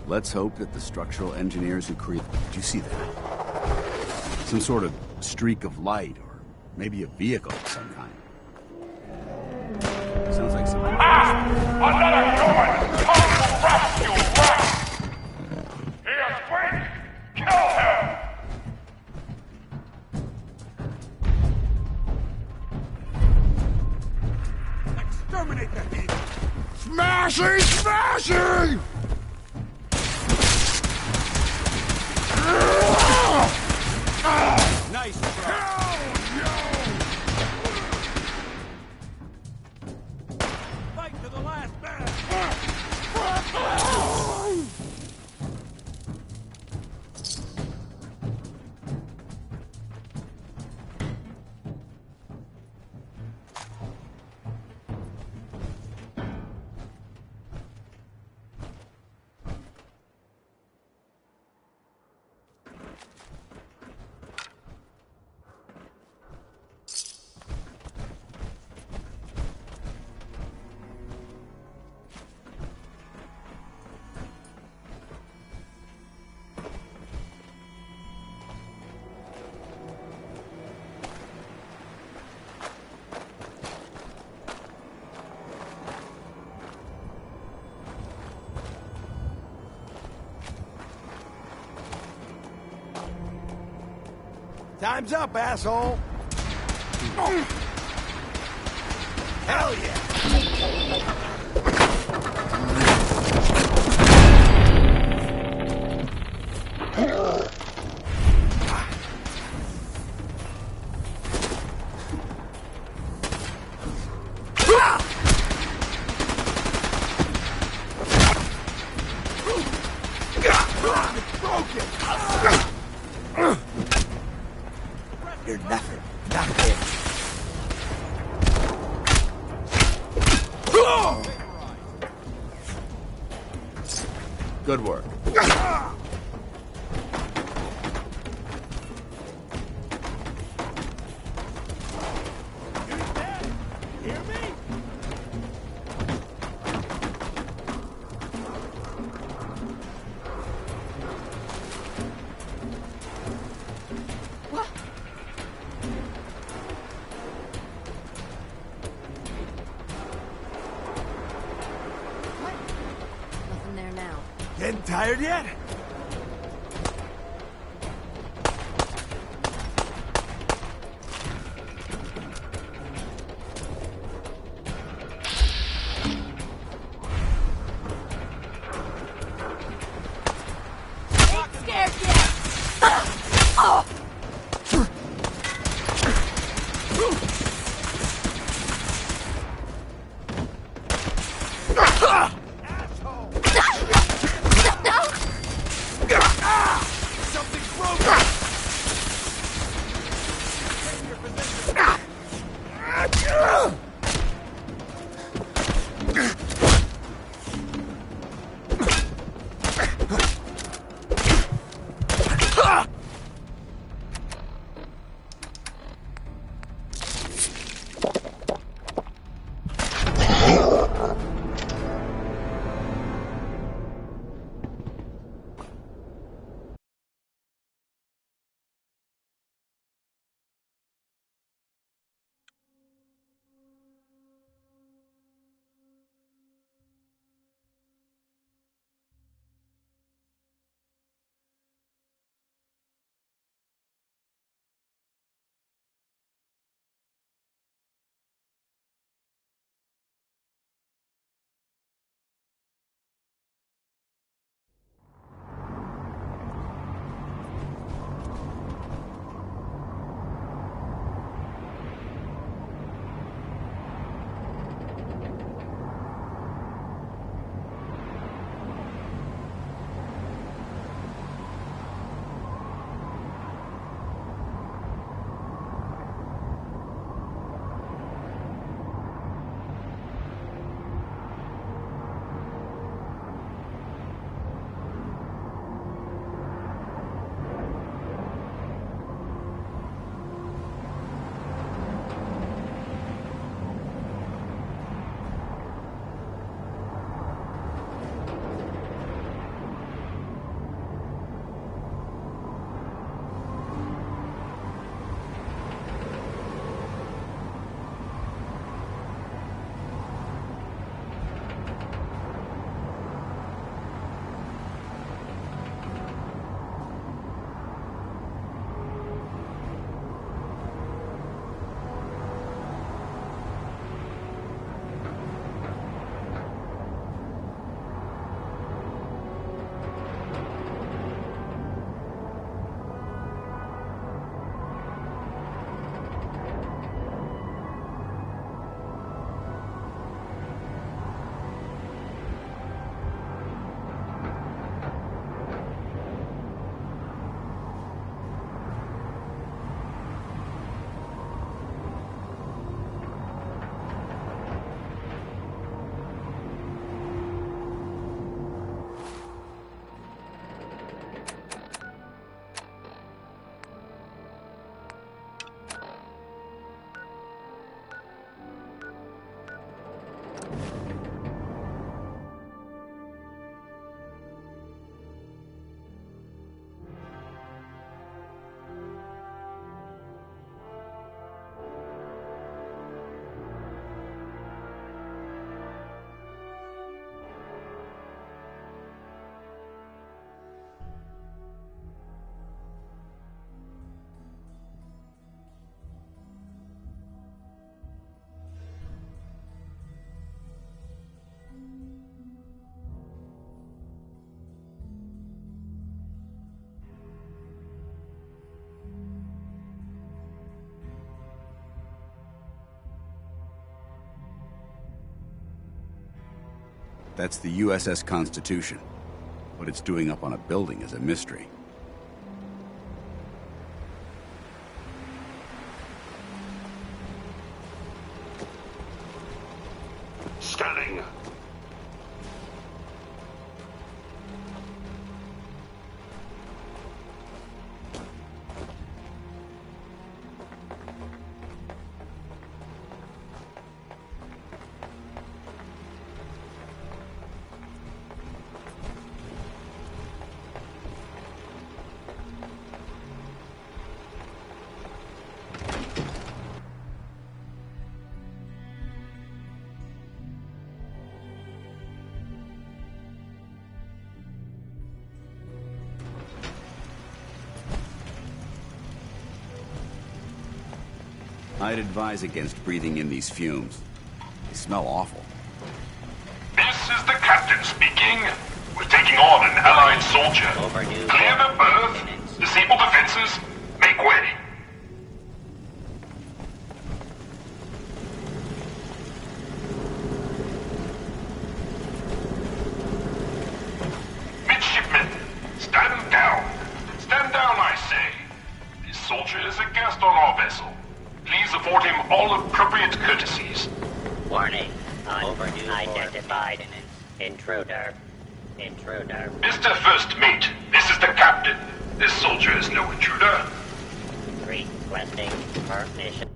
Let's hope that the structural engineers who create... Do you see that? Some sort of streak of light, or maybe a vehicle of some kind. Sounds like something... Another human! Come to rescue Rex! He is weak! Kill him! Exterminate that thing! Smashing! Smashing! Nice try. Fight to the last man. Time's up, asshole! Hell yeah! You're nothing. Nothing. Good work. Hear me? What? Nothing there now. Getting tired yet? Ain't scared yet! Oh! That's the USS Constitution. What it's doing up on a building is a mystery. Scanning. I'd advise against breathing in these fumes. They smell awful. This is the captain speaking. We're taking on an allied soldier. Clear the berth. Disable defenses. Make way. Midshipmen, stand down. Stand down, I say. This soldier is a guest on our vessel. Please afford him all appropriate courtesies. Warning. Overdue identified. Intruder. Intruder. Mr. First Mate, this is the captain. This soldier is no intruder. Requesting permission.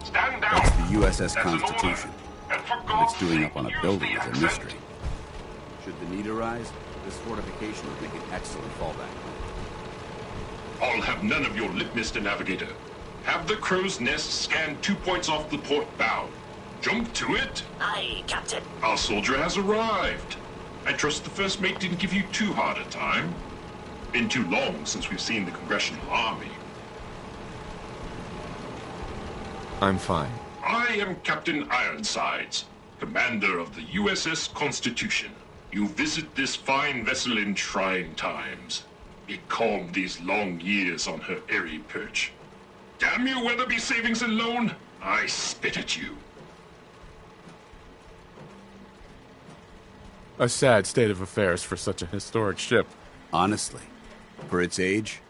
Stand down. That's the USS That's an Constitution. order. And for What God's it's doing sake, up on a use building the is a accent. mystery. Should the need arise, this fortification would make an excellent fallback. I'll have none of your lip, Mr. Navigator. Have the crow's nest scan 2 points off the port bow. Jump to it. Aye, Captain. Our soldier has arrived. I trust the first mate didn't give you too hard a time. Been too long since we've seen the Congressional Army. I'm fine. I am Captain Ironsides, commander of the USS Constitution. You visit this fine vessel in trying times. Be calm these long years on her airy perch. Damn you, Weatherby Savings and Loan! I spit at you. A sad state of affairs for such a historic ship. Honestly, for its age,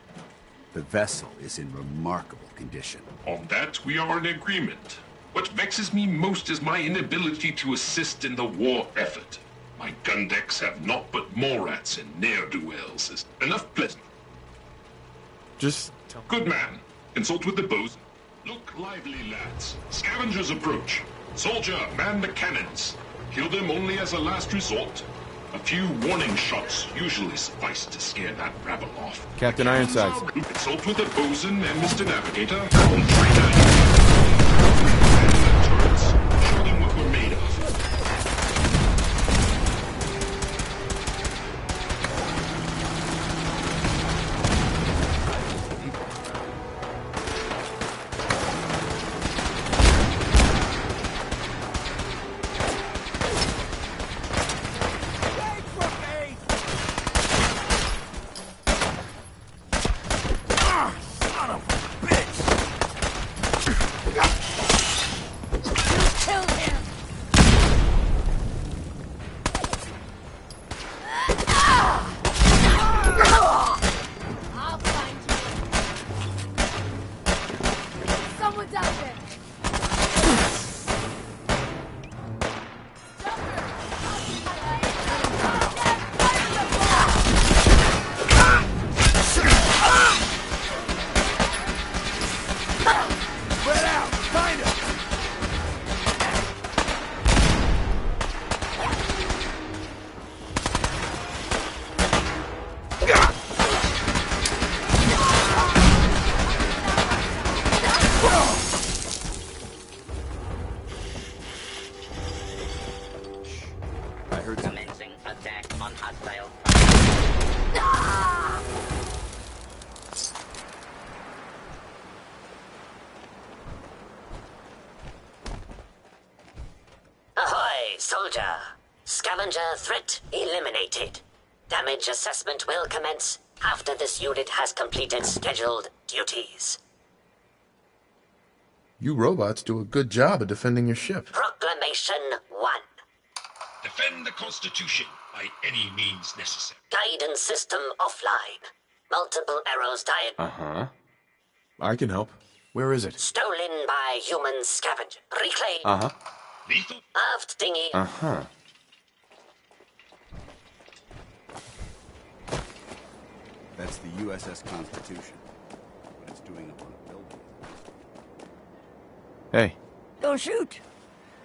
the vessel is in remarkable condition. On that, we are in agreement. What vexes me most is my inability to assist in the war effort. My gun decks have naught but Morats and ne'er-do-wells. Enough pleasant. Just tell Good man. Consult with the bosun. Look lively, lads. Scavengers approach. Soldier, man the cannons. Kill them only as a last resort. A few warning shots usually suffice to scare that rabble off. Captain Ironsides. Consult with the bosun and Mr. Navigator. Trainer. Turrets. Show them what we're made of. Kill him! I'll find you. Someone's out there. Spread out! Find him! soldier. Scavenger threat eliminated. Damage assessment will commence after this unit has completed scheduled duties. You robots do a good job of defending your ship. Proclamation 1. Defend the Constitution by any means necessary. Guidance system offline. Multiple arrows Uh-huh. I can help. Where is it? stolen by human scavenger. Reclaim. Uh-huh. Lethal? Aft dinghy. Uh-huh. That's the USS Constitution. What it's doing up on a building. Hey, Don't shoot.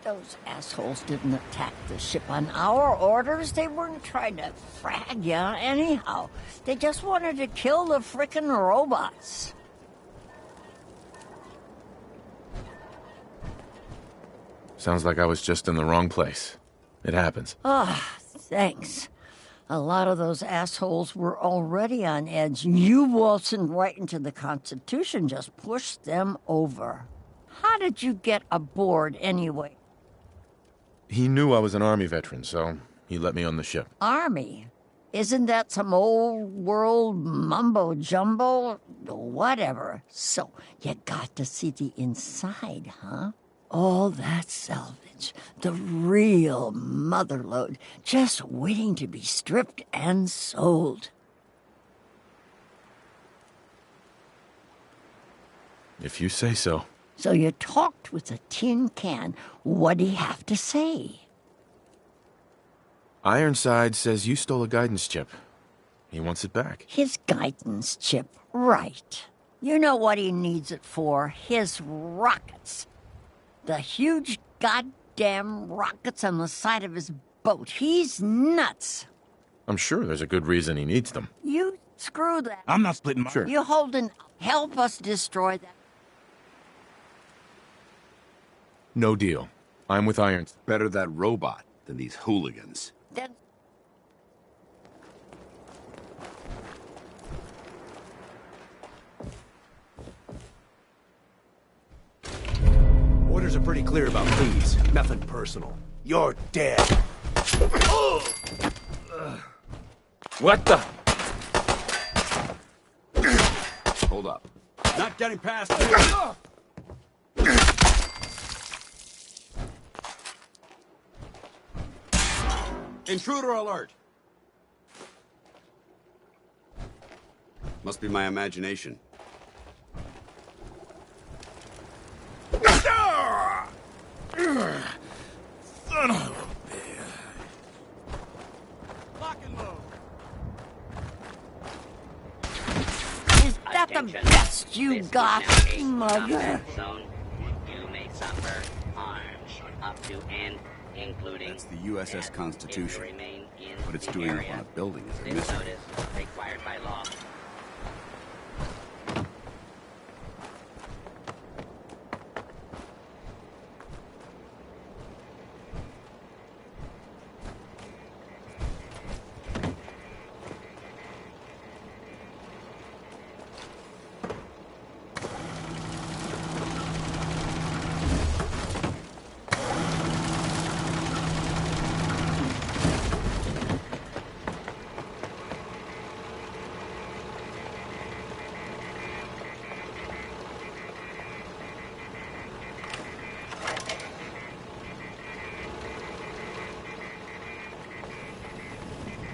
Those assholes didn't attack the ship on our orders. They weren't trying to frag you anyhow. They just wanted to kill the frickin' robots. sounds like I was just in the wrong place. It happens. Thanks. A lot of those assholes were already on edge. You waltzing right into the Constitution just pushed them over. How did you get aboard anyway? He knew I was an Army veteran, so he let me on the ship. Army? Isn't that some old world mumbo jumbo? Whatever. So, you got to see the inside, huh? All that salvage, the real motherlode, just waiting to be stripped and sold. If you say so. So you talked with a tin can. What'd he have to say? Ironside says you stole a guidance chip. He wants it back. His guidance chip, right. You know what he needs it for? His rockets. The huge goddamn rockets on the side of his boat. He's nuts. I'm sure there's a good reason he needs them. You screw that. I'm not splitting my... Sure. You Holden, help us destroy that. No deal. I'm with Irons. Better that robot than these hooligans. Then Orders are pretty clear about these. Nothing personal. You're dead. What the? Hold up. Not getting past it. Intruder alert. Must be my imagination. Son of a bitch. Lock and load. is that the Attention. best you This is got, now a mother? combat zone. You may suffer harm up to and including That's the USS death if you Constitution. remain in What it's the doing up area. on a building is a This mystery. notice required by law.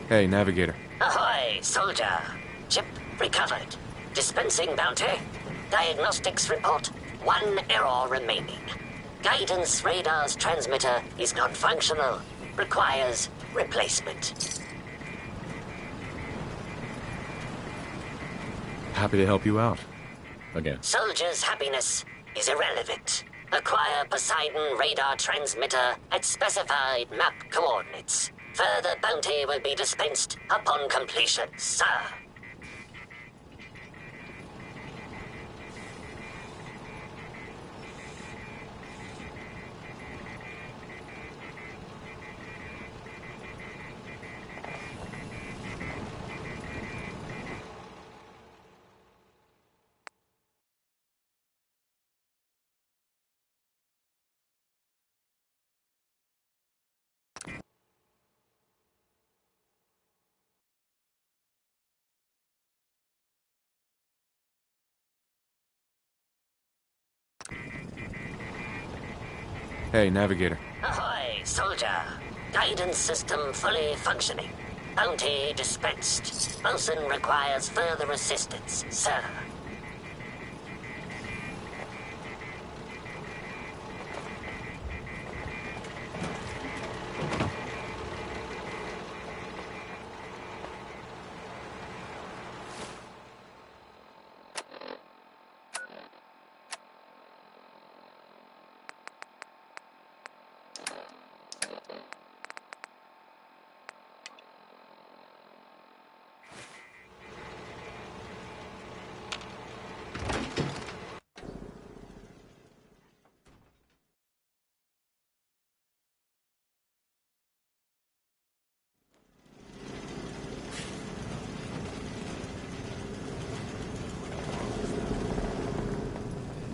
Hey, Navigator. Ahoy, soldier. Chip recovered. Dispensing bounty. Diagnostics report. 1 error remaining. Guidance radar's transmitter is not functional. Requires replacement. Happy to help you out. Again. Soldier's happiness is irrelevant. Acquire Poseidon radar transmitter at specified map coordinates. Further bounty will be dispensed upon completion, sir. Hey, Navigator. Ahoy, soldier. Guidance system fully functioning. Bounty dispensed. Bosun requires further assistance, sir.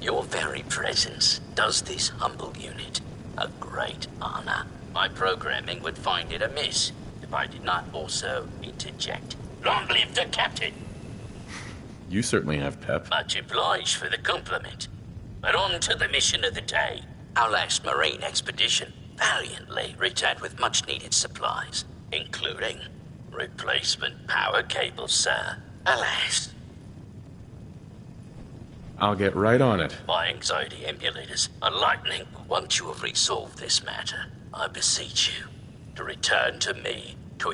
Your very presence does this humble unit a great honor. My programming would find it amiss if I did not also interject. Long live the captain! You certainly have pep. Much obliged for the compliment. But on to the mission of the day. Our last marine expedition valiantly returned with much-needed supplies, including replacement power cables, sir. Alas, I'll get right on it. my anxiety emulators are lightning. Once you have resolved this matter, I beseech you to return to me to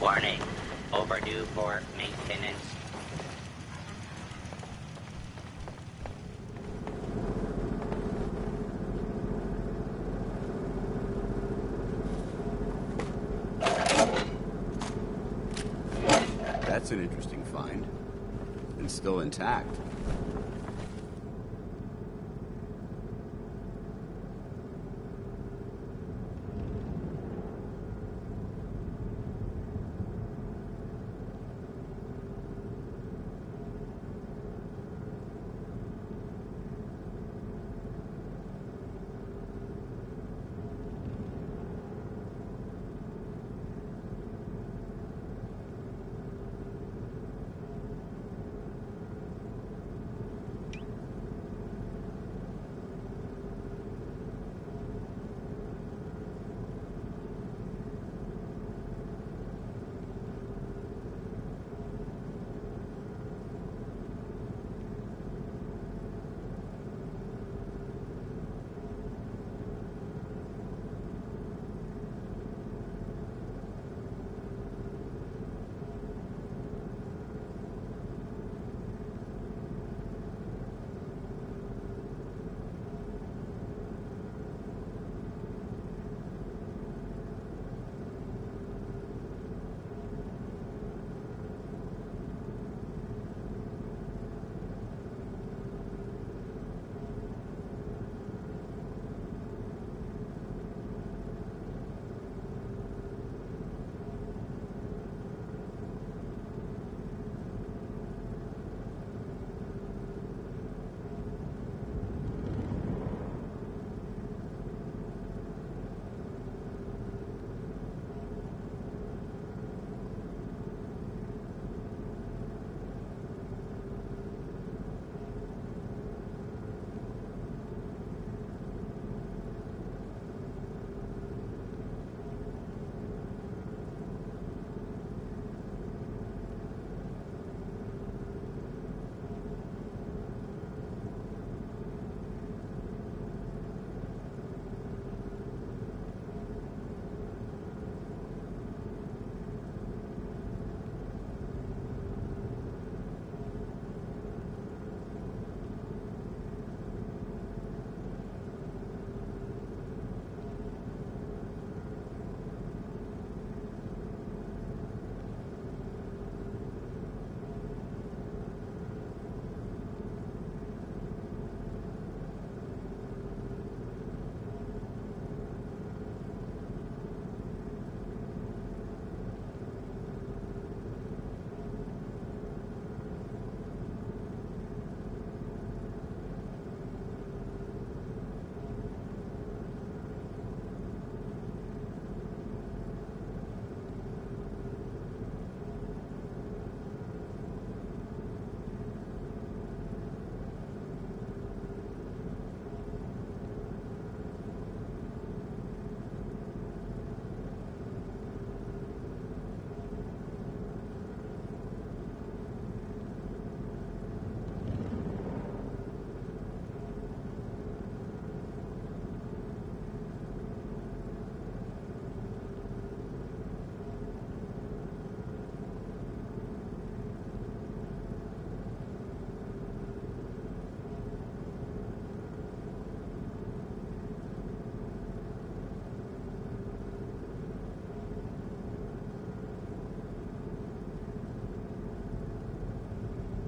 Warning. Overdue for maintenance. That's an interesting find. And still intact.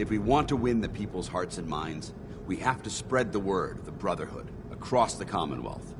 If we want to win the people's hearts and minds, we have to spread the word of the Brotherhood across the Commonwealth.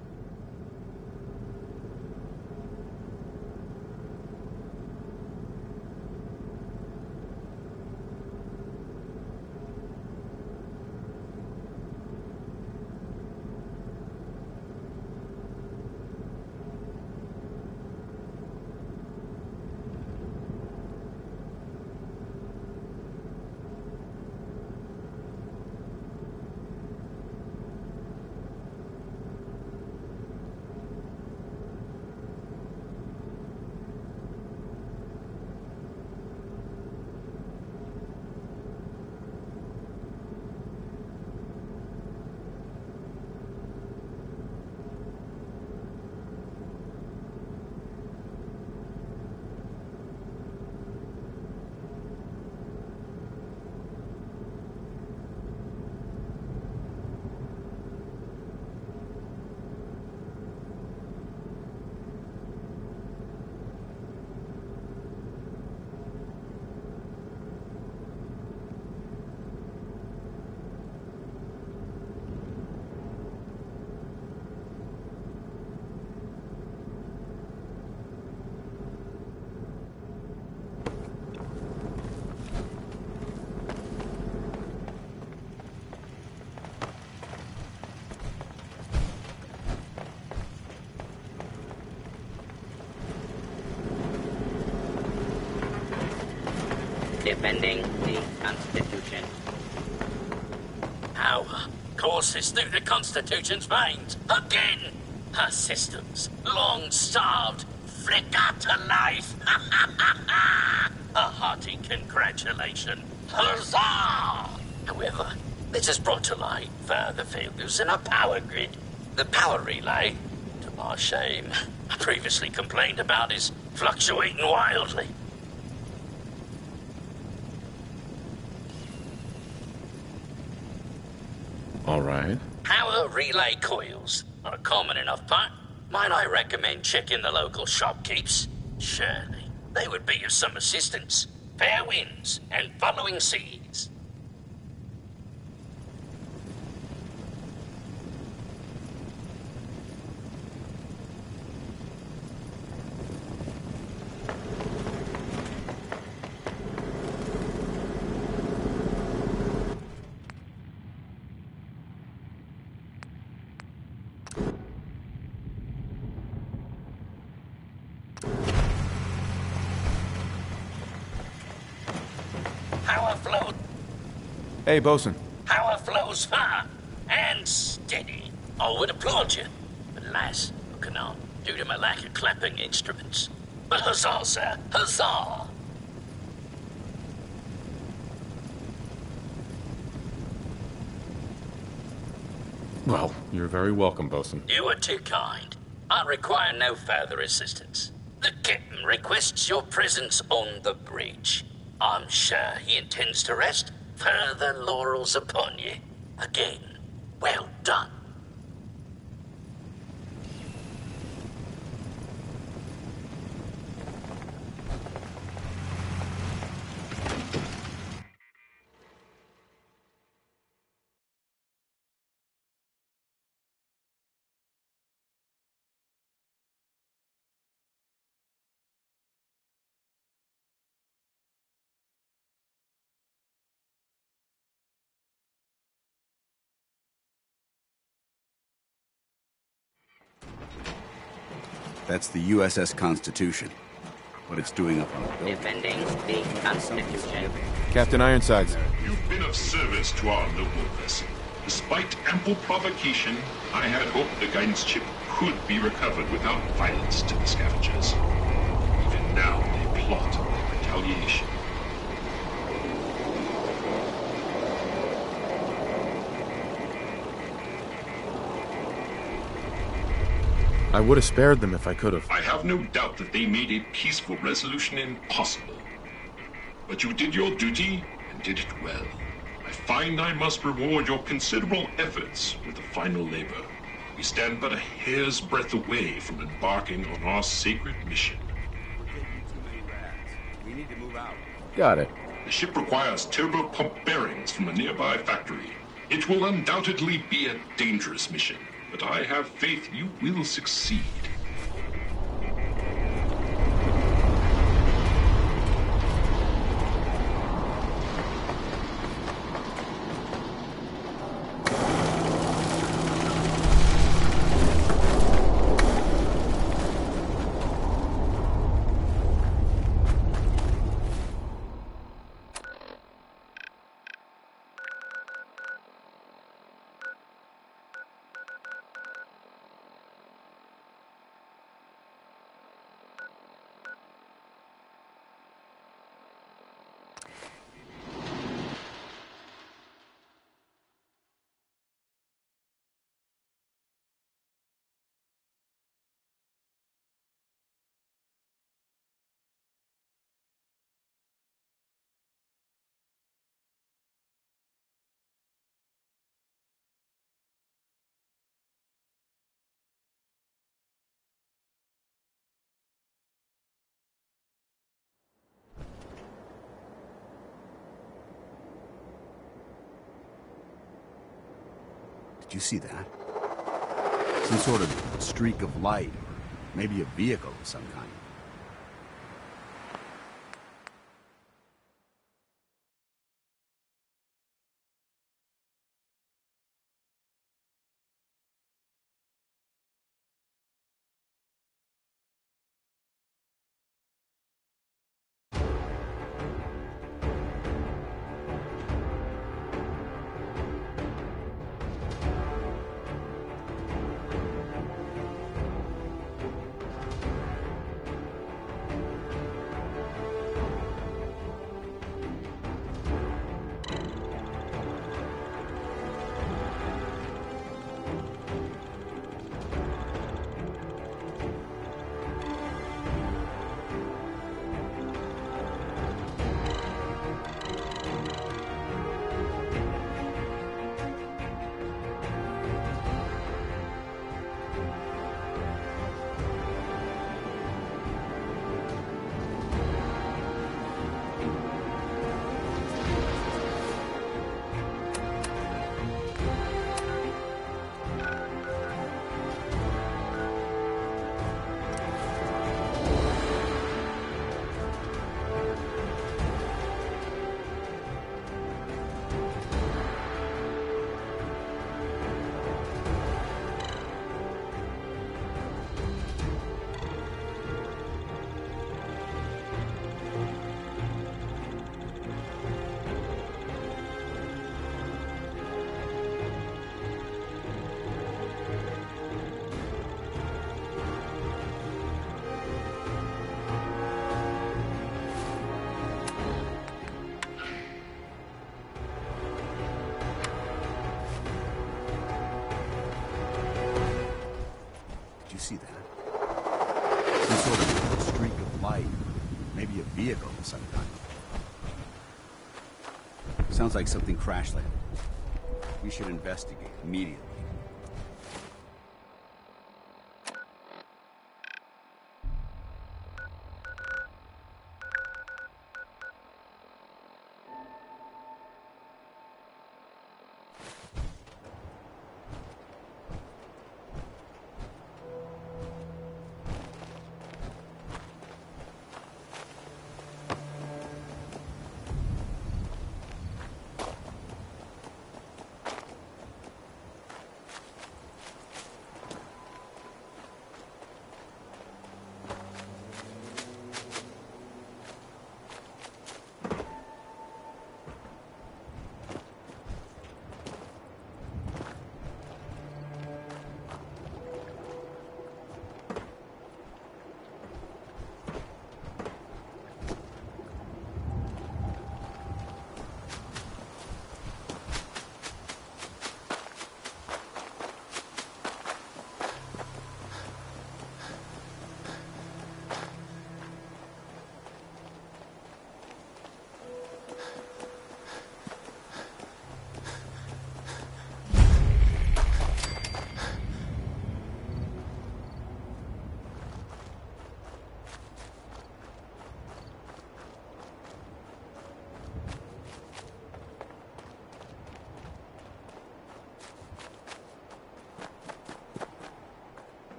Defending the Constitution. Our courses through the Constitution's veins. Again! Her systems, long starved, flicker to life. A hearty congratulation. Huzzah! However, this has brought to light further failures in our power grid. The power relay, to our shame, previously complained about, is fluctuating wildly. All right. Power relay coils are a common enough part. Might I recommend checking the local shopkeepers? Surely they would be of some assistance. Fair winds and following seas. Power flow. Hey, Bosun. Power flows far and steady. I would applaud you, but alas, I cannot due to my lack of clapping instruments. But huzzah, sir, huzzah! Well, you're very welcome, Bosun. You are too kind. I require no further assistance. The captain requests your presence on the bridge. I'm sure he intends to rest further laurels upon you. Again, well done. That's the USS Constitution. What it's doing up on the building. Defending the Constitution. Captain Ironsides. You've been of service to our noble vessel. Despite ample provocation, I had hoped the guidance chip could be recovered without violence to the scavengers. Even now, they plot retaliation. I would have spared them if I could have. I have no doubt that they made a peaceful resolution impossible. But you did your duty and did it well. I find I must reward your considerable efforts with the final labor. We stand but a hair's breadth away from embarking on our sacred mission. We need to move out. Got it. The ship requires turbo pump bearings from a nearby factory. It will undoubtedly be a dangerous mission, but I have faith you will succeed. Did you see that? Some sort of streak of light, or maybe a vehicle of some kind. You see that? Some sort of streak of light, maybe a vehicle of some kind. Sounds like something crash landed. We should investigate immediately.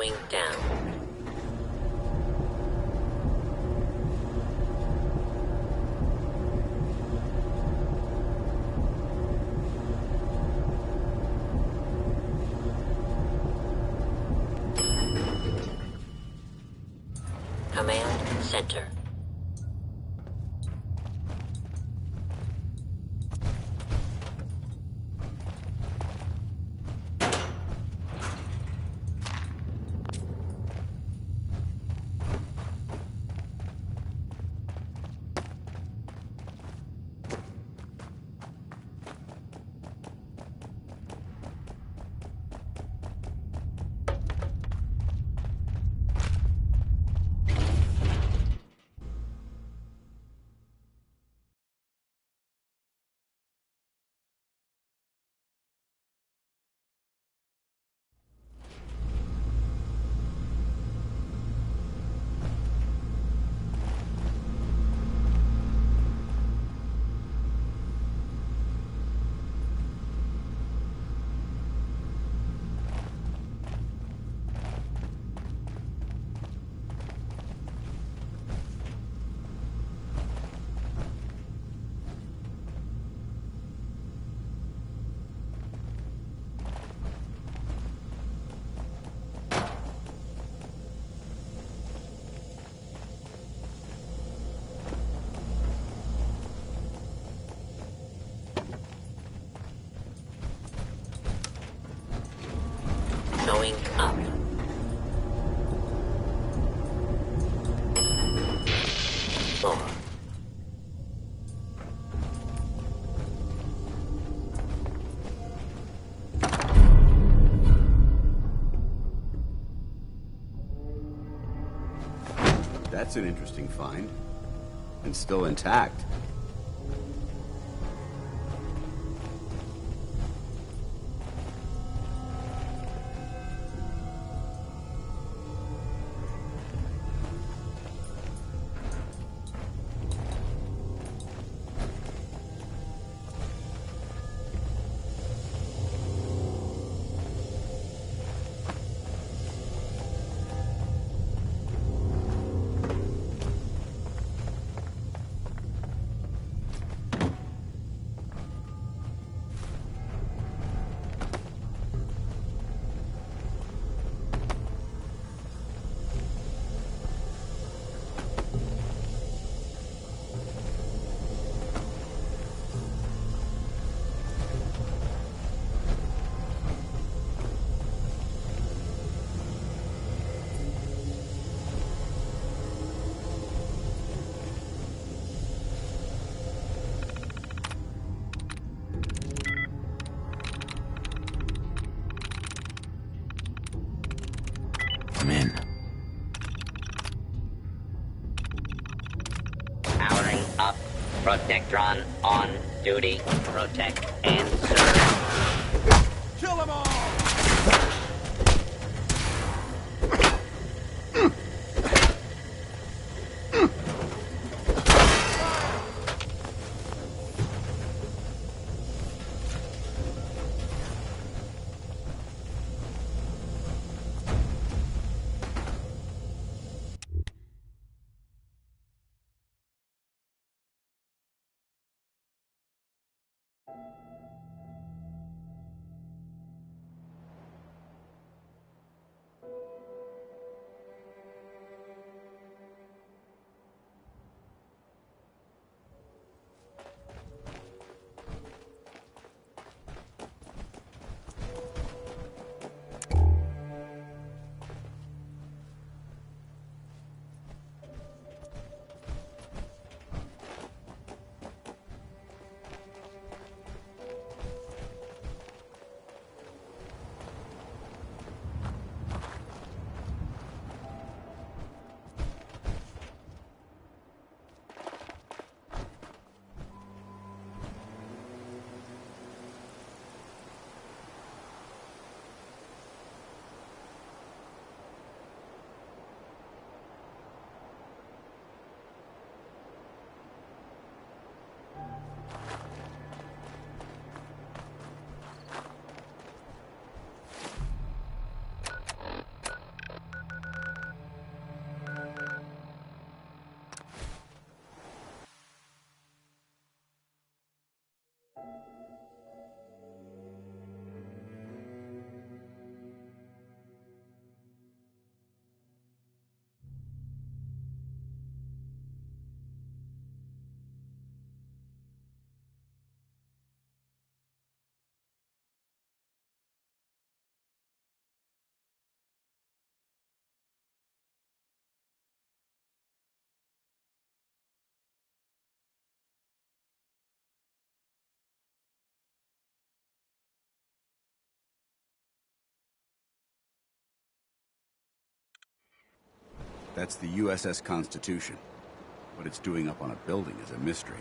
going down. Command Center. Going up. More. That's an interesting find. And still intact. I'm in. Powering up. Protectron on duty. Protect and serve. Kill them all! That's the USS Constitution. What it's doing up on a building is a mystery.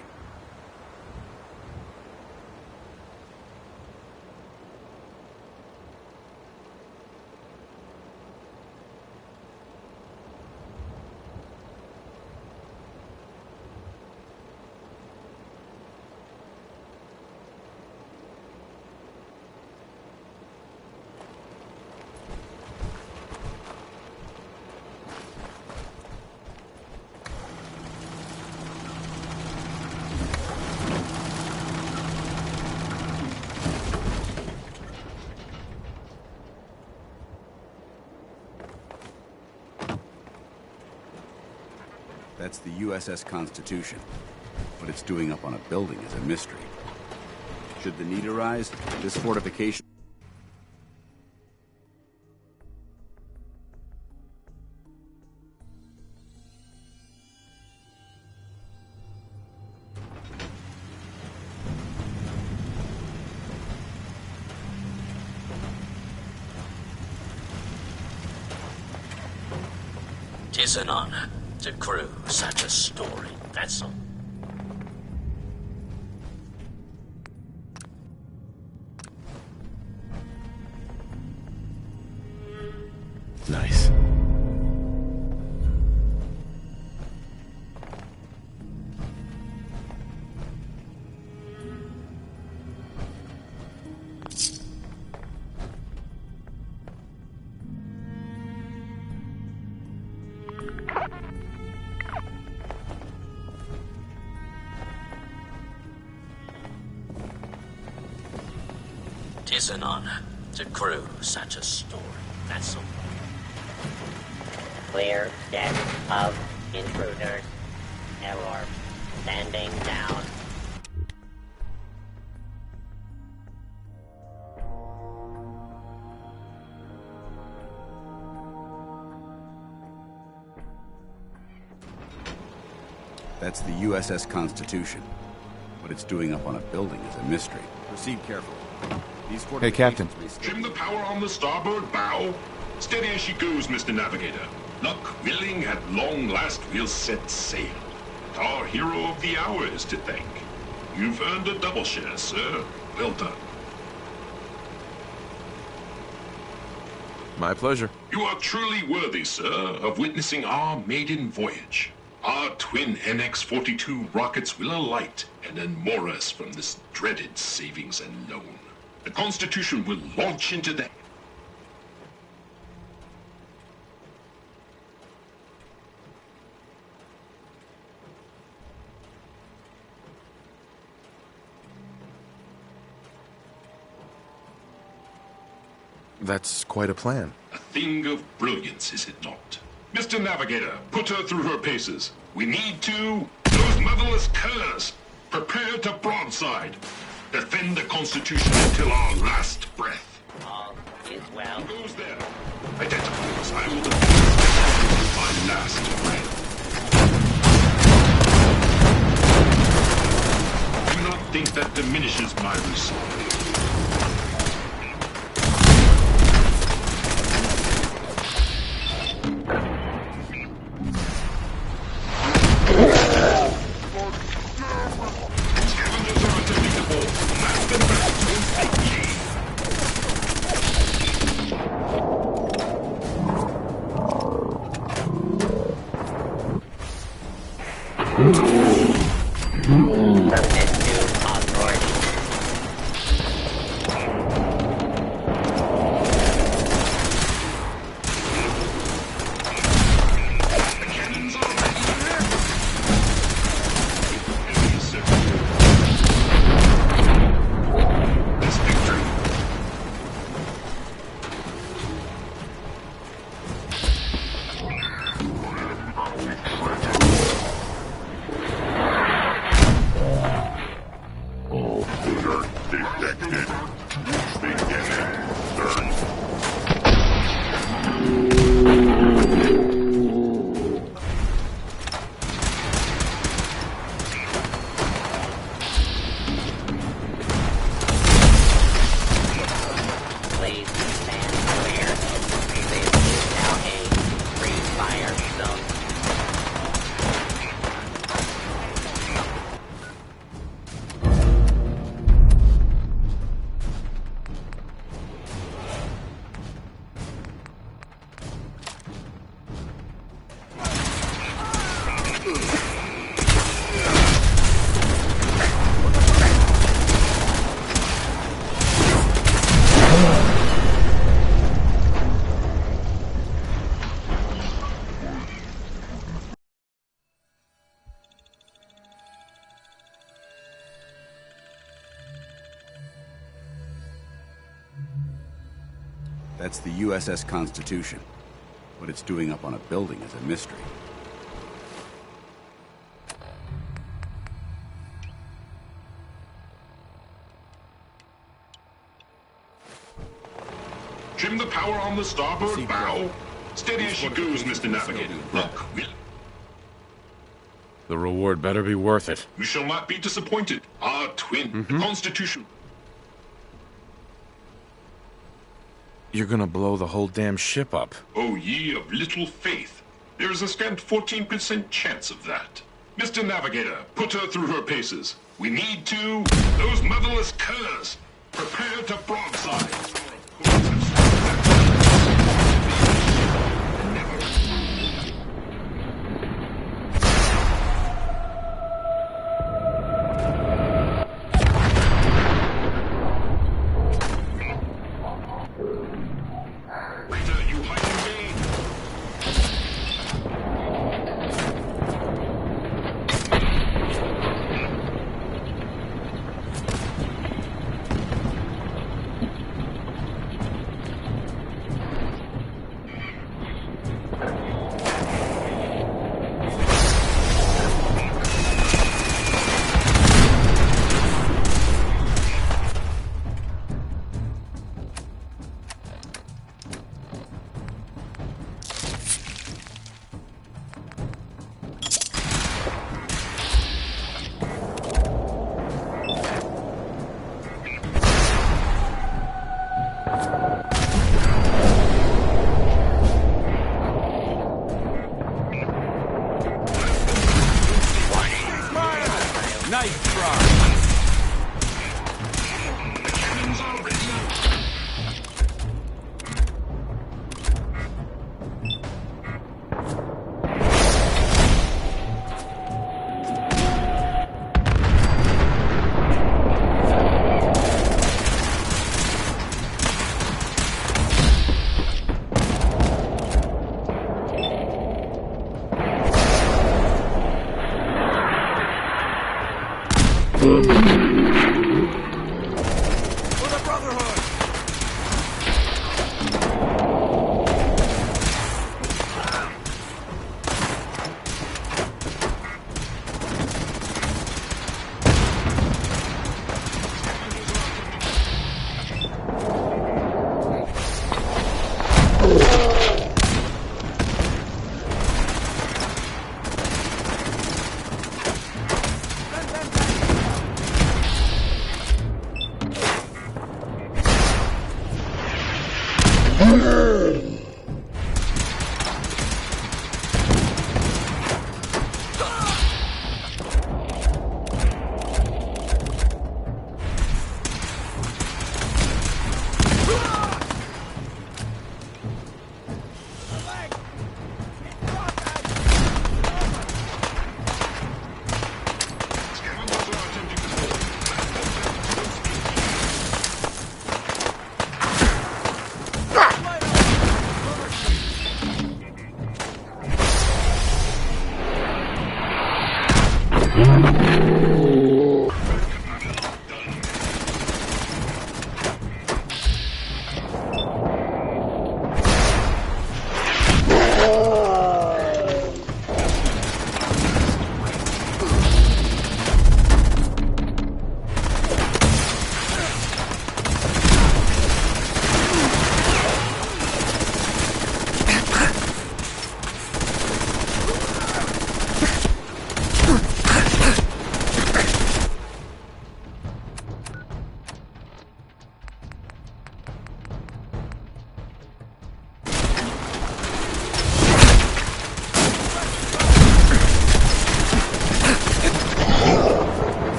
That's the USS Constitution. What it's doing up on a building is a mystery. Should the need arise, this fortification... Tis an honor to crew such a storied vessel. Nice. Tis an honor to crew such a storied vessel. Clear deck of intruders. Error. Standing down. That's the USS Constitution. What it's doing up on a building is a mystery. Proceed carefully. These Hey, Captain. Trim the power on the starboard bow. Steady as she goes, Mr. Navigator. Luck willing, at long last we'll set sail. Our hero of the hour is to thank. You've earned a double share, sir. Well done. My pleasure. You are truly worthy, sir, of witnessing our maiden voyage. Our twin NX-42 rockets will alight and unmoor us from this dreaded savings and loan. The Constitution will launch into the... That's quite a plan. A thing of brilliance, is it not? Mr. Navigator, put her through her paces. We need to... Those motherless curs! Prepare to broadside. Defend the Constitution until our last breath. All is well. Who goes there? Identify us. I will defend my last breath. Do not think that diminishes my resolve. Submit to authority. That's the USS Constitution. What it's doing up on a building is a mystery. Trim the power on the starboard bow. Steady as she goes, Mr. Navigator. Look, The reward better be worth it. we shall not be disappointed. Our twin, the Constitution. You're gonna blow the whole damn ship up. O ye of little faith, there is a scant 14% chance of that. Mr. Navigator, put her through her paces. We need to... Those motherless curs! Prepare to broadside!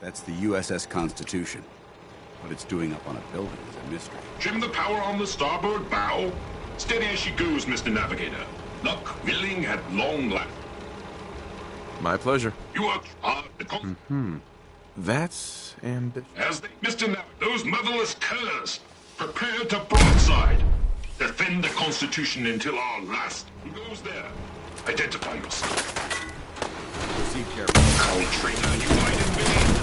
That's the USS Constitution. What it's doing up on a building is a mystery. Trim the power on the starboard bow. Steady as she goes, Mr. Navigator. Luck willing at long last. My pleasure. You are the That's ambitious. As they, Mr. Navigator, those motherless curs, prepare to broadside. Defend the Constitution until our last. Who goes there? Identify yourself. Proceed carefully. Owl trainer, you might invade.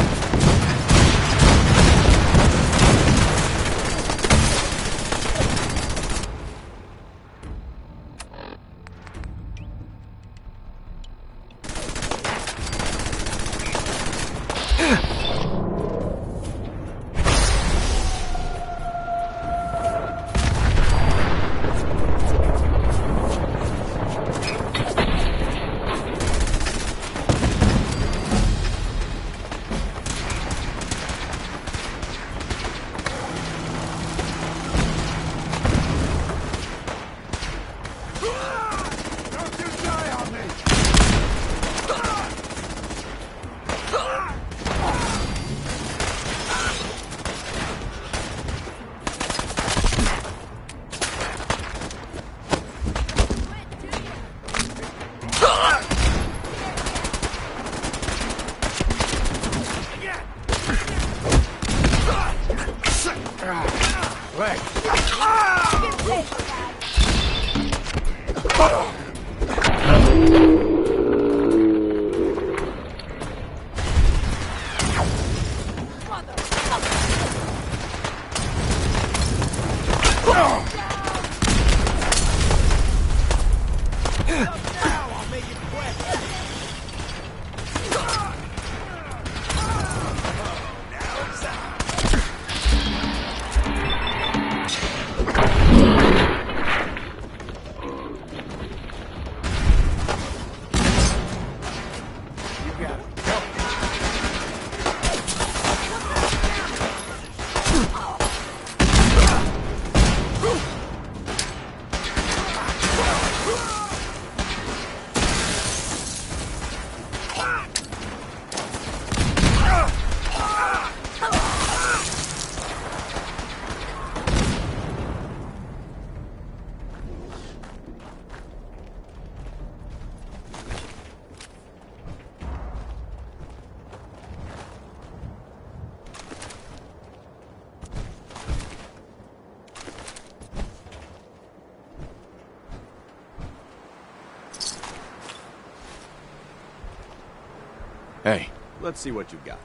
Hey. Let's see what you've got.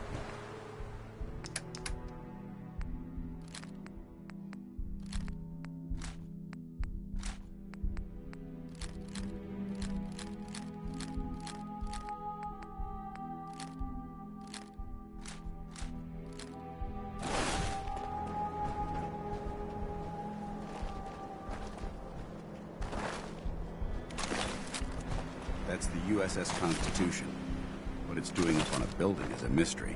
That's the USS Constitution. What it's doing up on a building is a mystery.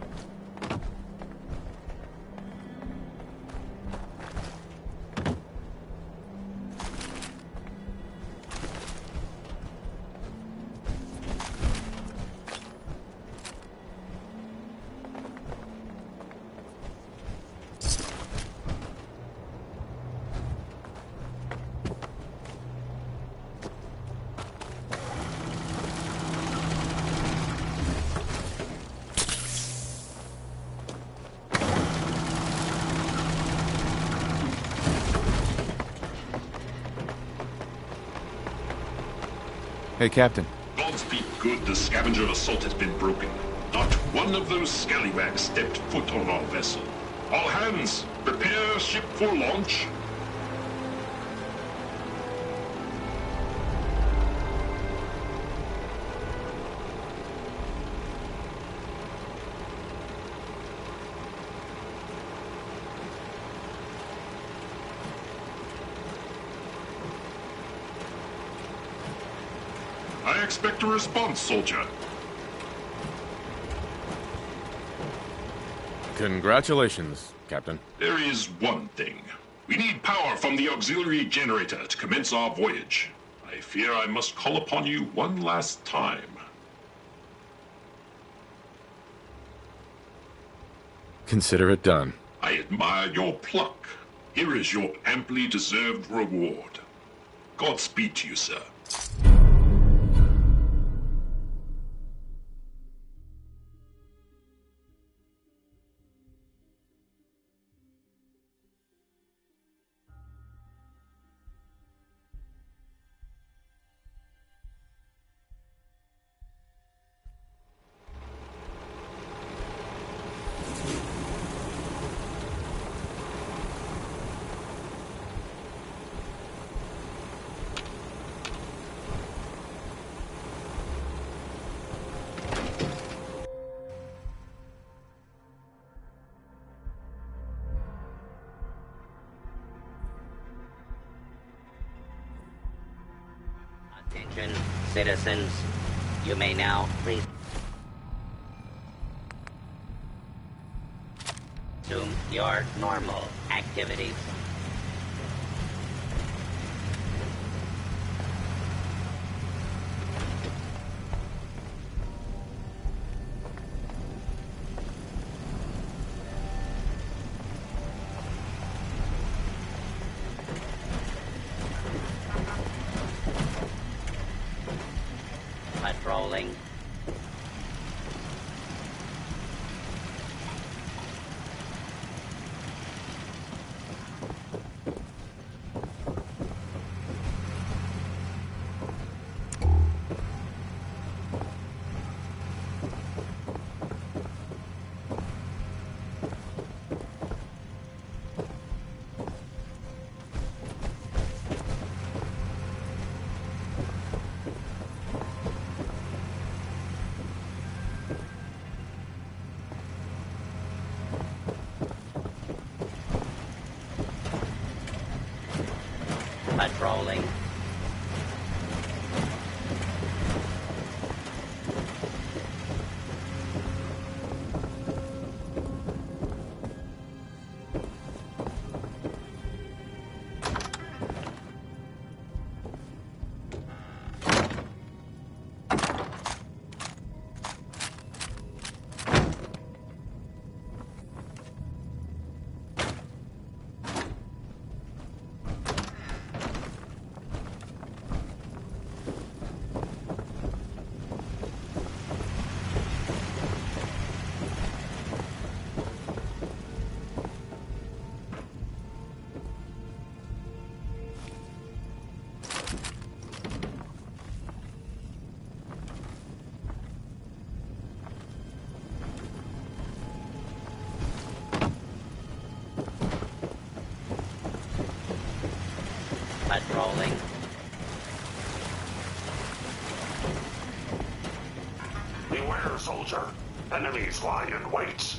Hey, Captain. Godspeed good, the scavenger assault has been broken. Not one of those scallywags stepped foot on our vessel. All hands, prepare ship for launch. I expect a response, soldier. Congratulations, Captain. There is one thing. We need power from the auxiliary generator to commence our voyage. I fear I must call upon you one last time. Consider it done. I admire your pluck. Here is your amply deserved reward. Godspeed to you, sir. Attention, citizens. You may now please resume your normal activities. Patrolling. Patrolling. Patrolling. Beware, soldier. Enemies lie in wait.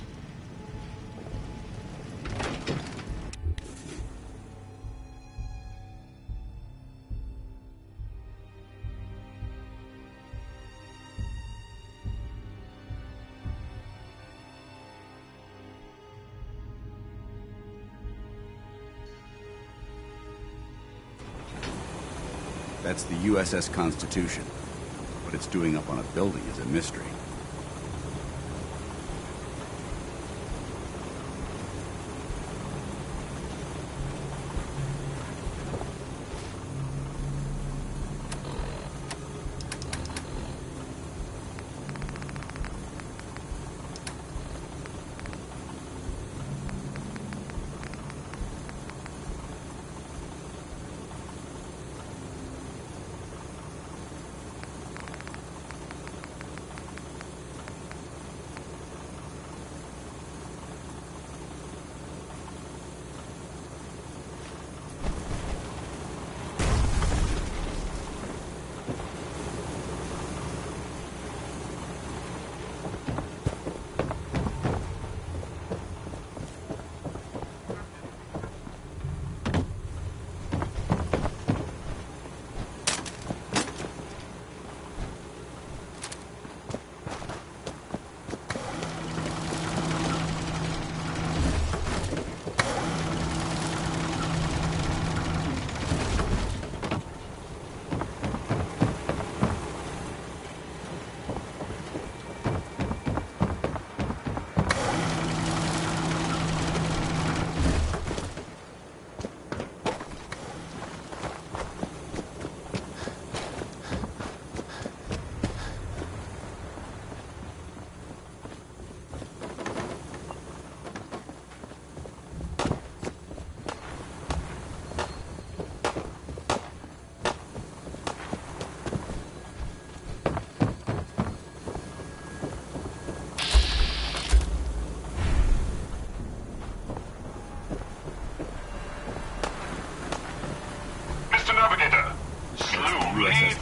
That's the USS Constitution. What it's doing up on a building is a mystery.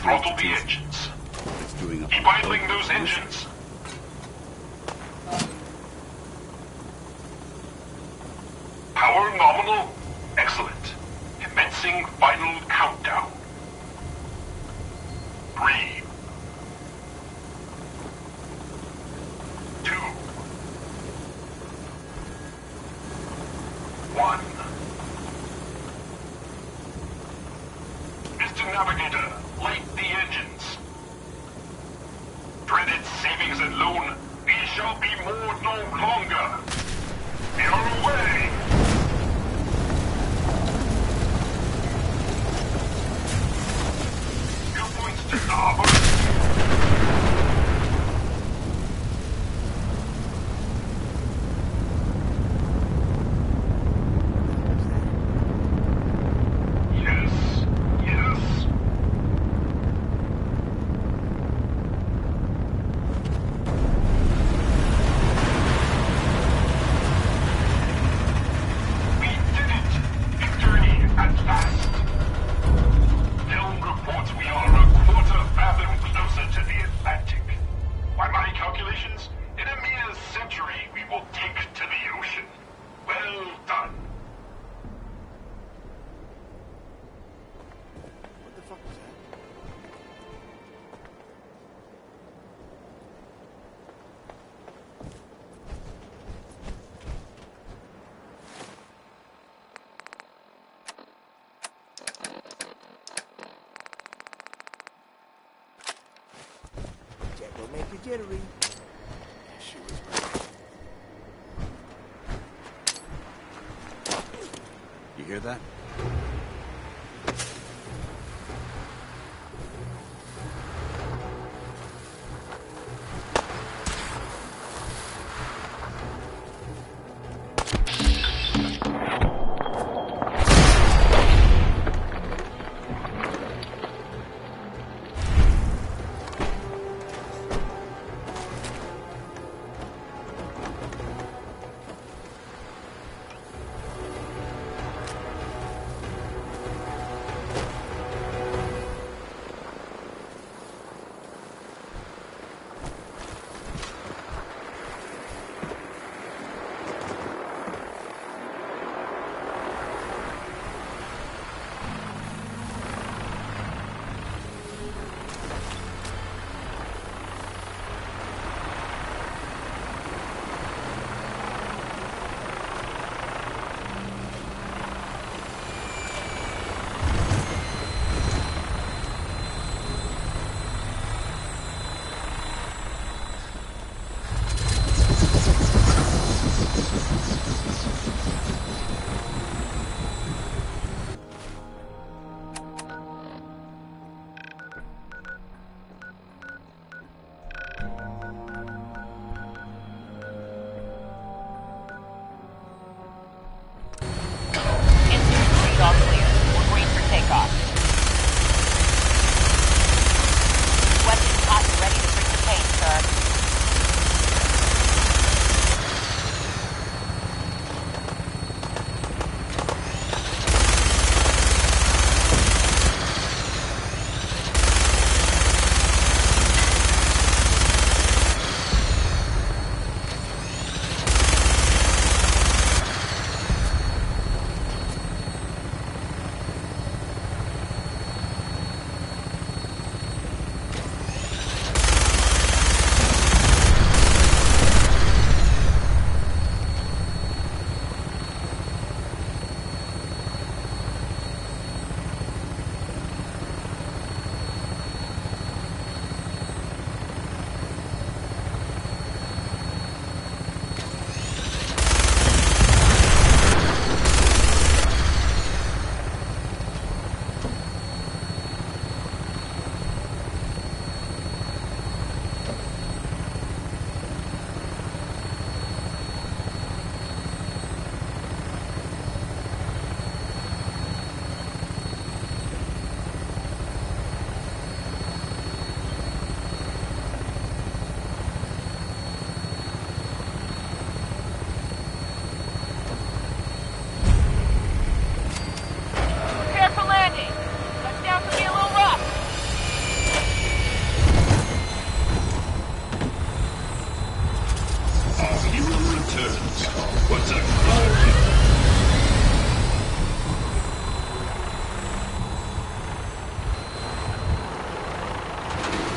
Throttle the engines. It's doing Keep idling those engines. Power nominal. Excellent. Commencing final countdown. 3, 2, 1. Mr. Navigator, light the engines. Dreaded savings and loan, we shall be moored no longer. We are away! Two points to starboard. Yes, yes. We did it! Victory at last! Helm reports we are a quarter fathom closer to the Atlantic. By my calculations, in a mere century we will take to the ocean. Well done. What the fuck was that? Jet will make you jittery. She was right. You hear that?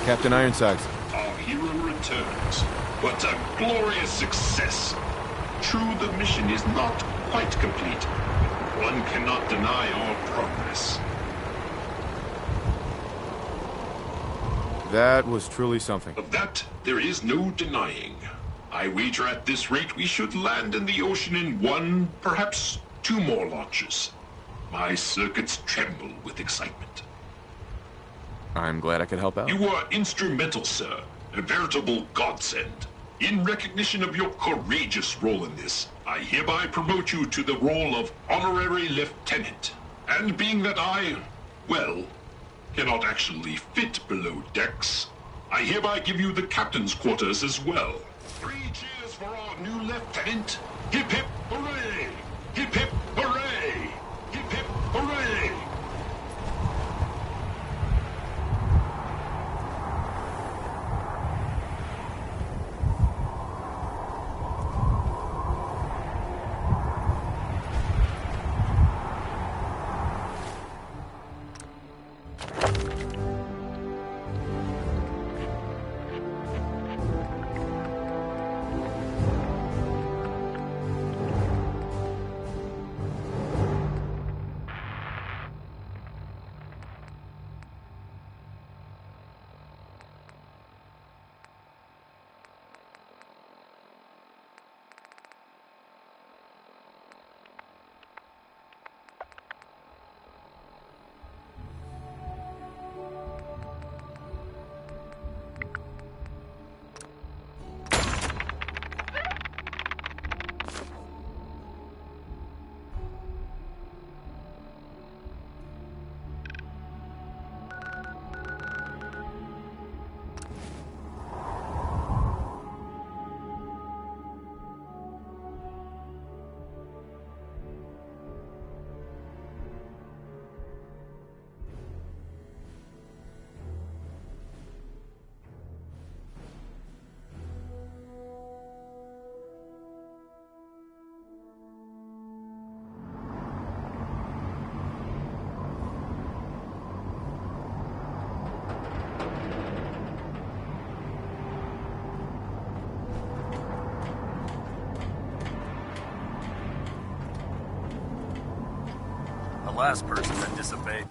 Captain Ironsides. Our hero returns. What a glorious success! True, the mission is not quite complete. One cannot deny our progress. That was truly something. Of that, there is no denying. I wager at this rate we should land in the ocean in 1, perhaps 2 more launches. My circuits tremble with excitement. I'm glad I could help out. You were instrumental, sir. A veritable godsend. In recognition of your courageous role in this, I hereby promote you to the role of Honorary Lieutenant. And being that I, well, cannot actually fit below decks, I hereby give you the captain's quarters as well. 3 cheers for our new lieutenant. Hip hip hooray! Hip hip hooray! Hip hip hooray! The last person that disobeyed.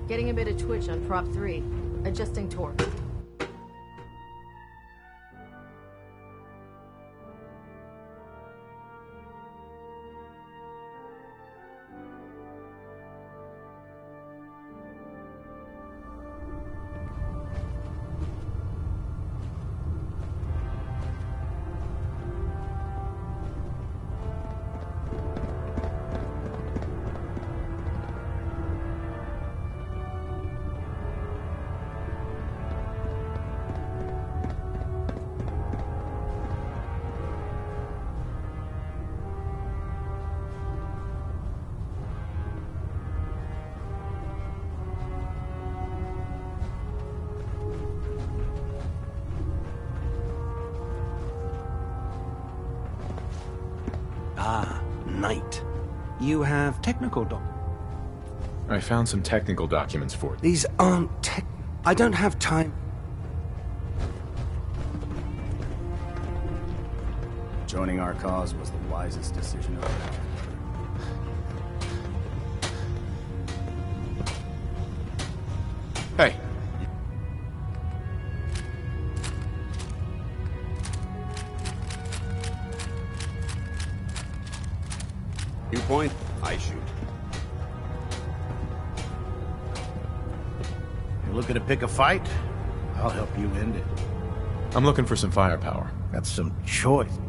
Getting a bit of twitch on prop 3. Adjusting torque. Ah, Knight. You have technical I found some technical documents for it. These aren't I don't have time. Joining our cause was the wisest decision of our life. Hey. You point, I shoot. You're looking to pick a fight? I'll help you end it. I'm looking for some firepower. Got some choice.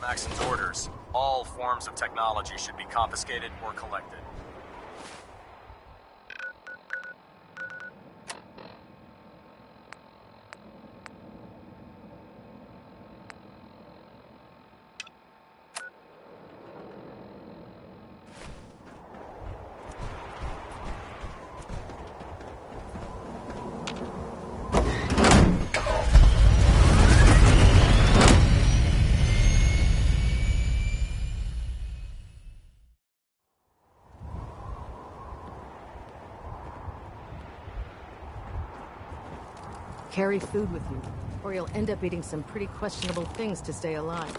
Maxon's orders, all forms of technology should be confiscated or collected. Carry food with you, or you'll end up eating some pretty questionable things to stay alive.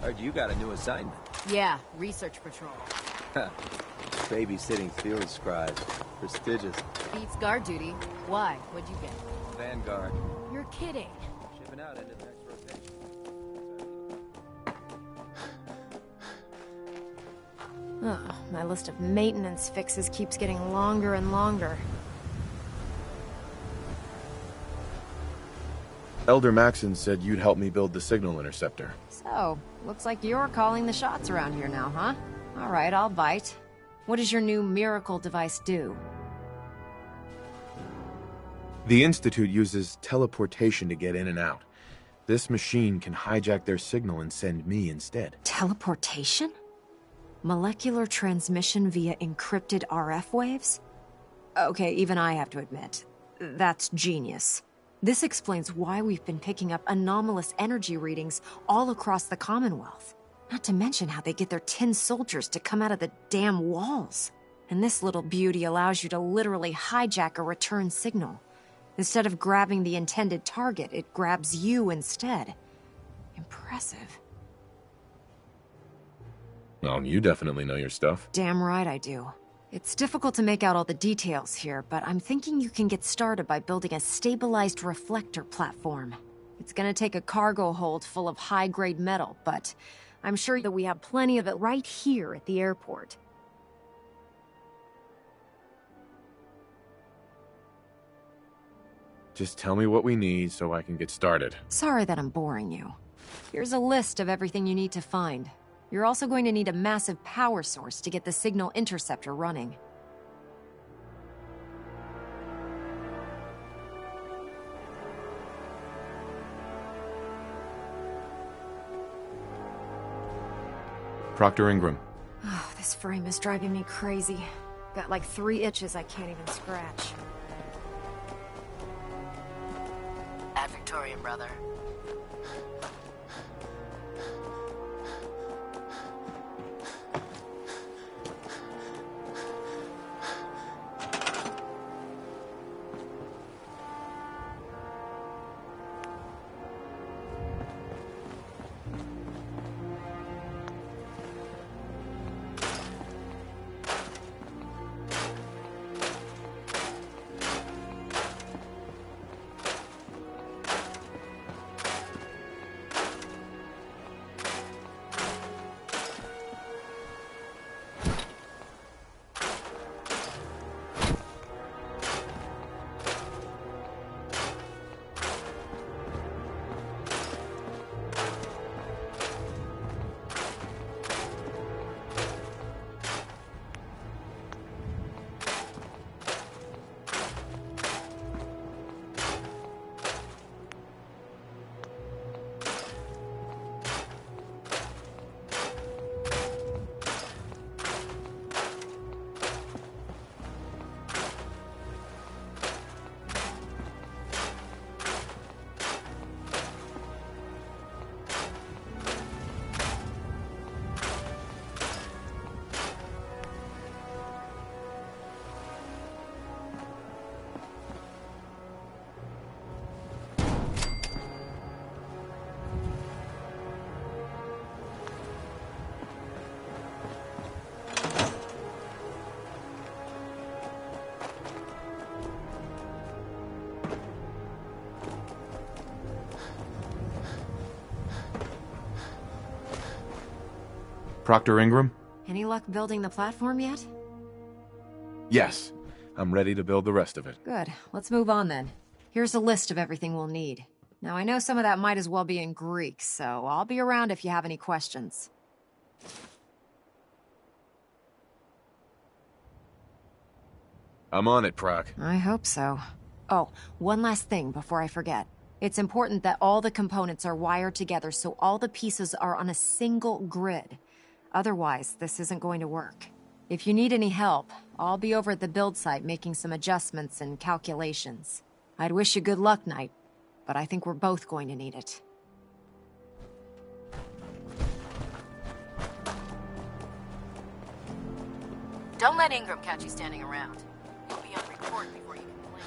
Heard you got a new assignment. Yeah, research patrol. Babysitting field scribes. Prestigious. Beats guard duty. Why? What'd you get? Vanguard. You're kidding. Shipping out into the next rotation. Oh, my list of maintenance fixes keeps getting longer and longer. Elder Maxon said you'd help me build the signal interceptor. So, looks like you're calling the shots around here now, huh? All right, I'll bite. What does your new miracle device do? The Institute uses teleportation to get in and out. This machine can hijack their signal and send me instead. Teleportation? Molecular transmission via encrypted RF waves? Okay, even I have to admit, that's genius. This explains why we've been picking up anomalous energy readings all across the Commonwealth. Not to mention how they get their tin soldiers to come out of the damn walls. And this little beauty allows you to literally hijack a return signal. Instead of grabbing the intended target, it grabs you instead. Impressive. Oh, you definitely know your stuff. Damn right I do. It's difficult to make out all the details here, but I'm thinking you can get started by building a stabilized reflector platform. It's gonna take a cargo hold full of high-grade metal, but I'm sure that we have plenty of it right here at the airport. Just tell me what we need so I can get started. Sorry that I'm boring you. Here's a list of everything you need to find. You're also going to need a massive power source to get the signal interceptor running. Proctor Ingram. Oh, this frame is driving me crazy. Got like 3 itches I can't even scratch. At Victorian, brother. Proctor Ingram? Any luck building the platform yet? Yes. I'm ready to build the rest of it. Good. Let's move on then. Here's a list of everything we'll need. Now, I know some of that might as well be in Greek, so I'll be around if you have any questions. I'm on it, Proc. I hope so. Oh, one last thing before I forget. It's important that all the components are wired together so all the pieces are on a single grid. Otherwise, this isn't going to work. If you need any help, I'll be over at the build site making some adjustments and calculations. I'd wish you good luck, Knight, but I think we're both going to need it. Don't let Ingram catch you standing around. You'll be on record before you can blink.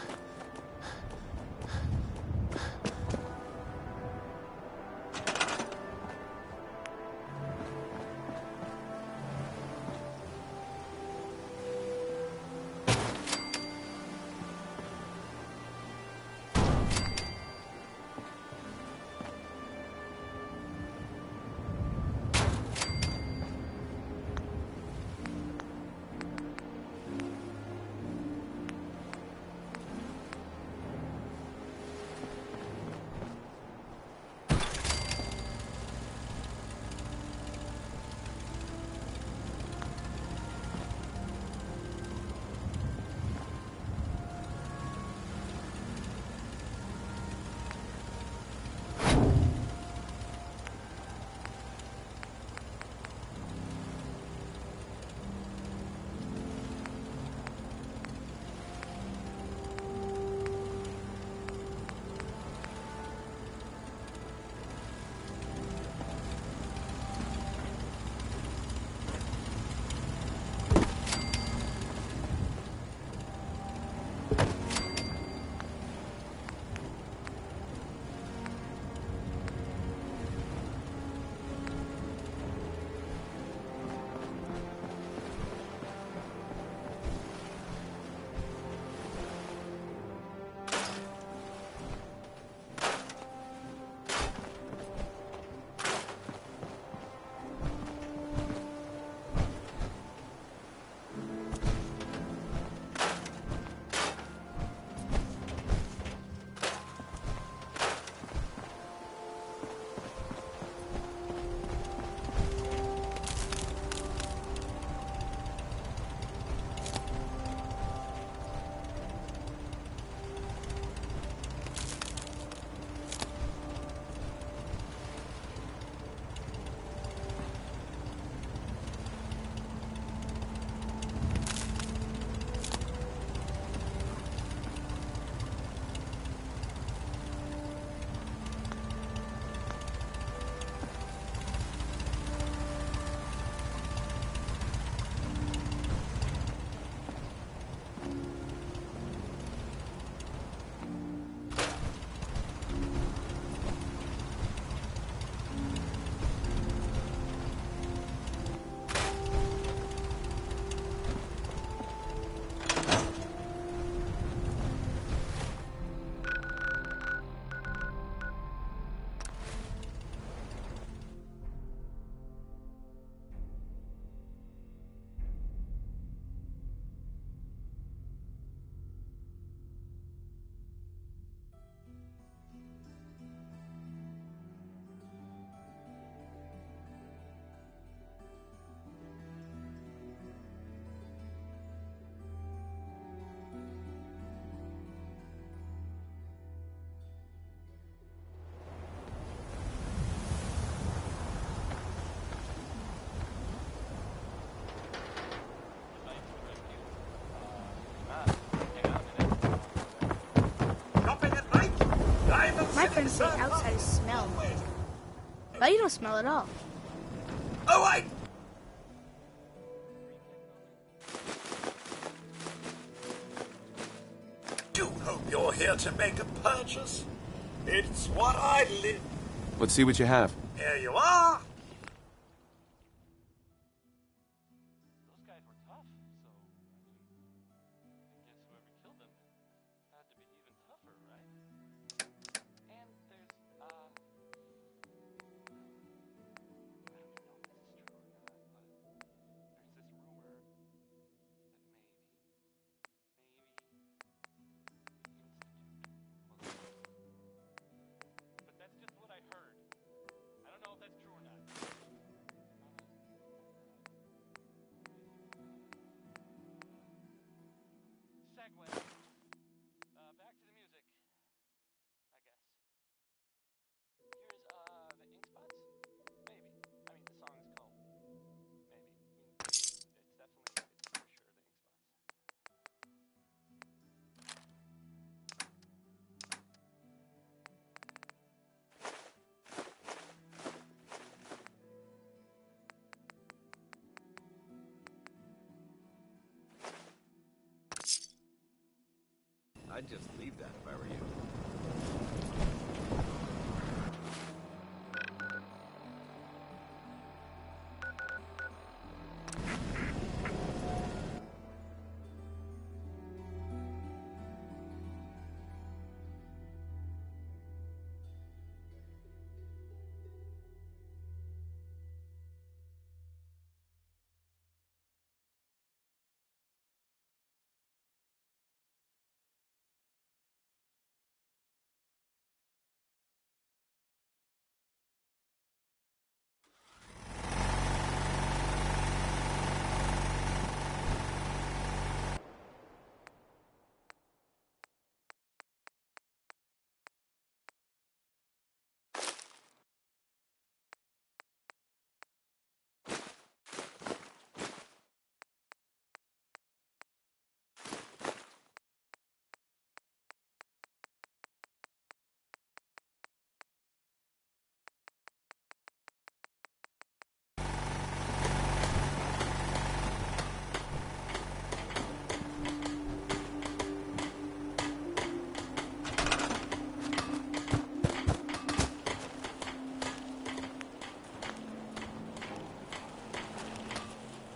friends say outsiders smell. But you don't smell at all. Oh, I... do hope you're here to make a purchase. It's what I live. Let's see what you have. Here you are. I'd just leave that if I were you.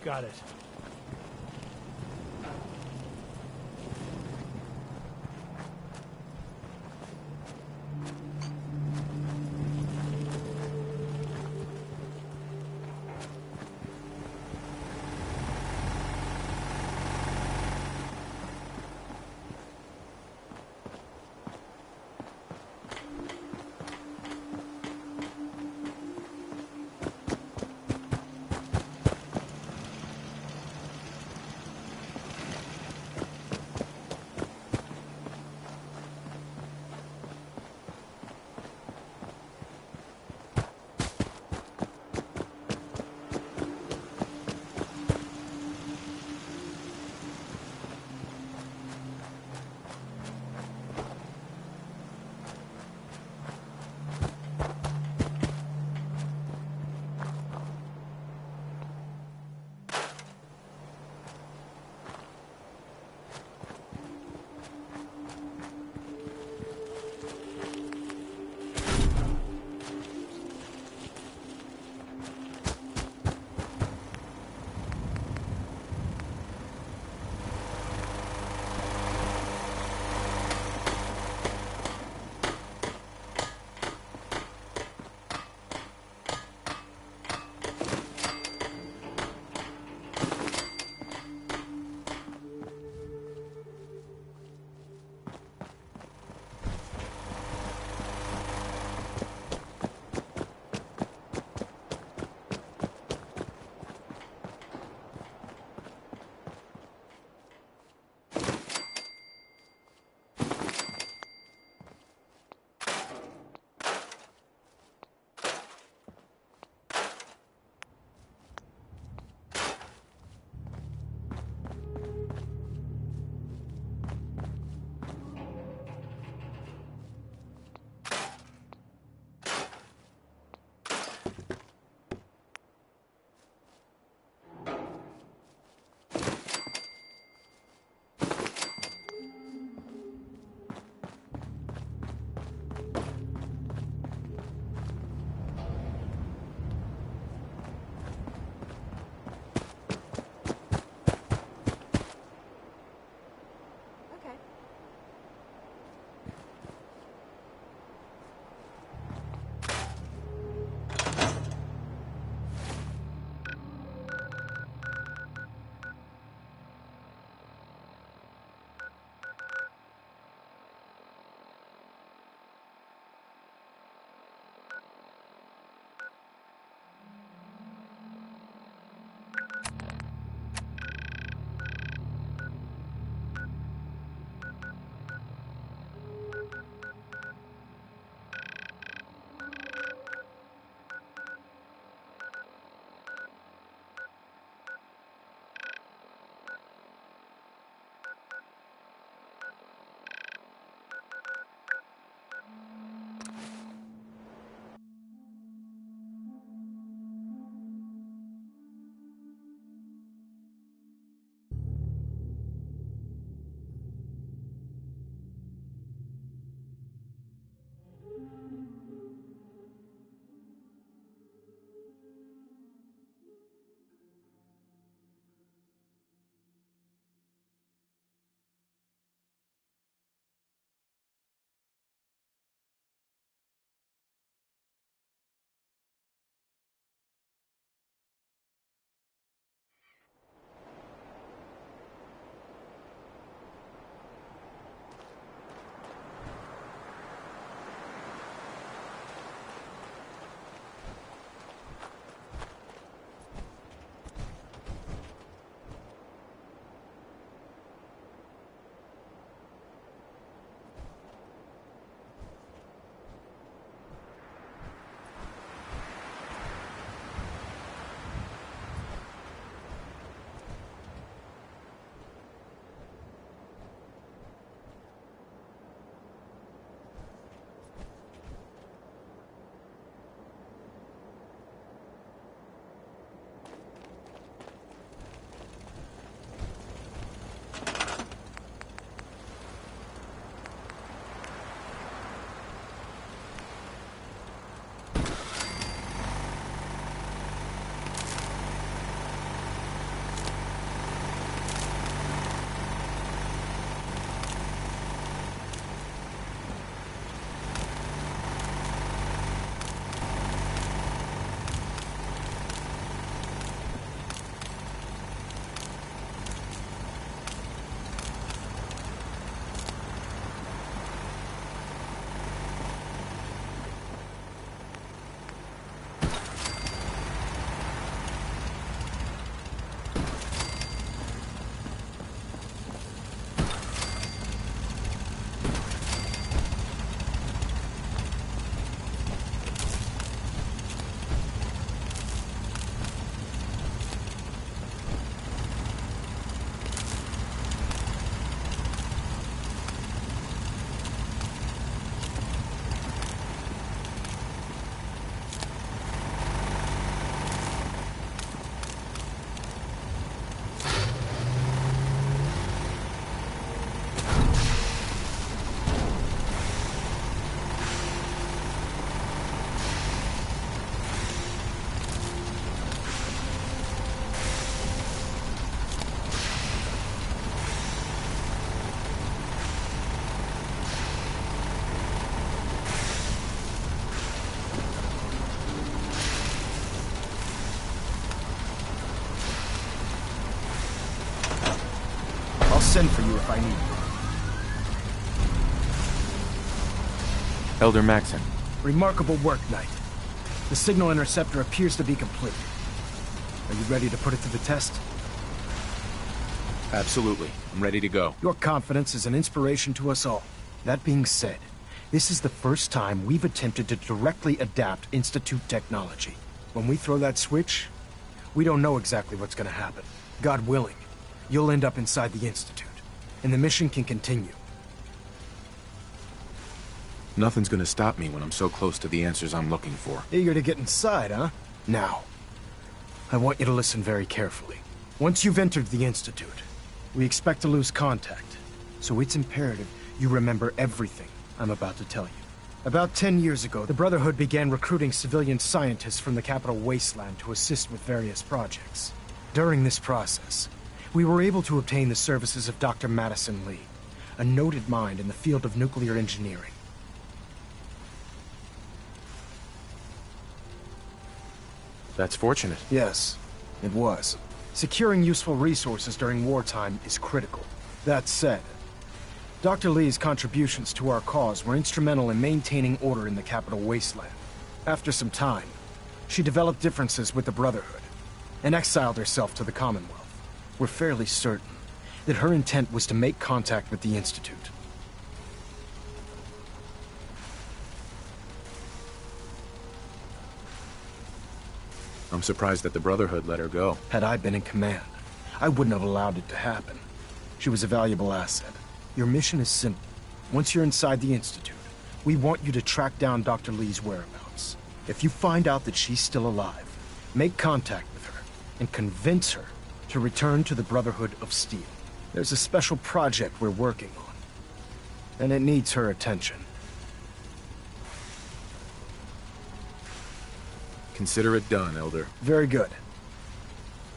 Got it. send for you if I need you. Elder Maxon. Remarkable work, Knight. The signal interceptor appears to be complete. Are you ready to put it to the test? Absolutely. I'm ready to go. Your confidence is an inspiration to us all. That being said, this is the first time we've attempted to directly adapt Institute technology. When we throw that switch, we don't know exactly what's going to happen. God willing, you'll end up inside the Institute, and the mission can continue. Nothing's gonna stop me when I'm so close to the answers I'm looking for. Eager to get inside, huh? Now, I want you to listen very carefully. Once you've entered the Institute, we expect to lose contact, so it's imperative you remember everything I'm about to tell you. About 10 years ago, the Brotherhood began recruiting civilian scientists from the capital wasteland to assist with various projects. During this process, we were able to obtain the services of Dr. Madison Lee, a noted mind in the field of nuclear engineering. That's fortunate. Yes, it was. Securing useful resources during wartime is critical. That said, Dr. Lee's contributions to our cause were instrumental in maintaining order in the capital wasteland. After some time, she developed differences with the Brotherhood and exiled herself to the Commonwealth. We're fairly certain that her intent was to make contact with the Institute. I'm surprised that the Brotherhood let her go. Had I been in command, I wouldn't have allowed it to happen. She was a valuable asset. Your mission is simple. Once you're inside the Institute, we want you to track down Dr. Lee's whereabouts. If you find out that she's still alive, make contact with her and convince her to return to the Brotherhood of Steel. There's a special project we're working on, and it needs her attention. Consider it done, Elder. Very good.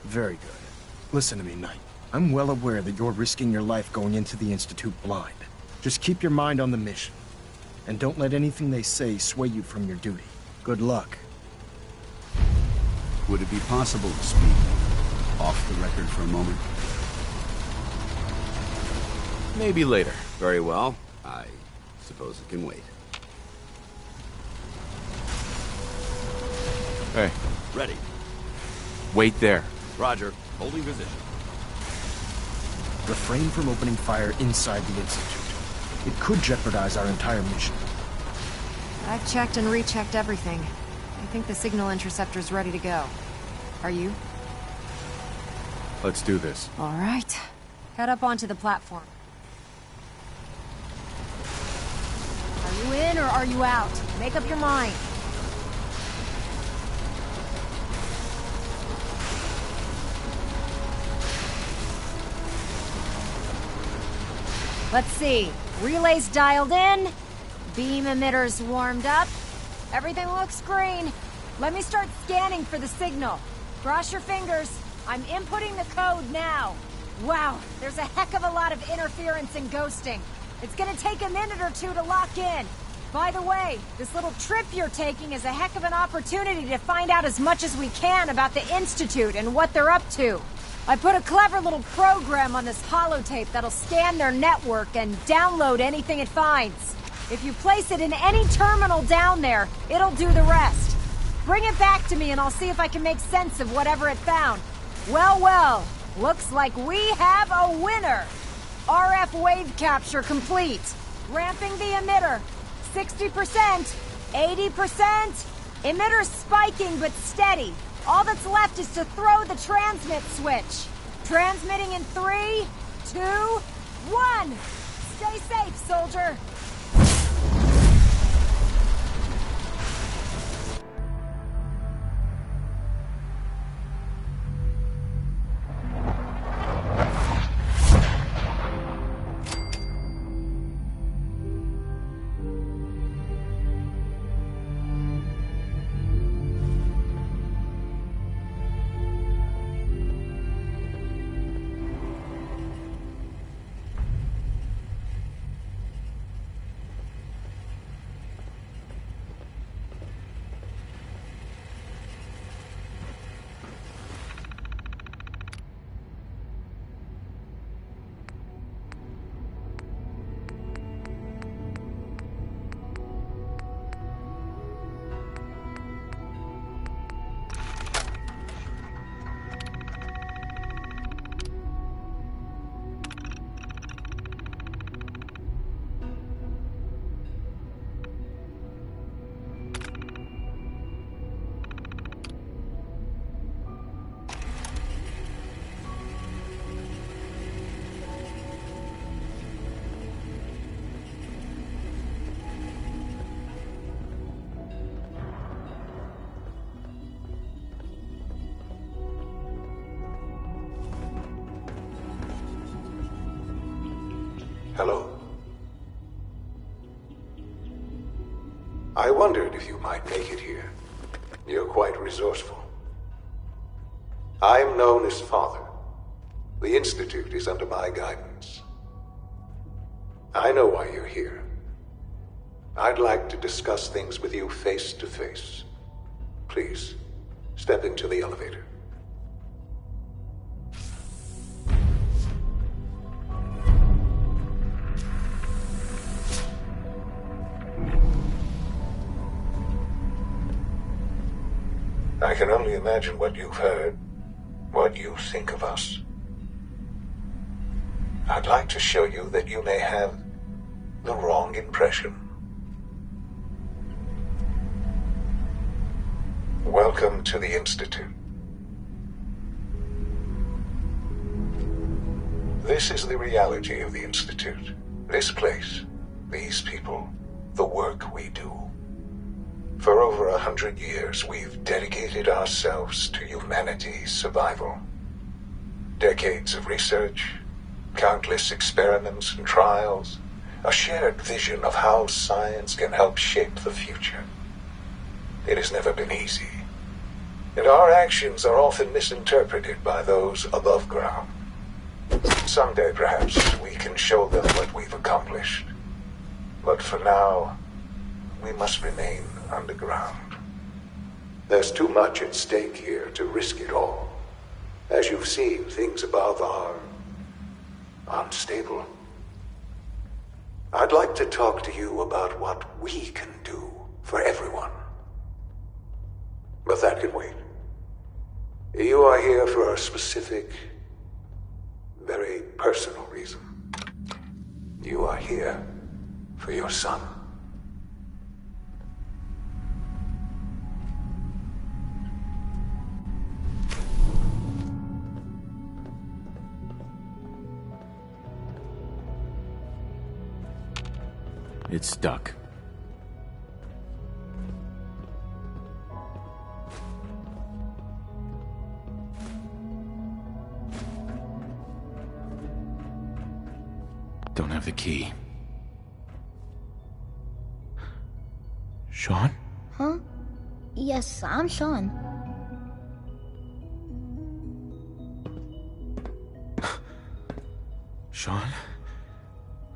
Very good. Listen to me, Knight. I'm well aware that you're risking your life going into the Institute blind. Just keep your mind on the mission, and don't let anything they say sway you from your duty. Good luck. Would it be possible to speak off the record for a moment? Maybe later. Very well. I suppose it can wait. Hey. Ready. Wait there. Roger. Holding position. Refrain from opening fire inside the Institute. It could jeopardize our entire mission. I've checked and rechecked everything. I think the signal interceptor's ready to go. Are you? Let's do this. All right. Head up onto the platform. Are you in or are you out? Make up your mind. Let's see. Relays dialed in. Beam emitters warmed up. Everything looks green. Let me start scanning for the signal. Cross your fingers. I'm inputting the code now. Wow, there's a heck of a lot of interference and ghosting. It's gonna take a minute or two to lock in. By the way, this little trip you're taking is a heck of an opportunity to find out as much as we can about the Institute and what they're up to. I put a clever little program on this holotape that'll scan their network and download anything it finds. If you place it in any terminal down there, it'll do the rest. Bring it back to me and I'll see if I can make sense of whatever it found. Well, well, looks like we have a winner. RF wave capture complete. Ramping the emitter. 60%, 80%. Emitter spiking but steady. All that's left is to throw the transmit switch. Transmitting in 3, 2, 1. Stay safe, soldier. I wondered if you might make it here. You're quite resourceful. I'm known as Father. The Institute is under my guidance. I know why you're here. I'd like to discuss things with you face to face. Please, step into the elevator. I can only imagine what you've heard, what you think of us. I'd like to show you that you may have the wrong impression. Welcome to the Institute. This is the reality of the Institute. This place, these people, the work we do. For over 100 years, we've dedicated ourselves to humanity's survival. Decades of research, countless experiments and trials, a shared vision of how science can help shape the future. It has never been easy, and our actions are often misinterpreted by those above ground. Someday, perhaps, we can show them what we've accomplished. But for now, we must remain underground. There's too much at stake here to risk it all. As you've seen, things above are unstable. I'd like to talk to you about what we can do for everyone. But that can wait. You are here for a specific, very personal reason. You are here for your son. It's stuck. Don't have the key. Sean? Huh? Yes, I'm Sean. Sean?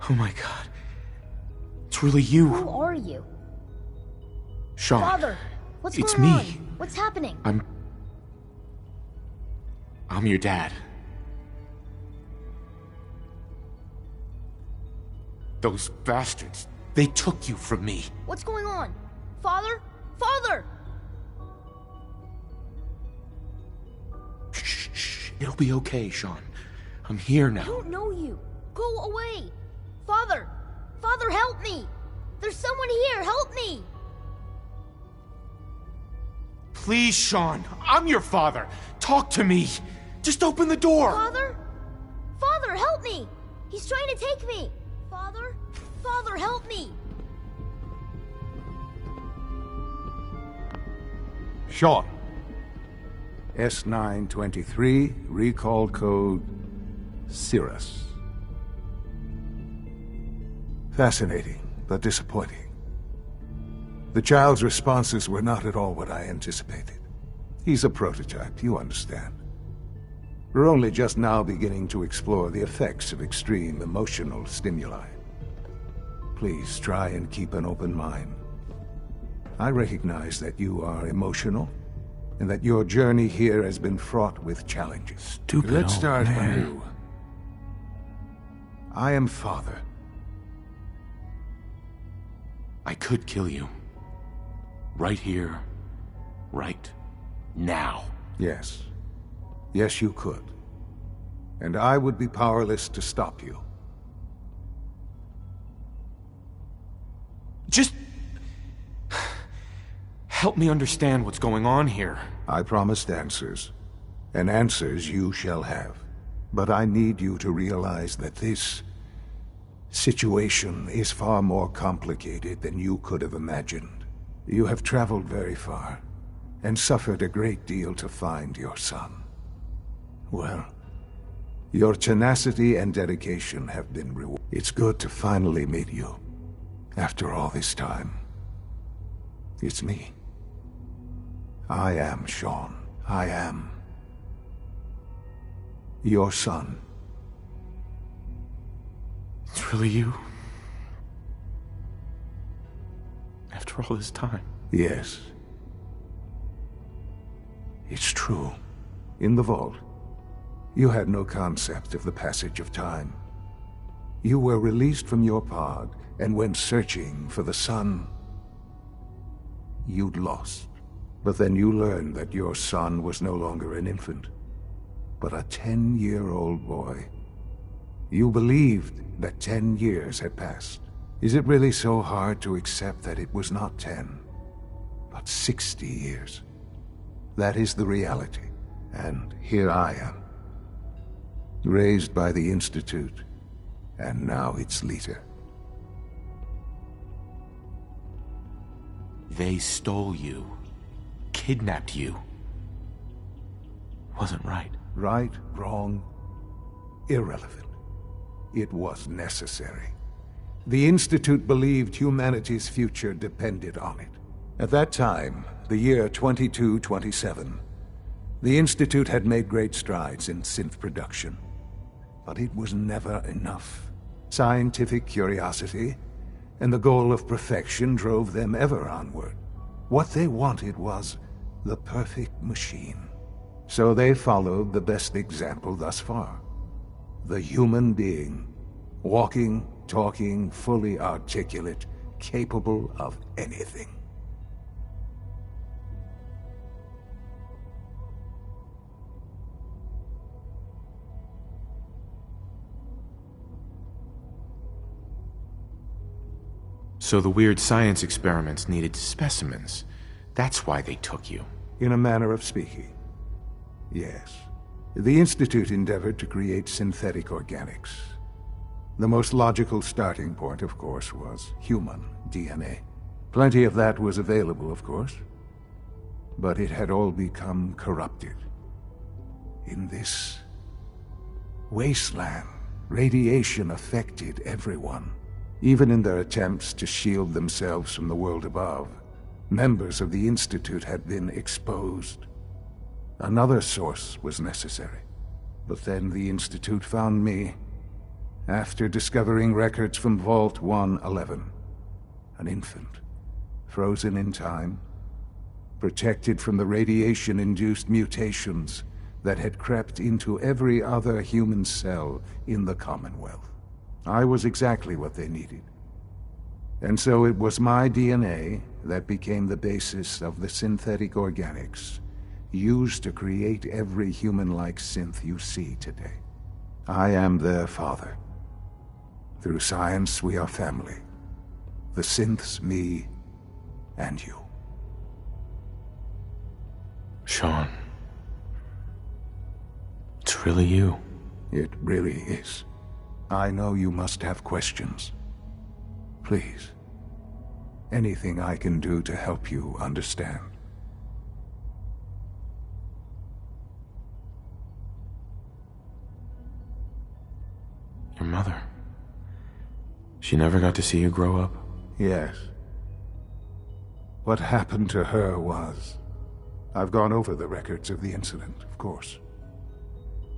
Oh my god. It's really you. Who are you? Sean. Father, what's It's going me. on? What's happening? I'm your dad. Those bastards, they took you from me. What's going on? Father? Father! Shh. It'll be okay, Sean. I'm here now. I don't know you. Go away. Father! Father, help me! There's someone here, help me! Please, Sean. I'm your father. Talk to me. Just open the door. Father? Father, help me! He's trying to take me! Father? Father, help me! Sean. S923, recall code Cirrus. Fascinating, but disappointing. The child's responses were not at all what I anticipated. He's a prototype, you understand. We're only just now beginning to explore the effects of extreme emotional stimuli. Please try and keep an open mind. I recognize that you are emotional, and that your journey here has been fraught with challenges. Stupid Let's old start man. anew. I am Father. I could kill you. Right here. Right now. Yes. Yes, you could. And I would be powerless to stop you. Just help me understand what's going on here. I promised answers, and answers you shall have. But I need you to realize that this situation is far more complicated than you could have imagined. You have traveled very far, and suffered a great deal to find your son. Well, your tenacity and dedication have been rewarded. It's good to finally meet you, after all this time. It's me. I am Sean. I am your son. It's really you? After all this time? Yes. It's true. In the vault, you had no concept of the passage of time. You were released from your pod and went searching for the son you'd lost. But then you learned that your son was no longer an infant, but a 10-year-old boy. You believed that 10 years had passed. Is it really so hard to accept that it was not 10, but 60 years? That is the reality. And here I am, raised by the Institute, and now its leader. They stole you. Kidnapped you. Wasn't right. Right, wrong, irrelevant. It was necessary. The Institute believed humanity's future depended on it. At that time, the year 2227, the Institute had made great strides in synth production. But it was never enough. Scientific curiosity and the goal of perfection drove them ever onward. What they wanted was the perfect machine. So they followed the best example thus far. The human being. Walking, talking, fully articulate, capable of anything. So the weird science experiments needed specimens. That's why they took you. In a manner of speaking, yes. The Institute endeavored to create synthetic organics. The most logical starting point, of course, was human DNA. Plenty of that was available, of course. But it had all become corrupted. In this wasteland, radiation affected everyone. Even in their attempts to shield themselves from the world above, members of the Institute had been exposed. Another source was necessary. But then the Institute found me, after discovering records from Vault 111. An infant, frozen in time, protected from the radiation-induced mutations that had crept into every other human cell in the Commonwealth. I was exactly what they needed. And so it was my DNA that became the basis of the synthetic organics used to create every human-like synth you see today. I am their father. Through science, we are family. The synths, me, and you. Sean. It's really you. It really is. I know you must have questions. Please. Anything I can do to help you understand. Your mother. She never got to see you grow up? Yes. What happened to her was... I've gone over the records of the incident, of course.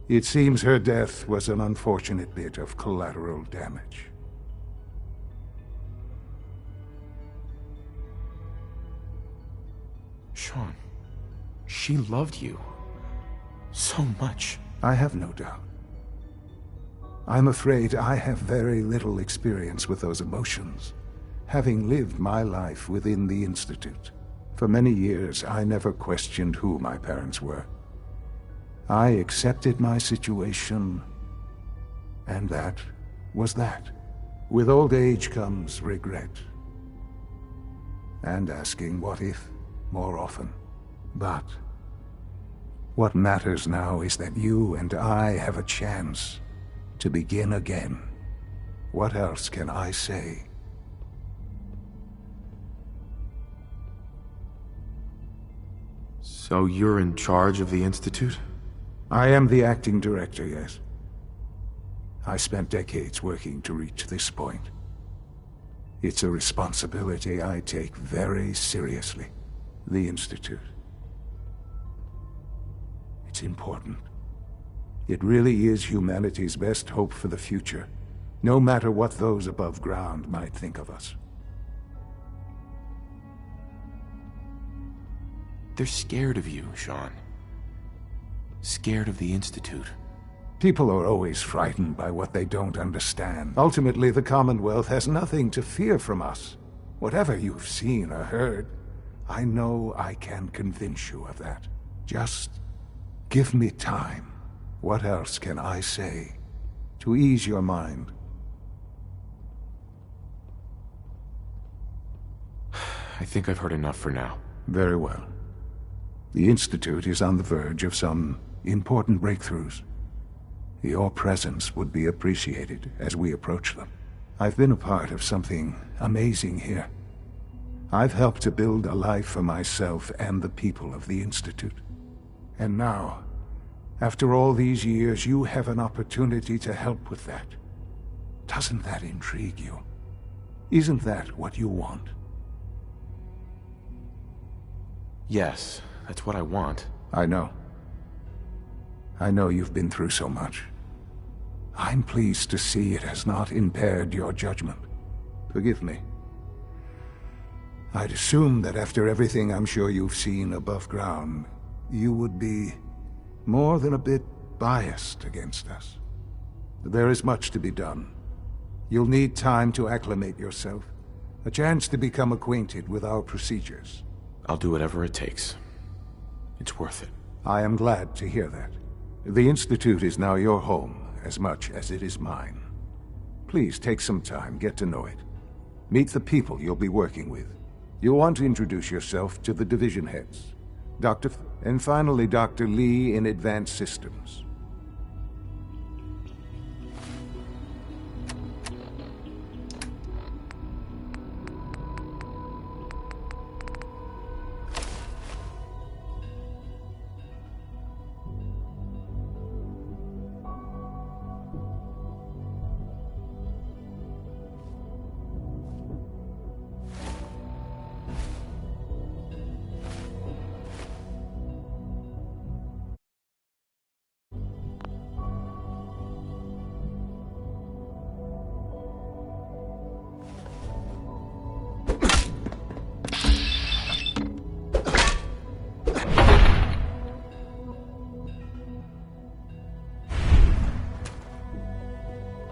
It seems her death was an unfortunate bit of collateral damage. Sean, she loved you. So much. I have no doubt. I'm afraid I have very little experience with those emotions, having lived my life within the Institute. For many years, I never questioned who my parents were. I accepted my situation, and that was that. With old age comes regret, and asking what if more often. But what matters now is that you and I have a chance to begin again. What else can I say? So you're in charge of the Institute? I am the acting director, yes. I spent decades working to reach this point. It's a responsibility I take very seriously. The Institute. It's important. It really is humanity's best hope for the future, no matter what those above ground might think of us. They're scared of you, Sean. Scared of the Institute. People are always frightened by what they don't understand. Ultimately, the Commonwealth has nothing to fear from us. Whatever you've seen or heard, I know I can convince you of that. Just give me time. What else can I say to ease your mind? I think I've heard enough for now. Very well. The Institute is on the verge of some important breakthroughs. Your presence would be appreciated as we approach them. I've been a part of something amazing here. I've helped to build a life for myself and the people of the Institute. And now, after all these years, you have an opportunity to help with that. Doesn't that intrigue you? Isn't that what you want? Yes, that's what I want. I know. I know you've been through so much. I'm pleased to see it has not impaired your judgment. Forgive me. I'd assumed that after everything I'm sure you've seen above ground, you would be more than a bit biased against us. There is much to be done. You'll need time to acclimate yourself, a chance to become acquainted with our procedures. I'll do whatever it takes. It's worth it. I am glad to hear that. The Institute is now your home as much as it is mine. Please take some time, get to know it. Meet the people you'll be working with. You'll want to introduce yourself to the division heads, and finally Dr. Lee in Advanced Systems.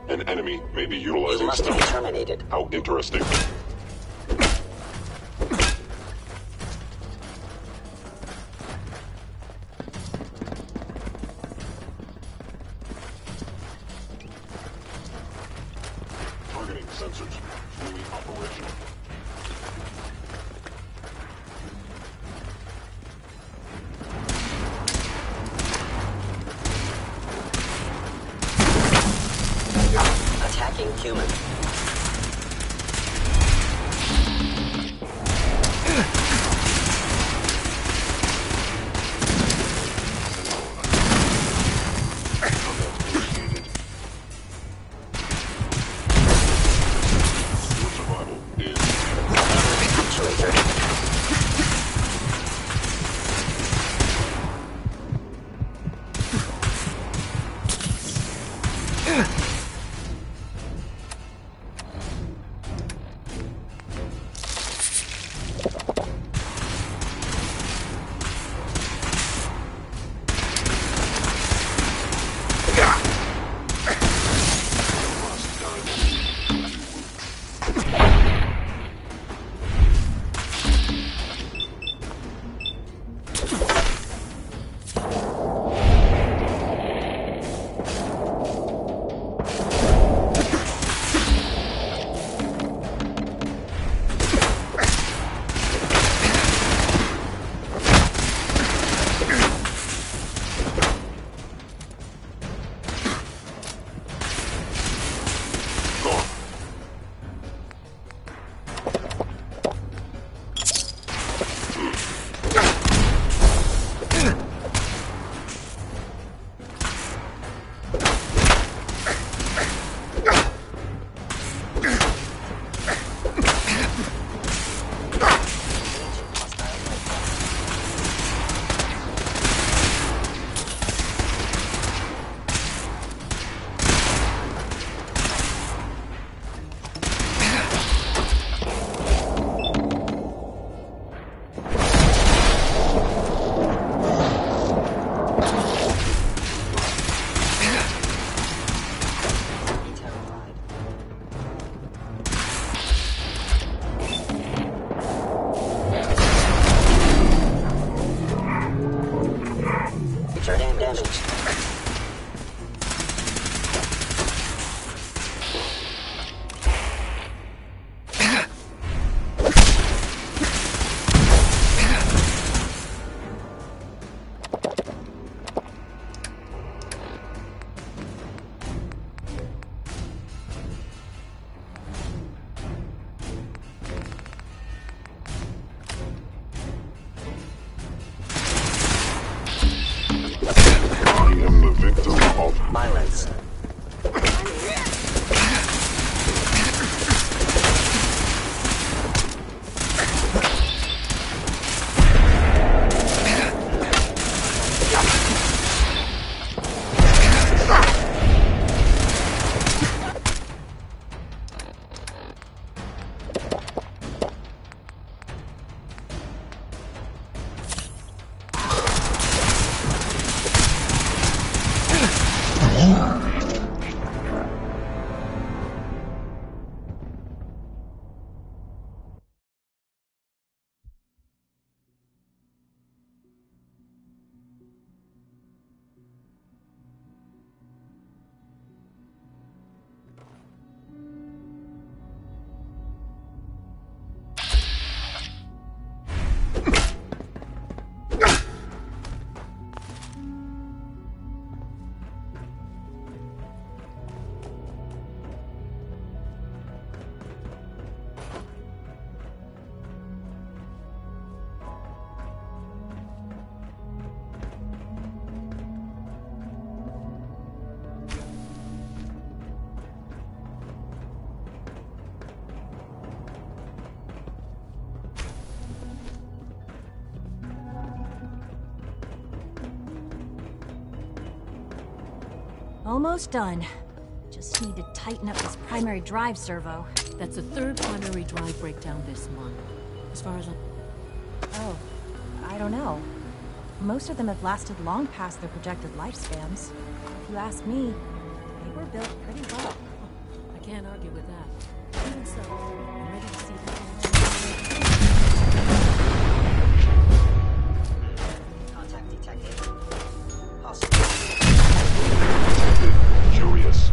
An enemy may be utilizing must be terminated. How interesting. Targeting sensors. Fully operational. Attacking human. Almost done. Just need to tighten up this primary drive servo. That's the third primary drive breakdown this month. As far as I'm... Oh, I don't know. Most of them have lasted long past their projected lifespans. If you ask me, they were built pretty well. I can't argue with that. Even so, I'm ready to see that. Contact detected. Curious.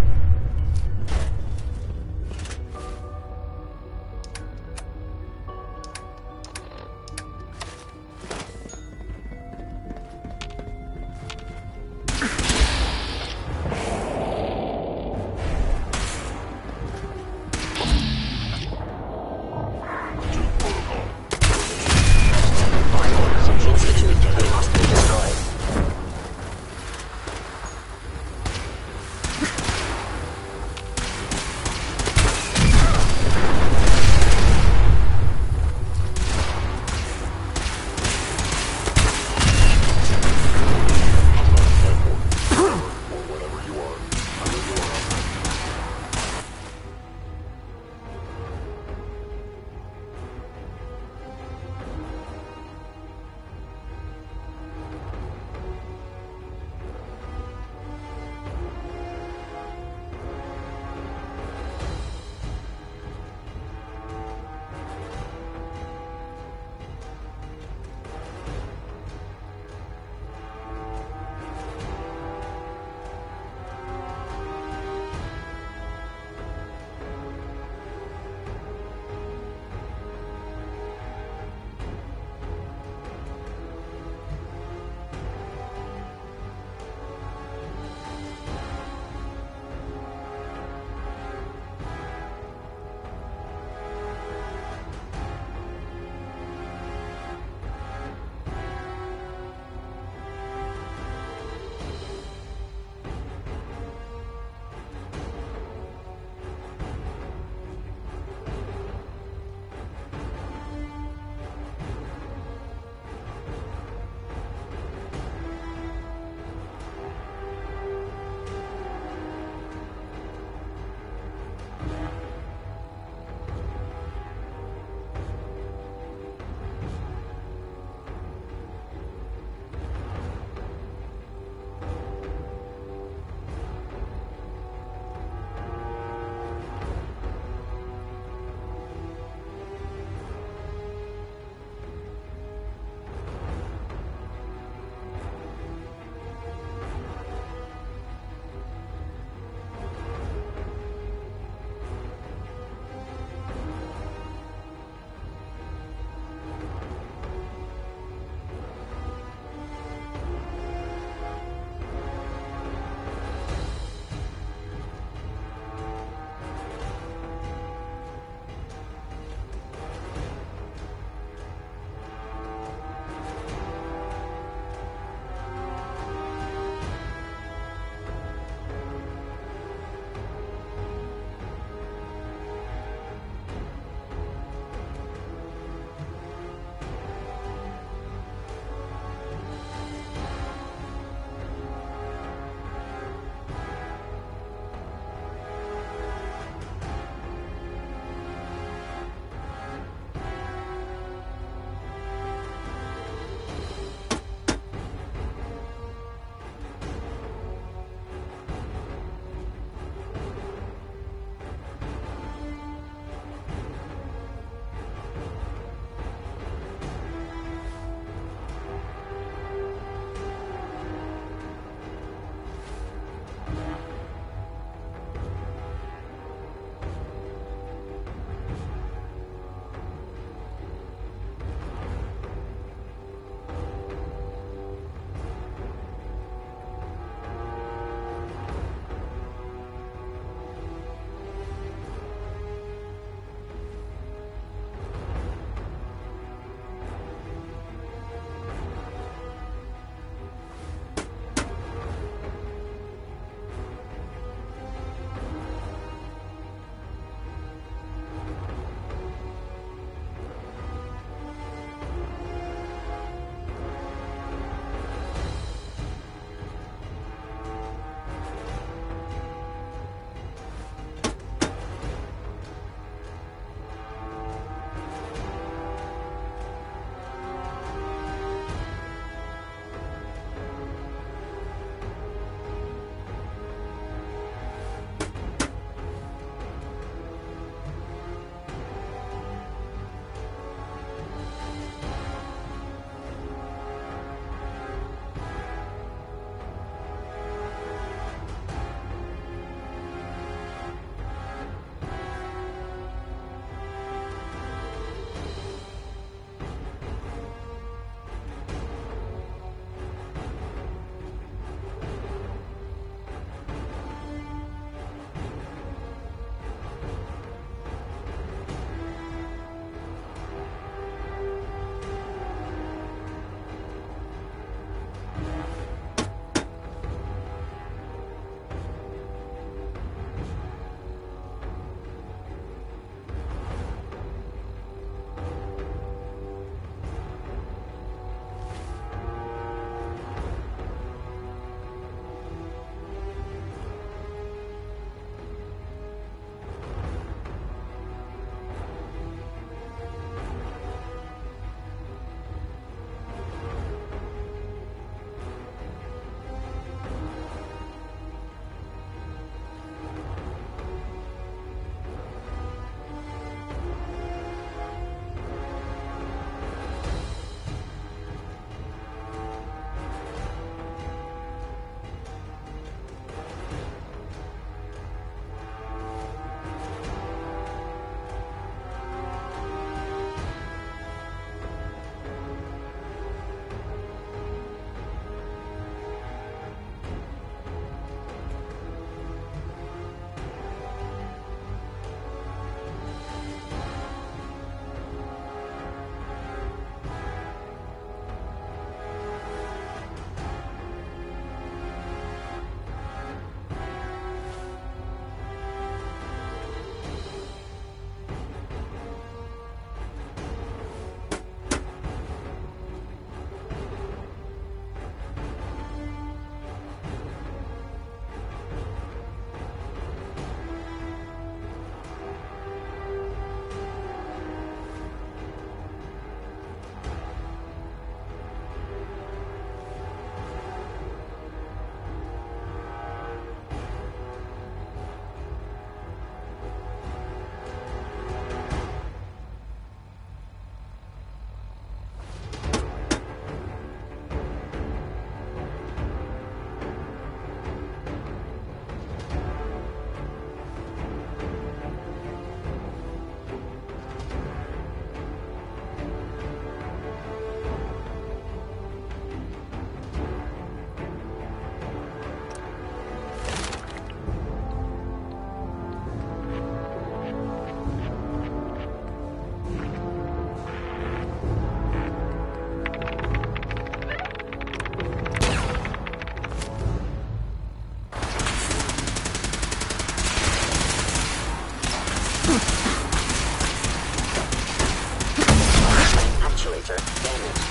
Actuator damaged.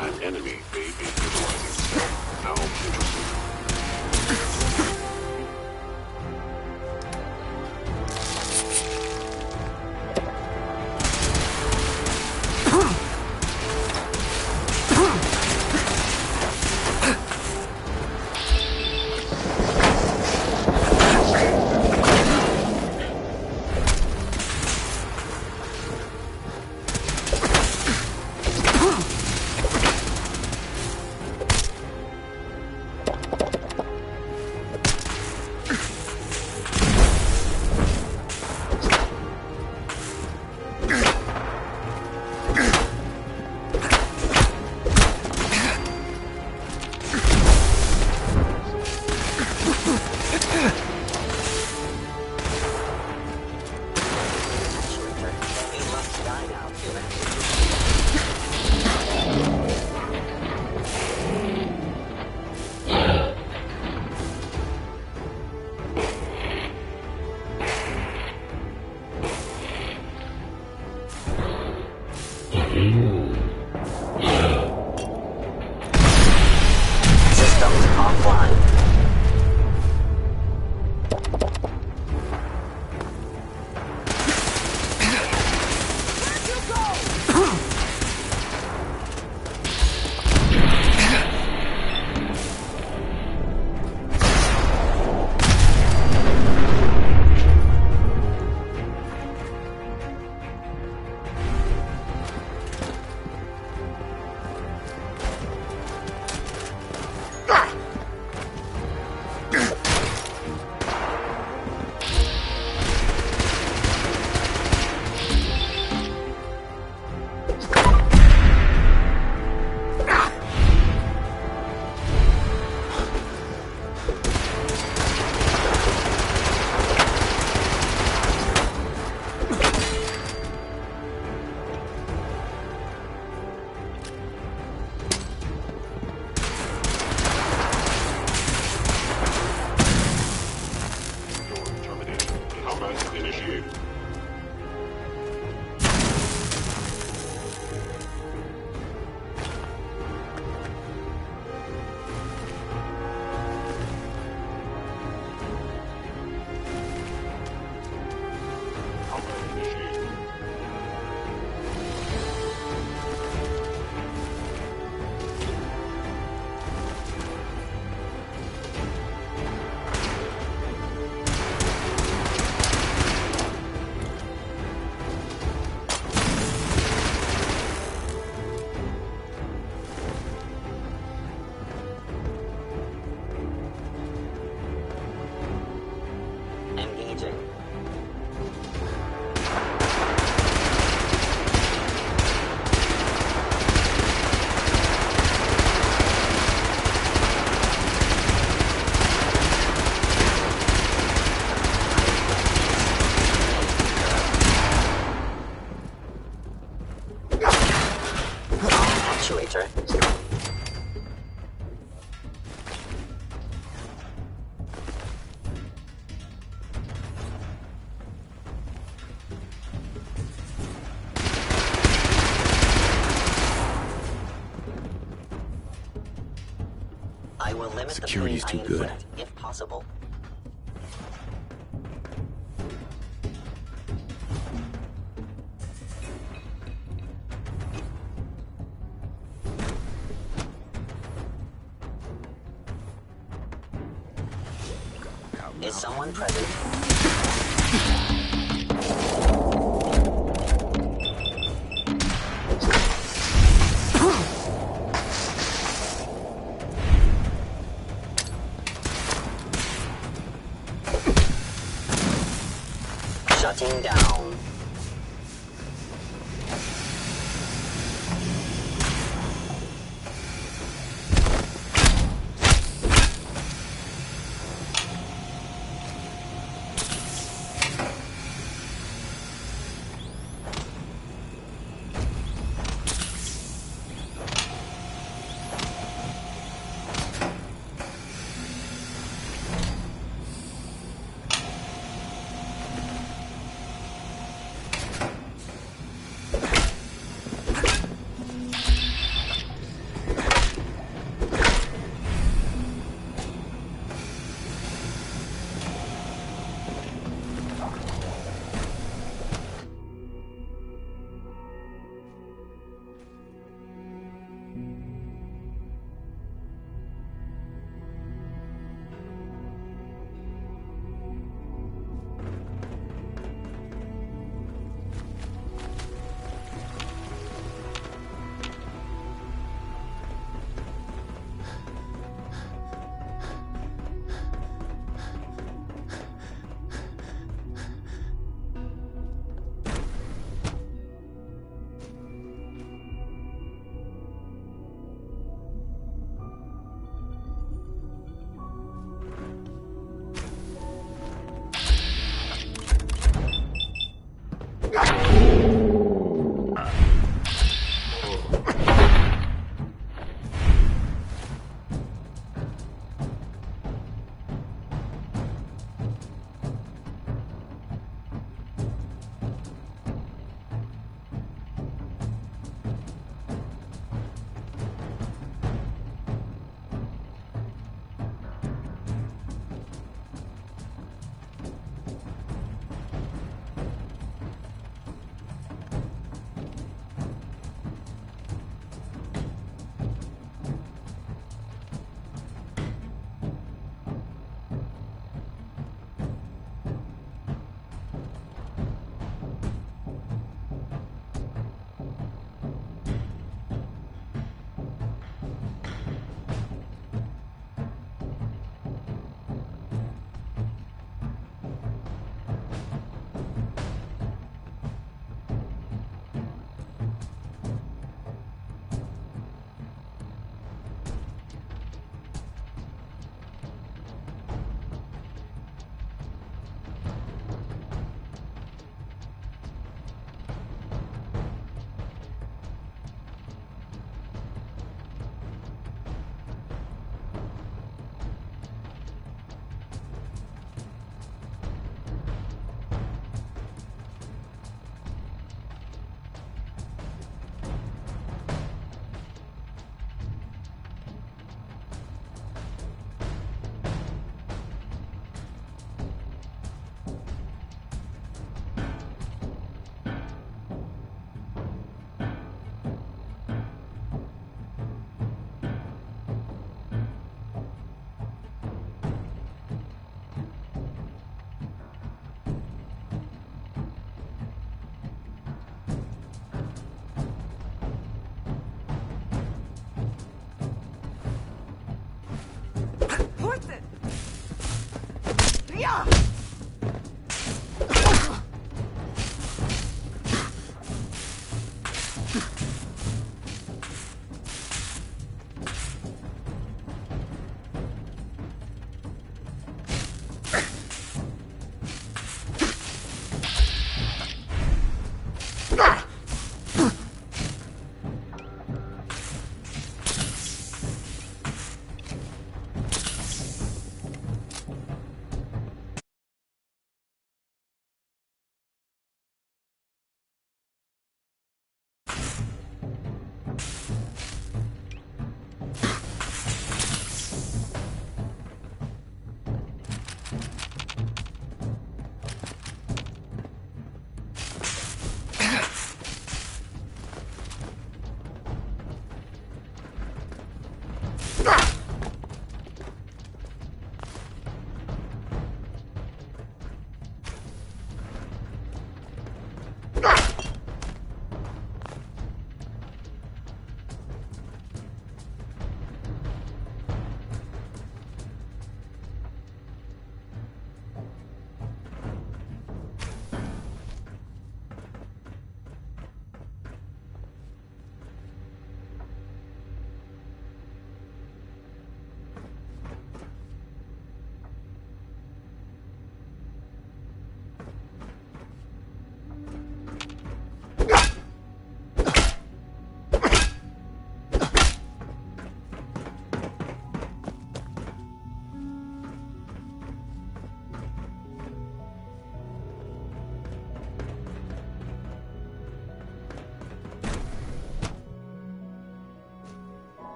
An enemy may be utilizing stealth. How interesting. Systems offline. Combat initiated. Engaging. Actuator. I will limit Security's the pain too I good. inflict, if possible. Is someone present? Shutting down.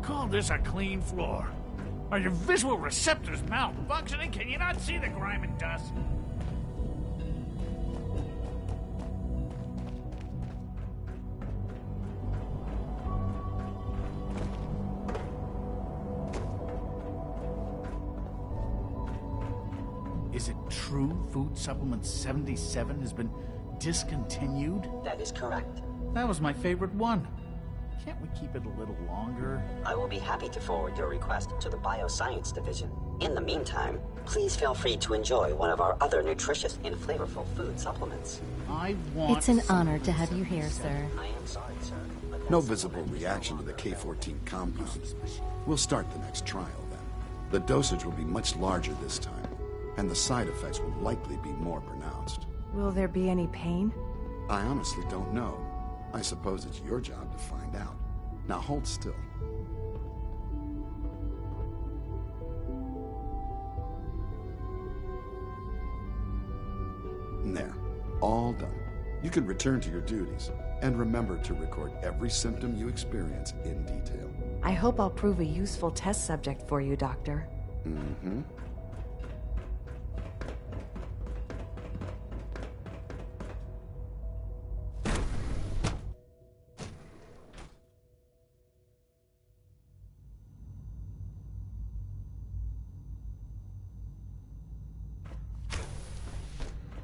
Call this a clean floor? Are your visual receptors malfunctioning? Can you not see the grime and dust? Is it true Food Supplement 77 has been discontinued? That is correct. That was my favorite one. Can't we keep it a little longer? I will be happy to forward your request to the Bioscience Division. In the meantime, please feel free to enjoy one of our other nutritious and flavorful food supplements. I want... It's an honor to have you here, sir. I am sorry, sir. No visible reaction to the K-14 compound. We'll start the next trial, then. The dosage will be much larger this time, and the side effects will likely be more pronounced. Will there be any pain? I honestly don't know. I suppose it's your job to find out. Now hold still. There. All done. You can return to your duties. And remember to record every symptom you experience in detail. I hope I'll prove a useful test subject for you, Doctor. Mm-hmm.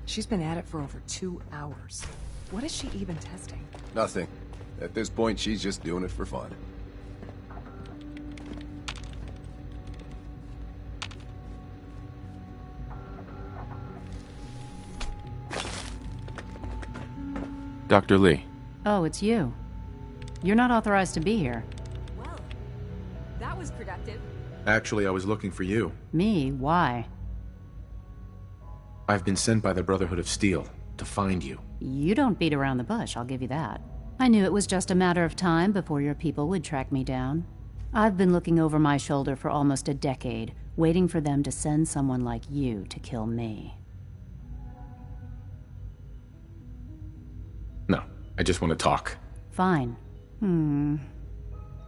She's been at it for over 2 hours. What is she even testing? Nothing. At this point, she's just doing it for fun. Dr. Lee. Oh, it's you. You're not authorized to be here. Well, that was productive. Actually, I was looking for you. Me? Why? I've been sent by the Brotherhood of Steel to find you. You don't beat around the bush, I'll give you that. I knew it was just a matter of time before your people would track me down. I've been looking over my shoulder for almost a decade, waiting for them to send someone like you to kill me. No, I just want to talk. Fine.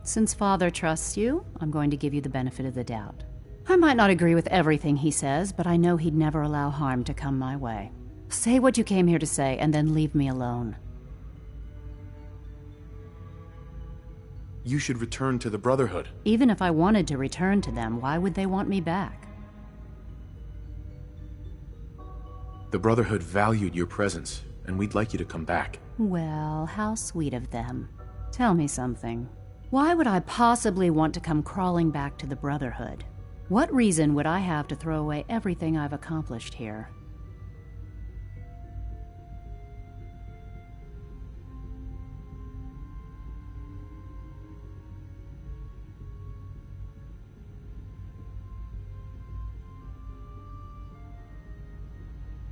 Since Father trusts you, I'm going to give you the benefit of the doubt. I might not agree with everything he says, but I know he'd never allow harm to come my way. Say what you came here to say, and then leave me alone. You should return to the Brotherhood. Even if I wanted to return to them, why would they want me back? The Brotherhood valued your presence, and we'd like you to come back. Well, how sweet of them. Tell me something. Why would I possibly want to come crawling back to the Brotherhood? What reason would I have to throw away everything I've accomplished here?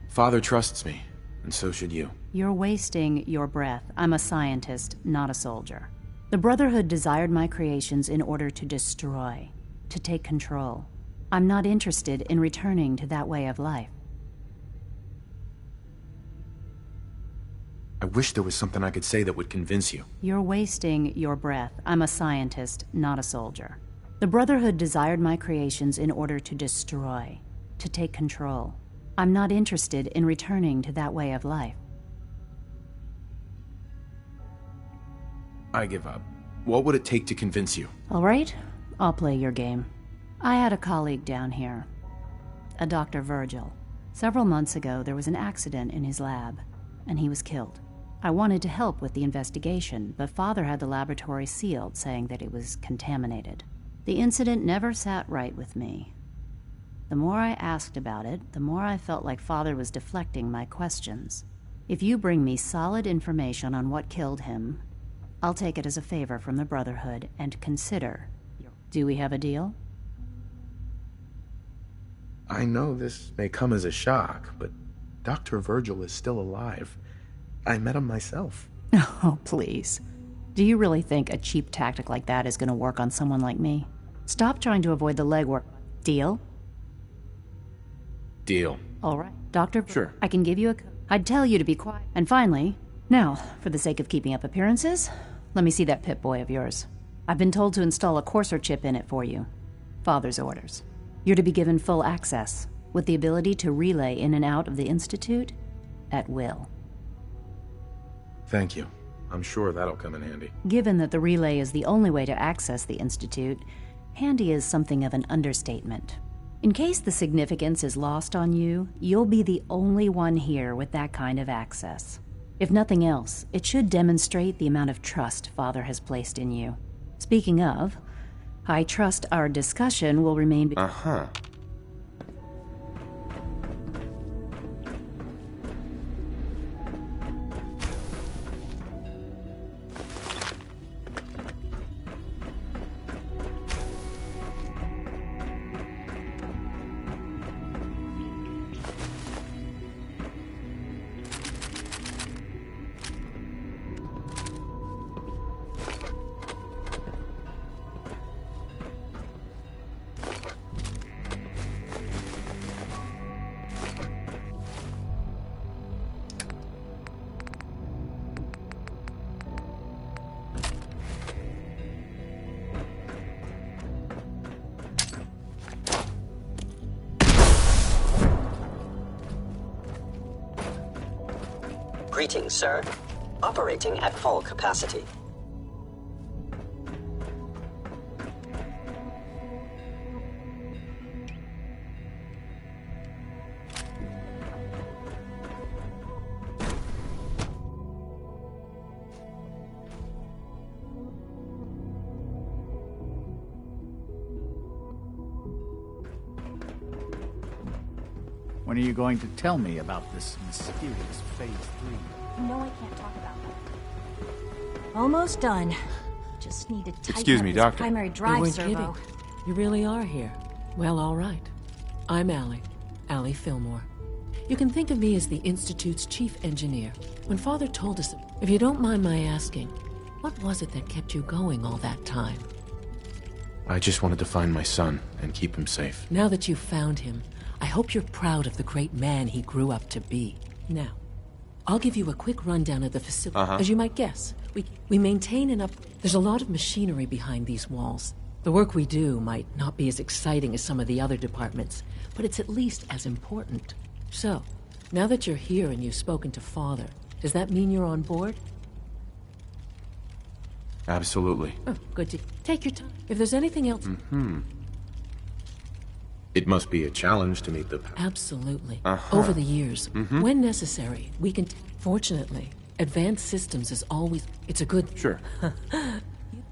Father trusts me, and so should you. You're wasting your breath. I'm a scientist, not a soldier. The Brotherhood desired my creations in order to destroy, to take control. I'm not interested in returning to that way of life. I wish there was something I could say that would convince you. You're wasting your breath. I'm a scientist, not a soldier. The Brotherhood desired my creations in order to destroy, to take control. I'm not interested in returning to that way of life. I give up. What would it take to convince you? All right, I'll play your game. I had a colleague down here, a Dr. Virgil. Several months ago, there was an accident in his lab, and he was killed. I wanted to help with the investigation, but Father had the laboratory sealed, saying that it was contaminated. The incident never sat right with me. The more I asked about it, the more I felt like Father was deflecting my questions. If you bring me solid information on what killed him, I'll take it as a favor from the Brotherhood and consider. Do we have a deal? I know this may come as a shock, but Dr. Virgil is still alive. I met him myself. Oh, please. Do you really think a cheap tactic like that is going to work on someone like me? Stop trying to avoid the legwork. Deal? Deal. All right. Doctor, sure. I can give you a... I'd tell you to be quiet. And finally, now, for the sake of keeping up appearances, let me see that Pip-Boy of yours. I've been told to install a Courser chip in it for you. Father's orders. You're to be given full access, with the ability to relay in and out of the Institute at will. Thank you. I'm sure that'll come in handy. Given that the relay is the only way to access the Institute, handy is something of an understatement. In case the significance is lost on you, you'll be the only one here with that kind of access. If nothing else, it should demonstrate the amount of trust Father has placed in you. Speaking of, I trust our discussion will remain... Uh-huh. Greetings, sir. Operating at full capacity. When are you going to tell me about this mysterious Phase 3? No, I can't talk about that. Almost done. Just need to tighten Excuse up me, this Doctor. primary You drive weren't servo. kidding. You really are here. Well, all right. I'm Allie Fillmore. You can think of me as the Institute's chief engineer. When Father told us, if you don't mind my asking, what was it that kept you going all that time? I just wanted to find my son and keep him safe. Now that you've found him, I hope you're proud of the great man he grew up to be. Now, I'll give you a quick rundown of the facility. As you might guess, we maintain and there's a lot of machinery behind these walls. The work we do might not be as exciting as some of the other departments, but it's at least as important. So, now that you're here and you've spoken to Father, does that mean you're on board? Absolutely. Oh, good to take your time. If there's anything else... It must be a challenge to meet the... Absolutely. Over the years, when necessary, we can... Fortunately, advanced systems is always... It's a good... Sure.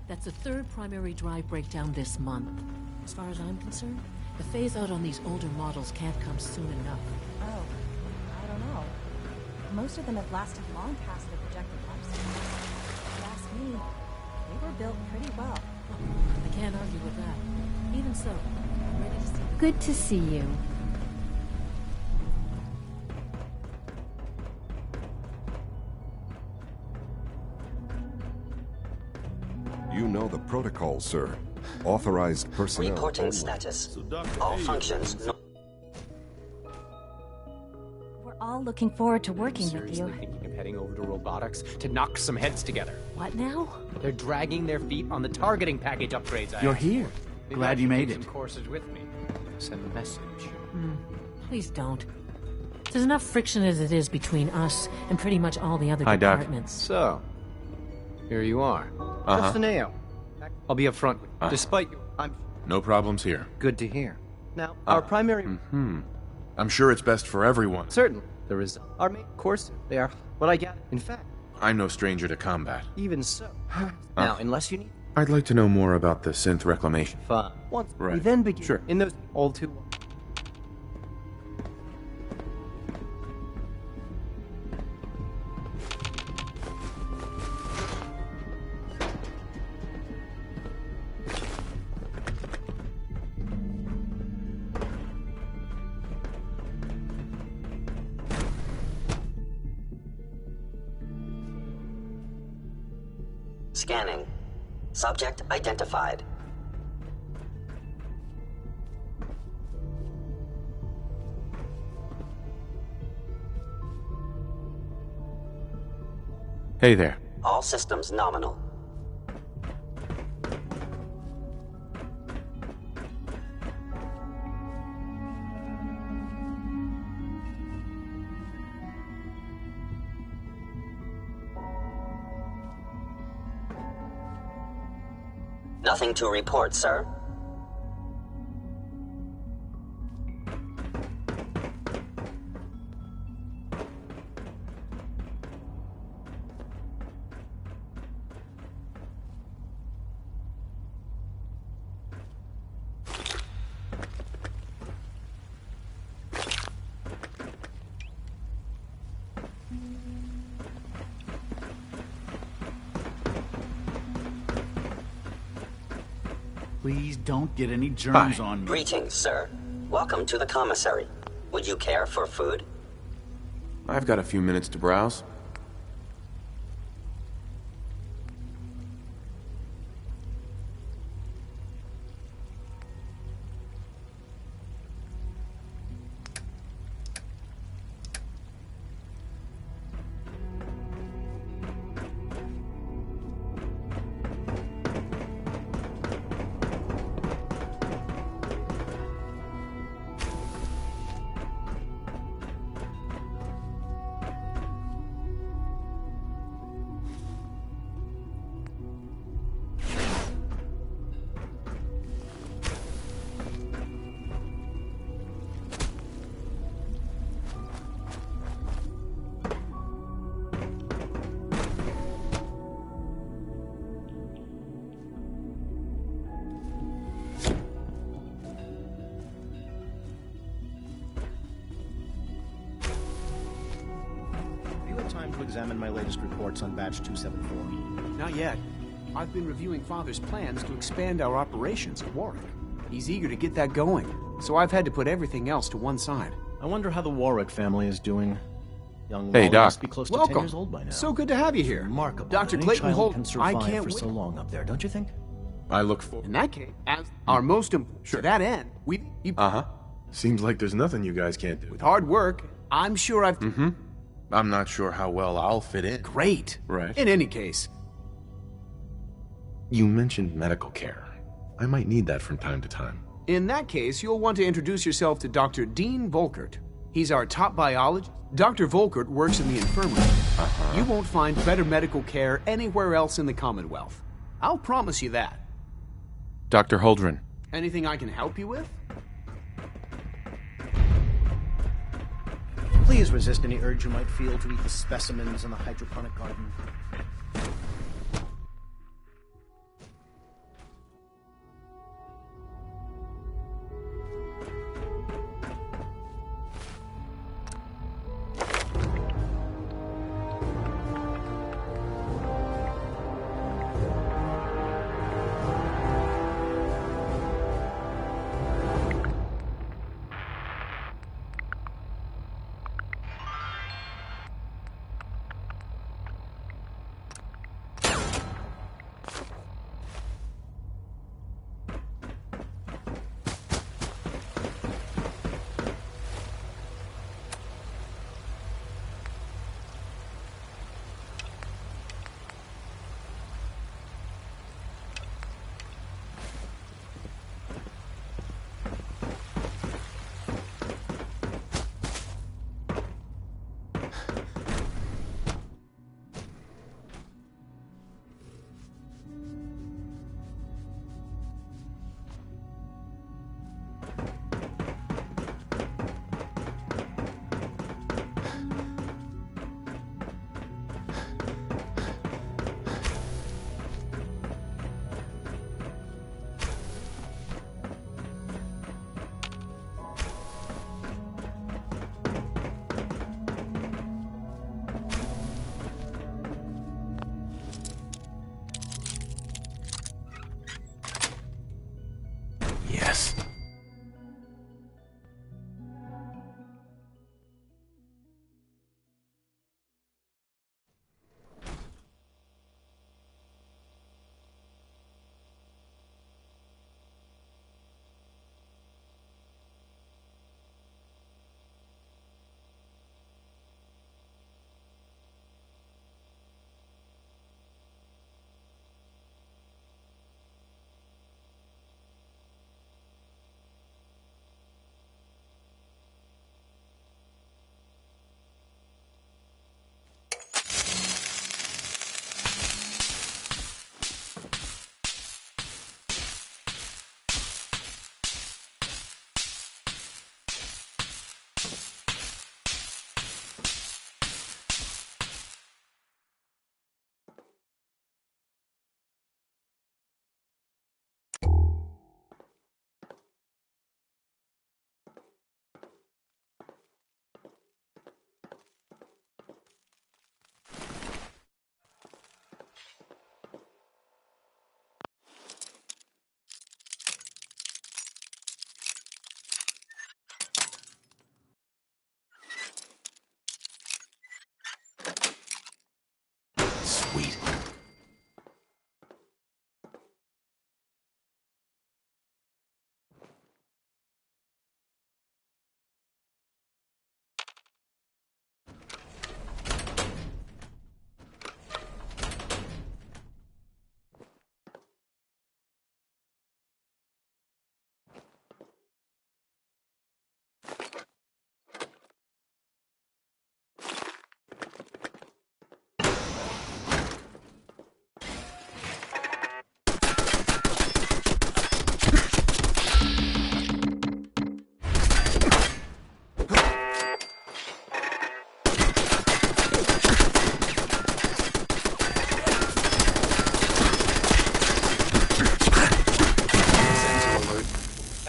That's the third primary drive breakdown this month. As far as I'm concerned, the phase-out on these older models can't come soon enough. Oh, I don't know. Most of them have lasted long past their projected lifespan. If you ask me, they were built pretty well. I can't argue with that. Even so, I'm ready to see... Good to see you. You know the protocol, sir. Authorized personnel. Reporting status. All functions. We're all looking forward to working with Seriously you. thinking of heading over to robotics to knock some heads together. What now? They're dragging their feet on the targeting package upgrades. You're here. Maybe Glad I you should made take it. some courses with me. Send a message. Please don't. There's enough friction as it is between us and pretty much all the other Hi, Doc. departments. So, here you are. Uh-huh. Just a nail. I'll be up front. Despite you, I'm No problems here. good to hear. Now, our primary... I'm sure it's best for everyone. Certainly. There is our main course. They are what I get. In fact, I'm no stranger to combat. even so. Now, unless you need... I'd like to know more about the synth reclamation. Fun. Once we Right. then begin Sure. in those all too... Scanning. Subject identified. Hey there. All systems nominal. Nothing to report, sir. Please don't get any germs Hi. on me. Greetings, sir. Welcome to the commissary. Would you care for food? I've got a few minutes to browse. Have you had time to examine my latest reports on Batch 274? Not yet. I've been reviewing Father's plans to expand our operations at Warwick. He's eager to get that going, so I've had to put everything else to one side. I wonder how the Warwick family is doing. Young Hey, Wally Doc. must be close to Welcome. 10 years old by now. So good to have you here. Remarkable. Dr. Any Clayton child Holt, can survive I can't for wait. so long up there, don't you think? I look for... In that case, as our most important, to that end, Uh-huh. Seems like there's nothing you guys can't do. with hard work, I'm sure I've... Mm-hmm. I'm not sure how well I'll fit in. Great. Right. In any case, You mentioned medical care. I might need that from time to time. in that case, you'll want to introduce yourself to Dr. Dean Volkert. He's our top biologist. Dr. Volkert works in the infirmary. You won't find better medical care anywhere else in the Commonwealth. I'll promise you that. Dr. Holdren. Anything I can help you with? Please resist any urge you might feel to eat the specimens in the hydroponic garden.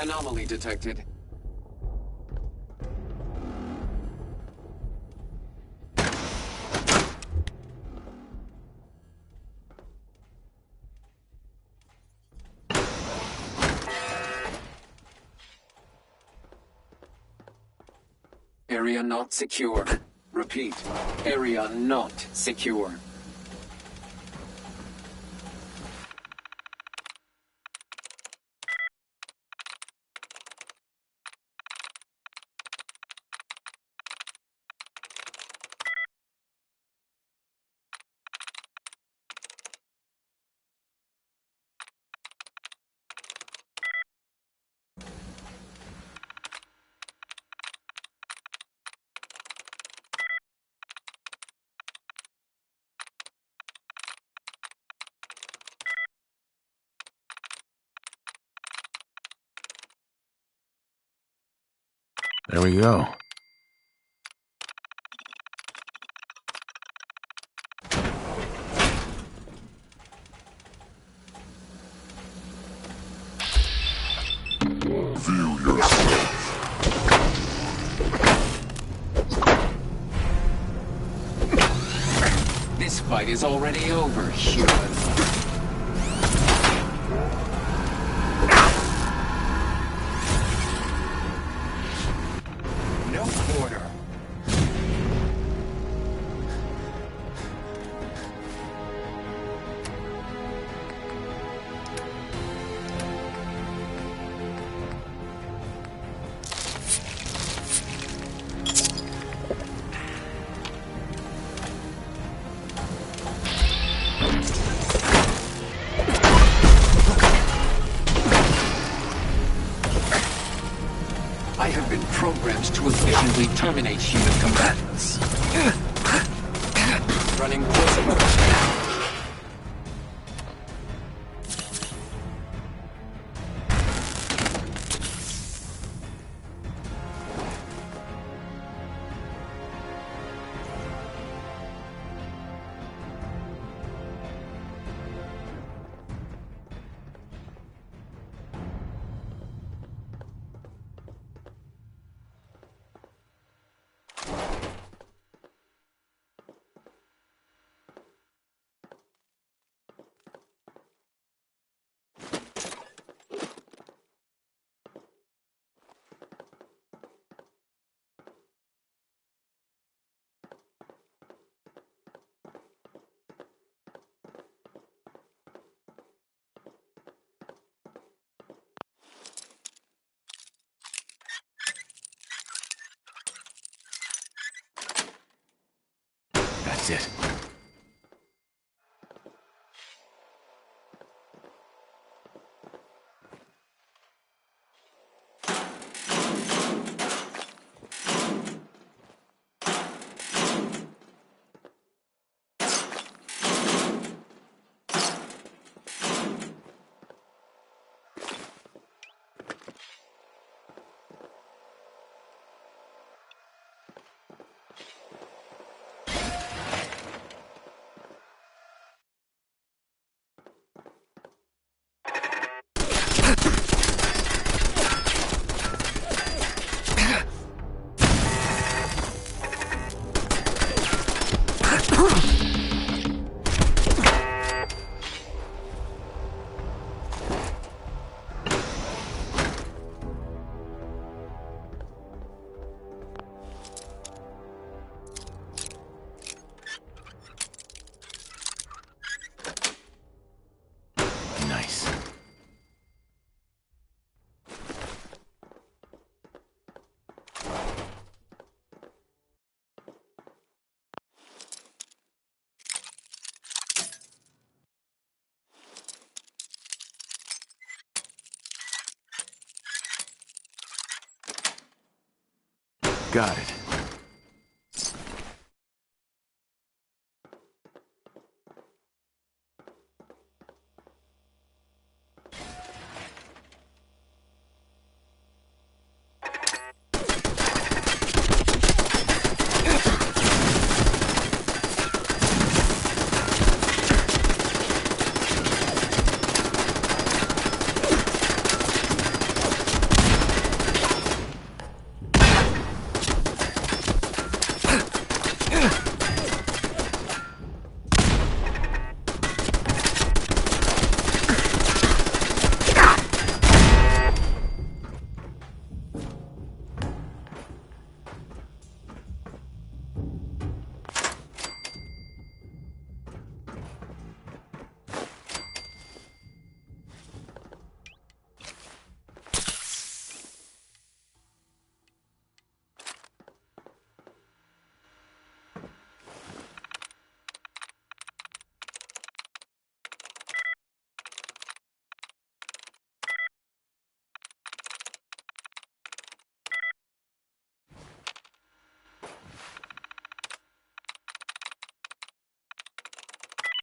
Anomaly detected. Area not secure. Repeat. Area not secure. There we go. View yourself. This fight is already over, human. No quarter. I have been programmed to efficiently terminate human combatants. Running close. That's it. Nice. Got it.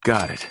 Got it.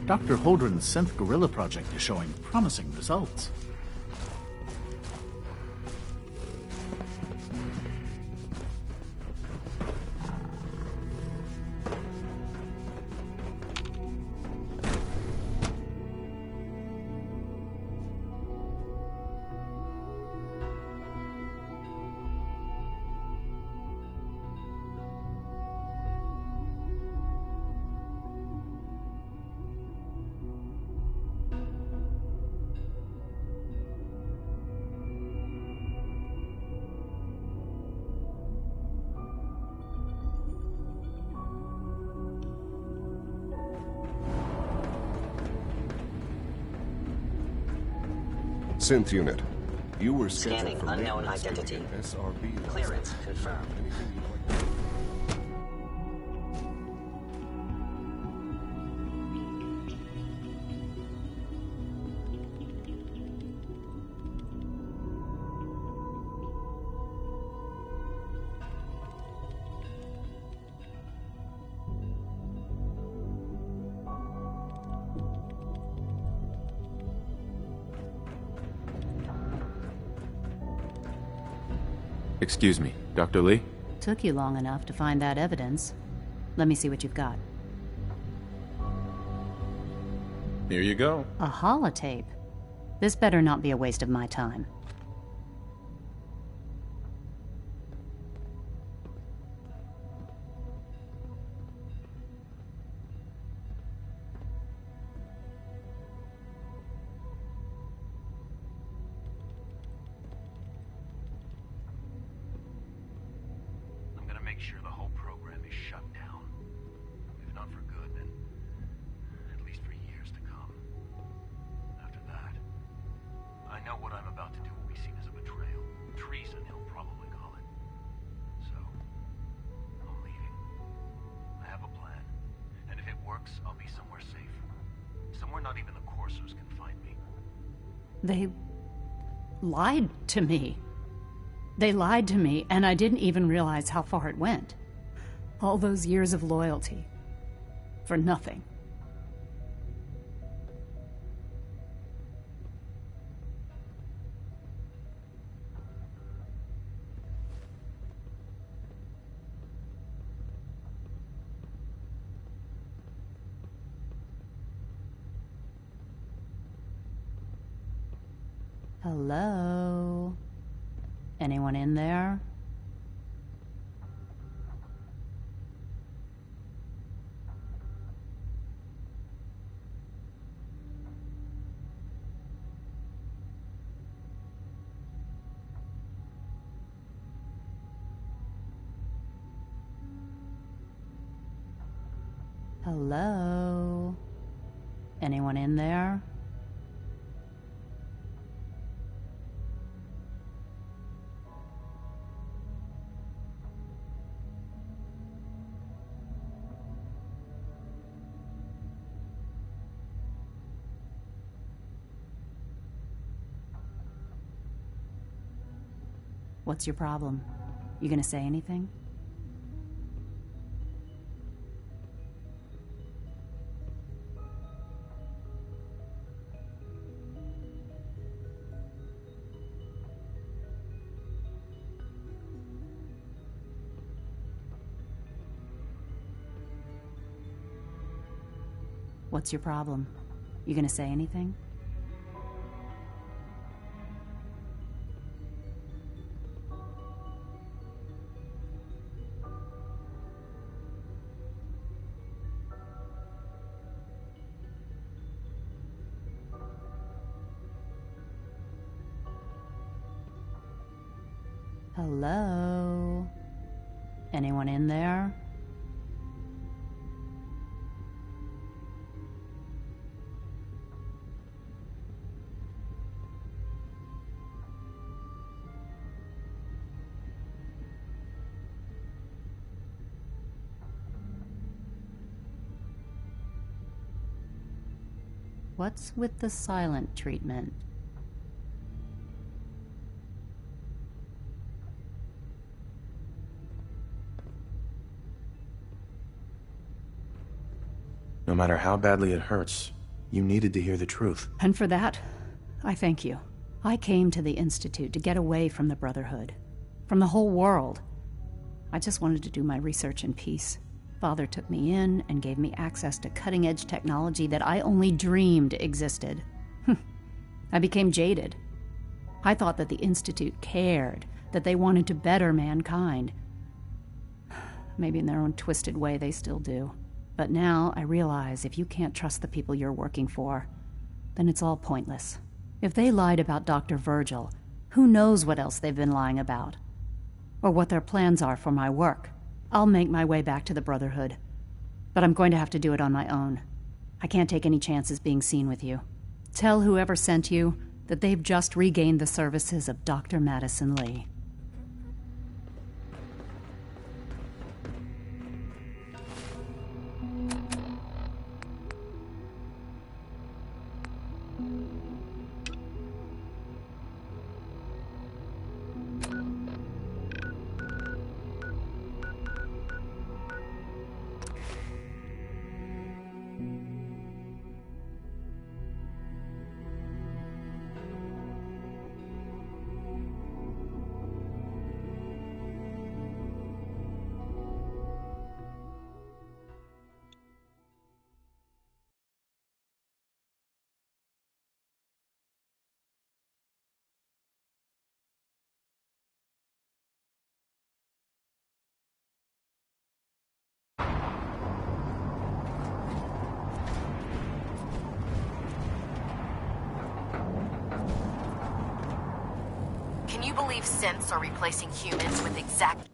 Dr. Holdren's synth gorilla project is showing promising results. Synth unit. You were scheduled Scanning for unknown maintenance identity. duty at SRB. Clearance confirmed. Anything you'd like to- Excuse me, Dr. Lee? Took you long enough to find that evidence. Let me see what you've got. Here you go. A holotape. This better not be a waste of my time. I'm gonna make sure the whole program is shut down. If not for good, then at least for years to come. After that, I know what I'm about to do will be seen as a betrayal. Treason, he'll probably call it. So, I'm leaving. I have a plan. And if it works, I'll be somewhere safe. Somewhere not even the coursers can find me. They lied to me. They lied to me, and I didn't even realize how far it went. All those years of loyalty. For nothing. Hello? Anyone in there? Hello? Anyone in there? What's your problem? You gonna say anything? What's your problem? You gonna say anything? Hello? Anyone in there? What's with the silent treatment? No matter how badly it hurts, you needed to hear the truth. And for that, I thank you. I came to the Institute to get away from the Brotherhood, from the whole world. I just wanted to do my research in peace. Father took me in and gave me access to cutting-edge technology that I only dreamed existed. I became jaded. I thought that the Institute cared, that they wanted to better mankind. Maybe in their own twisted way they still do. But now I realize if you can't trust the people you're working for, then it's all pointless. If they lied about Dr. Virgil, who knows what else they've been lying about? Or what their plans are for my work. I'll make my way back to the Brotherhood. But I'm going to have to do it on my own. I can't take any chances being seen with you. Tell whoever sent you that they've just regained the services of Dr. Madison Lee. Can you believe synths are replacing humans with exact...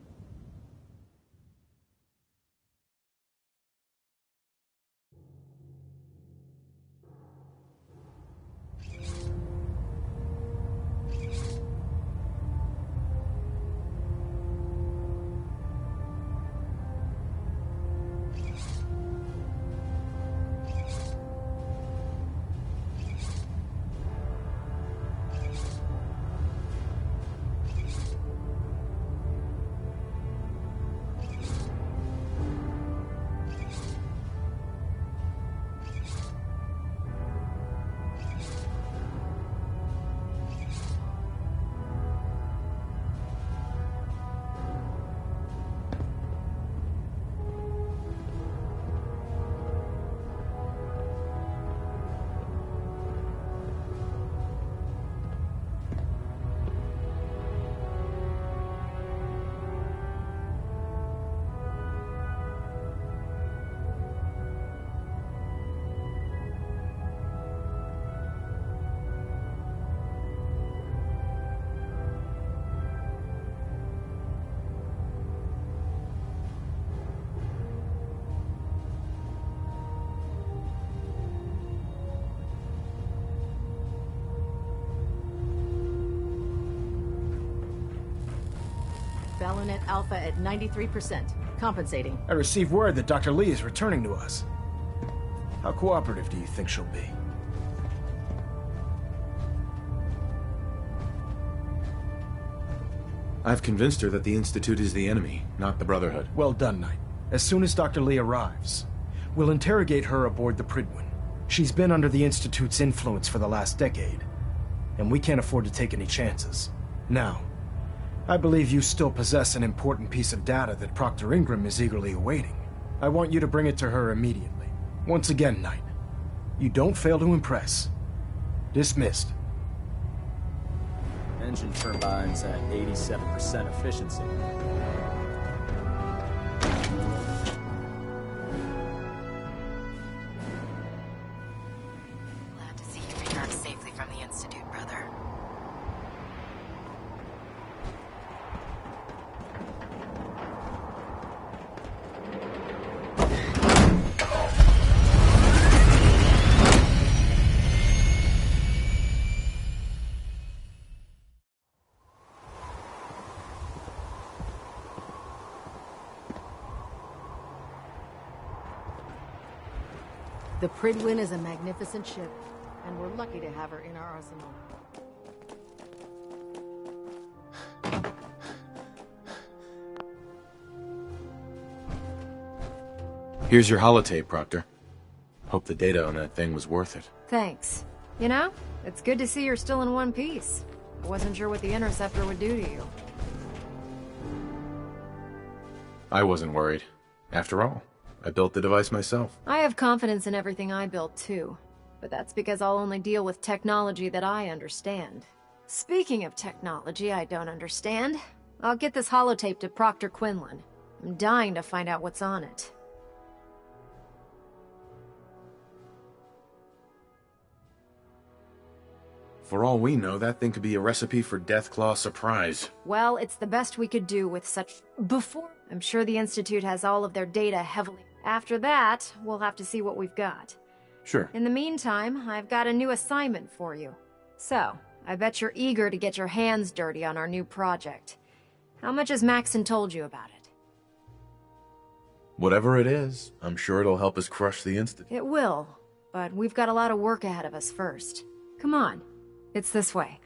Balonet Alpha at 93%. Compensating. I received word that Dr. Lee is returning to us. How cooperative do you think she'll be? I've convinced her that the Institute is the enemy, not the Brotherhood. Well done, Knight. As soon as Dr. Lee arrives, we'll interrogate her aboard the Pridwin. She's been under the Institute's influence for the last decade, and we can't afford to take any chances. Now, I believe you still possess an important piece of data that Proctor Ingram is eagerly awaiting. I want you to bring it to her immediately. Once again, Knight, you don't fail to impress. Dismissed. Engine turbines at 87% efficiency. Glad to see you returned safely from the Institute, brother. The Pridwin is a magnificent ship, and we're lucky to have her in our arsenal. Here's your holotape, Proctor. Hope the data on that thing was worth it. Thanks. You know, it's good to see you're still in one piece. I wasn't sure what the Interceptor would do to you. I wasn't worried. After all, I built the device myself. I have confidence in everything I built, too. But that's because I'll only deal with technology that I understand. Speaking of technology I don't understand, I'll get this holotape to Proctor Quinlan. I'm dying to find out what's on it. For all we know, that thing could be a recipe for Deathclaw surprise. Well, it's the best we could do with such... Before... I'm sure the Institute has all of their data heavily... After that, we'll have to see what we've got. Sure. In the meantime, I've got a new assignment for you. So, I bet you're eager to get your hands dirty on our new project. How much has Maxon told you about it? Whatever it is, I'm sure it'll help us crush the Institute. It will, but we've got a lot of work ahead of us first. Come on, it's this way.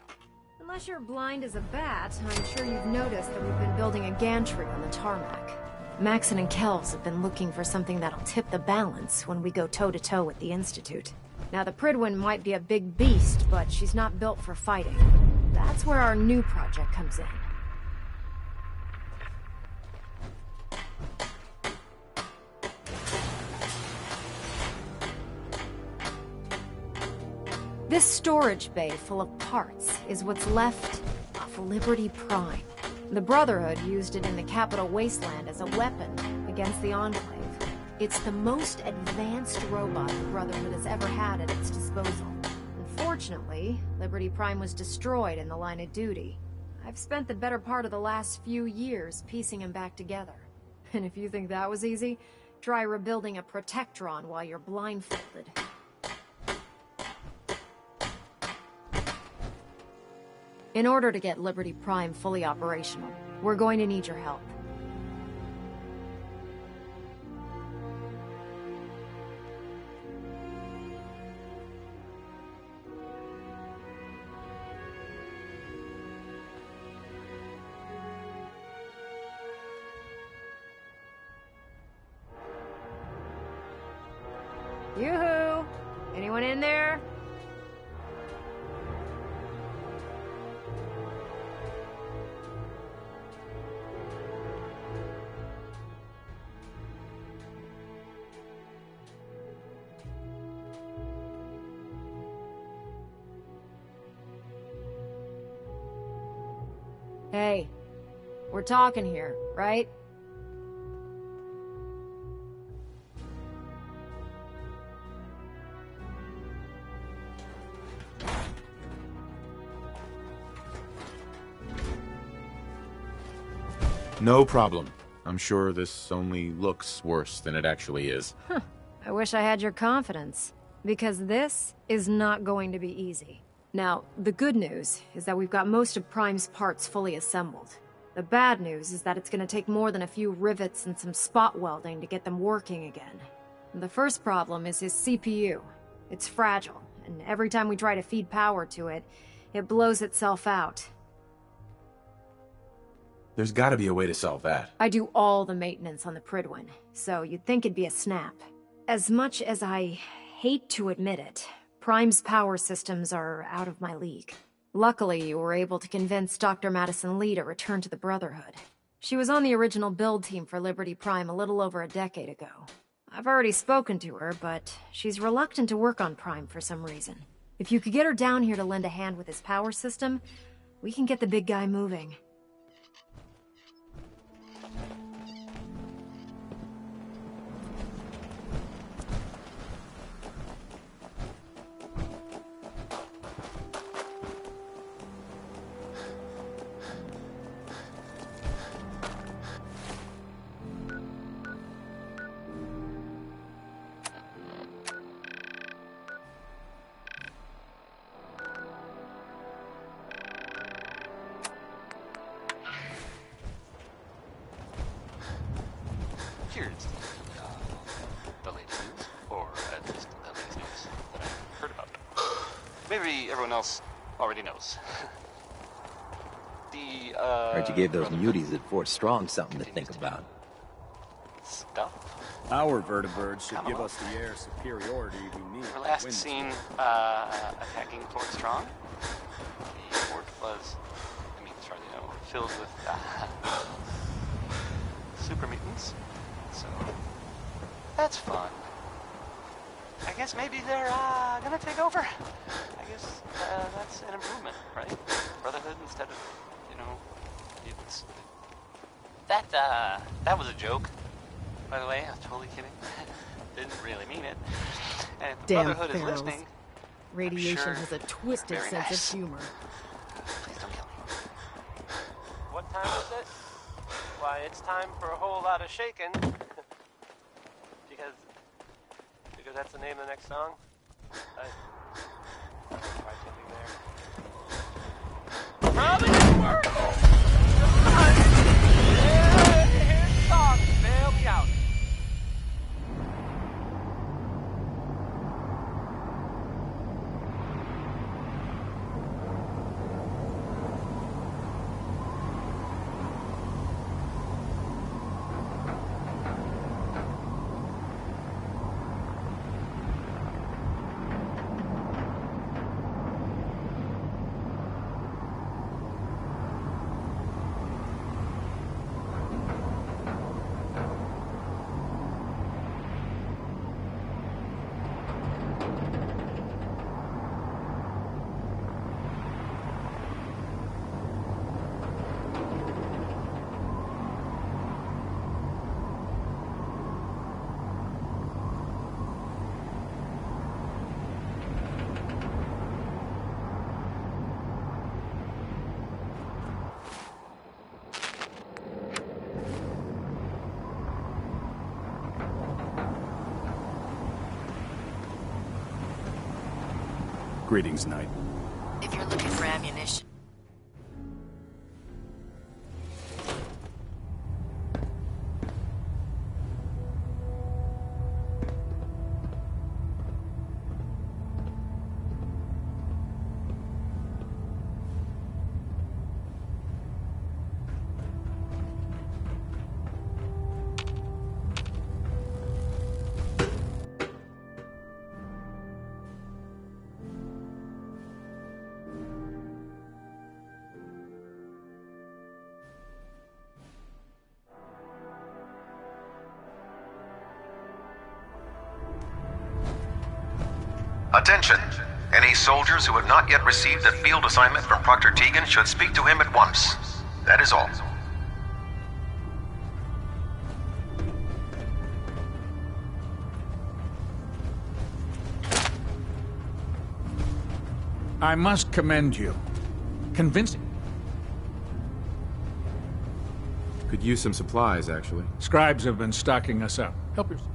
Unless you're blind as a bat, I'm sure you've noticed that we've been building a gantry on the tarmac. Maxon and Kells have been looking for something that'll tip the balance when we go toe-to-toe with the Institute. Now, the Pridwin might be a big beast, but she's not built for fighting. That's where our new project comes in. This storage bay full of parts is what's left of Liberty Prime. The Brotherhood used it in the Capital Wasteland as a weapon against the Enclave. It's the most advanced robot the Brotherhood has ever had at its disposal. Unfortunately, Liberty Prime was destroyed in the line of duty. I've spent the better part of the last few years piecing him back together. And if you think that was easy, try rebuilding a Protectron while you're blindfolded. In order to get Liberty Prime fully operational, we're going to need your help. Yoo-hoo! Anyone in there? Hey, we're talking here, right? No problem. I'm sure this only looks worse than it actually is. Huh. I wish I had your confidence, because this is not going to be easy. Now, the good news is that we've got most of Prime's parts fully assembled. The bad news is that it's going to take more than a few rivets and some spot welding to get them working again. The first problem is his CPU. It's fragile, and every time we try to feed power to it, it blows itself out. There's gotta be a way to solve that. I do all the maintenance on the Pridwin, so you'd think it'd be a snap. As much as I hate to admit it, Prime's power systems are out of my league. Luckily, you were able to convince Dr. Madison Lee to return to the Brotherhood. She was on the original build team for Liberty Prime a little over a decade ago. I've already spoken to her, but she's reluctant to work on Prime for some reason. If you could get her down here to lend a hand with his power system, we can get the big guy moving. Here's the latest news, or at least the latest news that I've heard about. Maybe everyone else already knows. Heard you gave those muties at Fort Strong something to think about. Stuff? Our vertibirds should give us the air superiority we need. We were last seen attacking Fort Strong. The fort was, filled with super mutants. So that's fun. I guess maybe they're gonna take over. I guess that's an improvement, right? Brotherhood instead of, mutants. That was a joke, by the way. I was totally kidding. Didn't really mean it. And if Damn Brotherhood pharaohs. is listening, Radiation sure has a twisted very sense nice. of humor. Please don't kill me. What time is it? Why, it's time for a whole lot of shaking. because that's the name of the next song. Probably didn't work. Come on. Yeah, here's the song. Bail me out. Greetings, Knight. If you're looking for ammunition. Attention! Any soldiers who have not yet received a field assignment from Proctor Tegan should speak to him at once. That is all. I must commend you. Convincing. Could use some supplies, actually. Scribes have been stocking us up. Help yourself.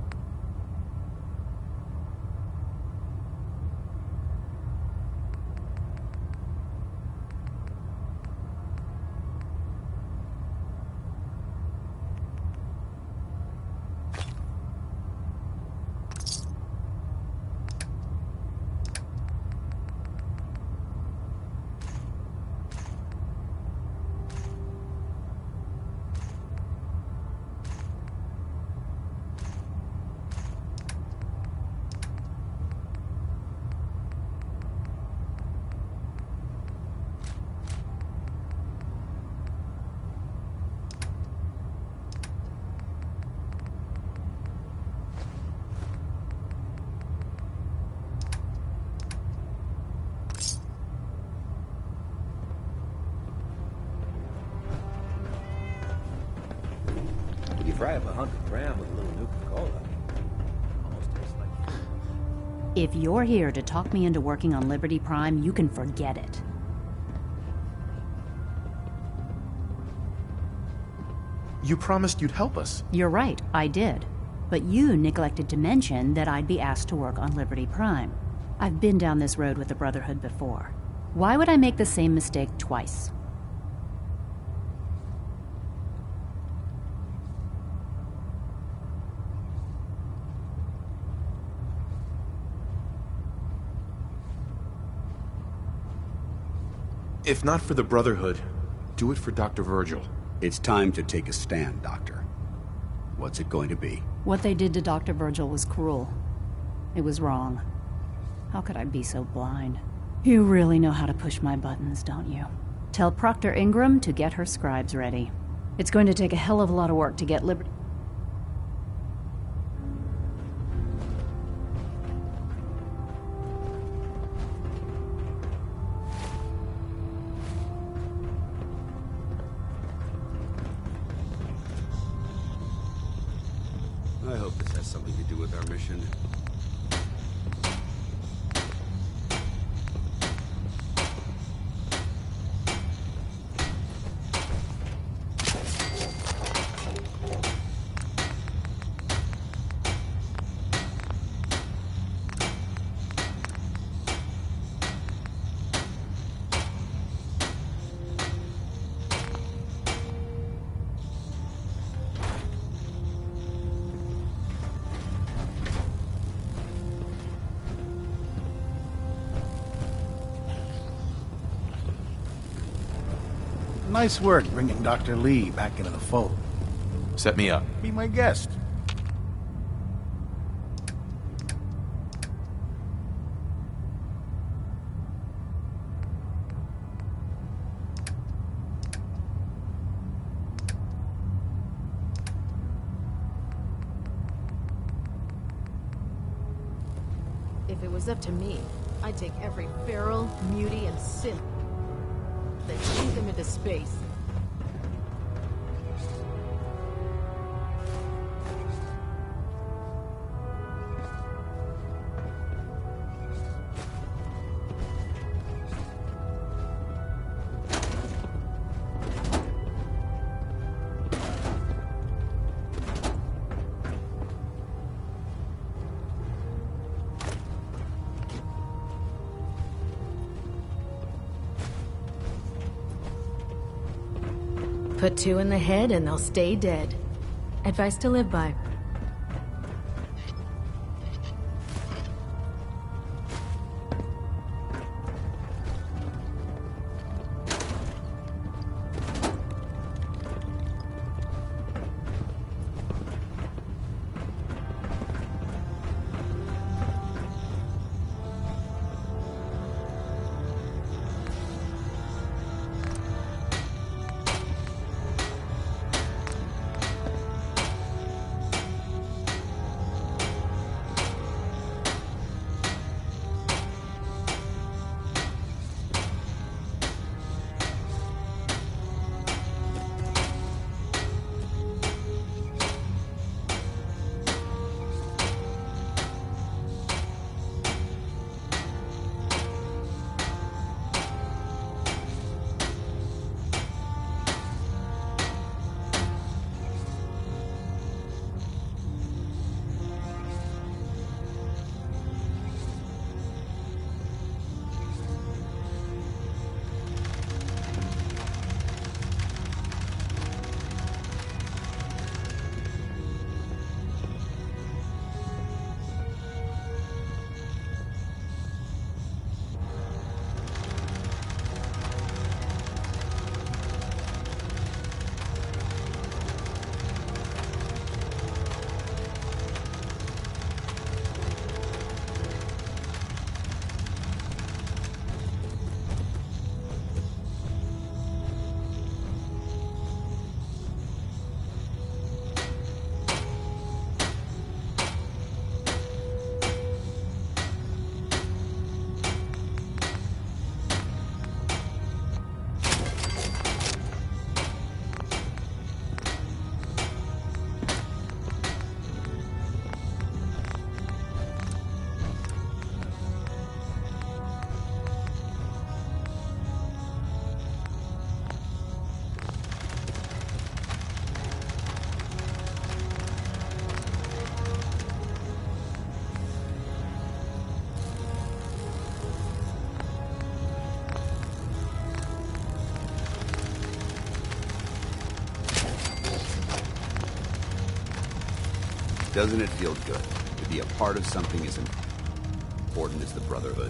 fry up 100 grams with a little Nuka-Cola. Almost tastes like food. If you're here to talk me into working on Liberty Prime, you can forget it. You promised you'd help us. You're right, I did. But you neglected to mention that I'd be asked to work on Liberty Prime. I've been down this road with the Brotherhood before. Why would I make the same mistake twice? If not for the Brotherhood, do it for Dr. Virgil. It's time to take a stand, Doctor. What's it going to be? What they did to Dr. Virgil was cruel. It was wrong. How could I be so blind? You really know how to push my buttons, don't you? Tell Proctor Ingram to get her scribes ready. It's going to take a hell of a lot of work to get Liberty... I hope this has something to do with our mission. Nice work bringing Dr. Lee back into the fold. Set me up. Be my guest. If it was up to me, I'd take every feral, mutie, and synth, then shoot them into space. Put two in the head and they'll stay dead. Advice to live by. Doesn't it feel good to be a part of something as important as the Brotherhood?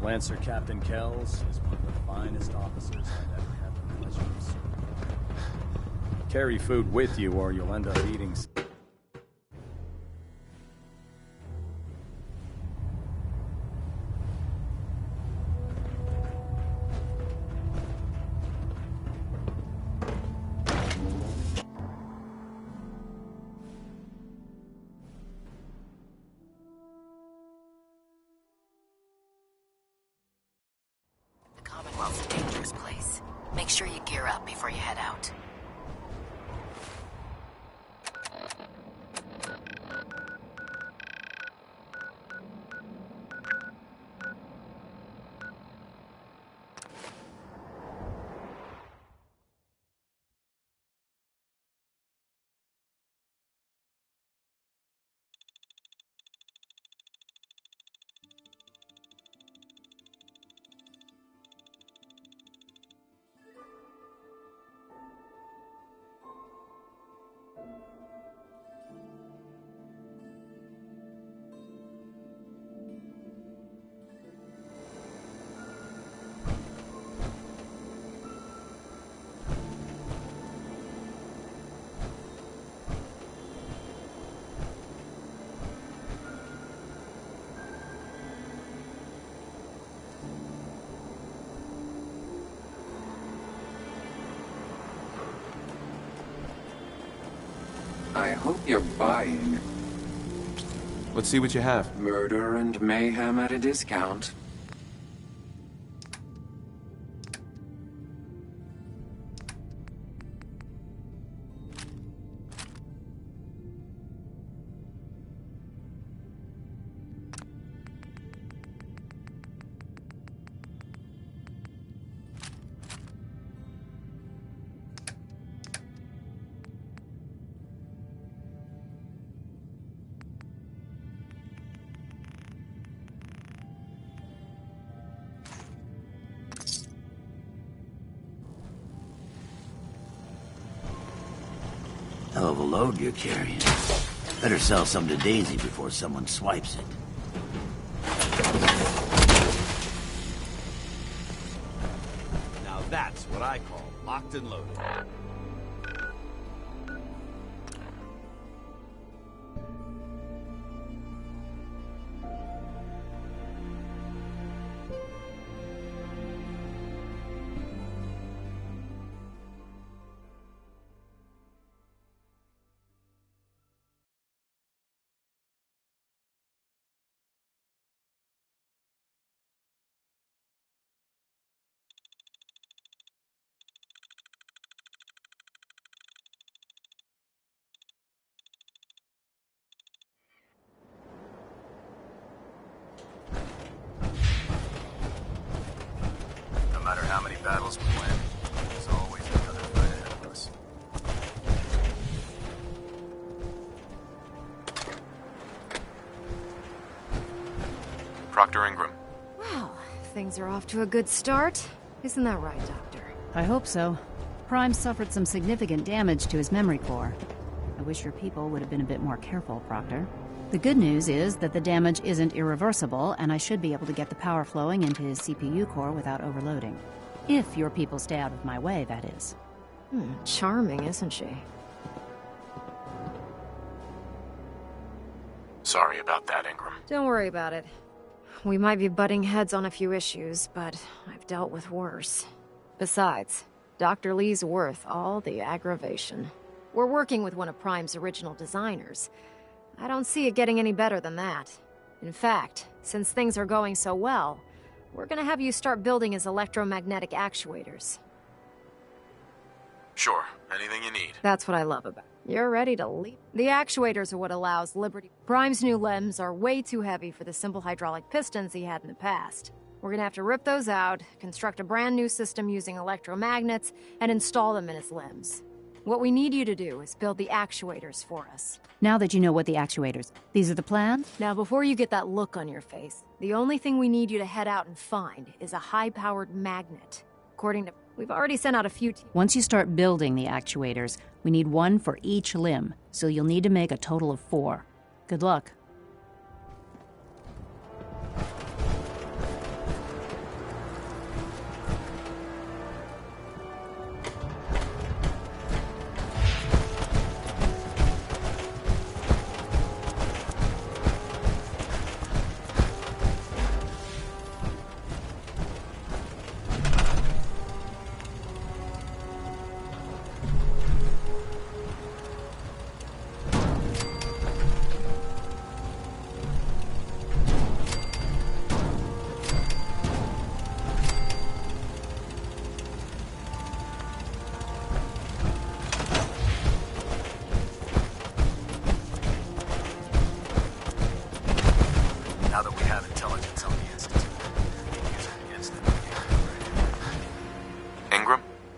Lancer Captain Kells is one of the finest officers I've ever had the pleasure of serving. Carry food with you or you'll end up eating... Commonwealth's a dangerous place. Make sure you gear up before you head out. I hope you're buying. Let's see what you have. Murder and mayhem at a discount. Hell of a load you're carrying. Better sell some to Daisy before someone swipes it. Now that's what I call locked and loaded. No matter how many battles we win, there's always another fight ahead of us. Proctor Ingram. Well, things are off to a good start. Isn't that right, Doctor? I hope so. Prime suffered some significant damage to his memory core. I wish your people would have been a bit more careful, Proctor. The good news is that the damage isn't irreversible, and I should be able to get the power flowing into his CPU core without overloading. If your people stay out of my way, that is. Charming, isn't she? Sorry about that, Ingram. Don't worry about it. We might be butting heads on a few issues, but I've dealt with worse. Besides, Dr. Lee's worth all the aggravation. We're working with one of Prime's original designers. I don't see it getting any better than that. In fact, since things are going so well, we're gonna have you start building his electromagnetic actuators. Sure, anything you need. That's what I love about it. You're ready to leap. The actuators are what allows Liberty. Prime's new limbs are way too heavy for the simple hydraulic pistons he had in the past. We're gonna have to rip those out, construct a brand new system using electromagnets, and install them in his limbs. What we need you to do is build the actuators for us. Now that you know what the actuators... These are the plans? Now, before you get that look on your face, the only thing we need you to head out and find is a high-powered magnet. According to... We've already sent out a few... Once you start building the actuators, we need one for each limb, so you'll need to make a total of 4. Good luck.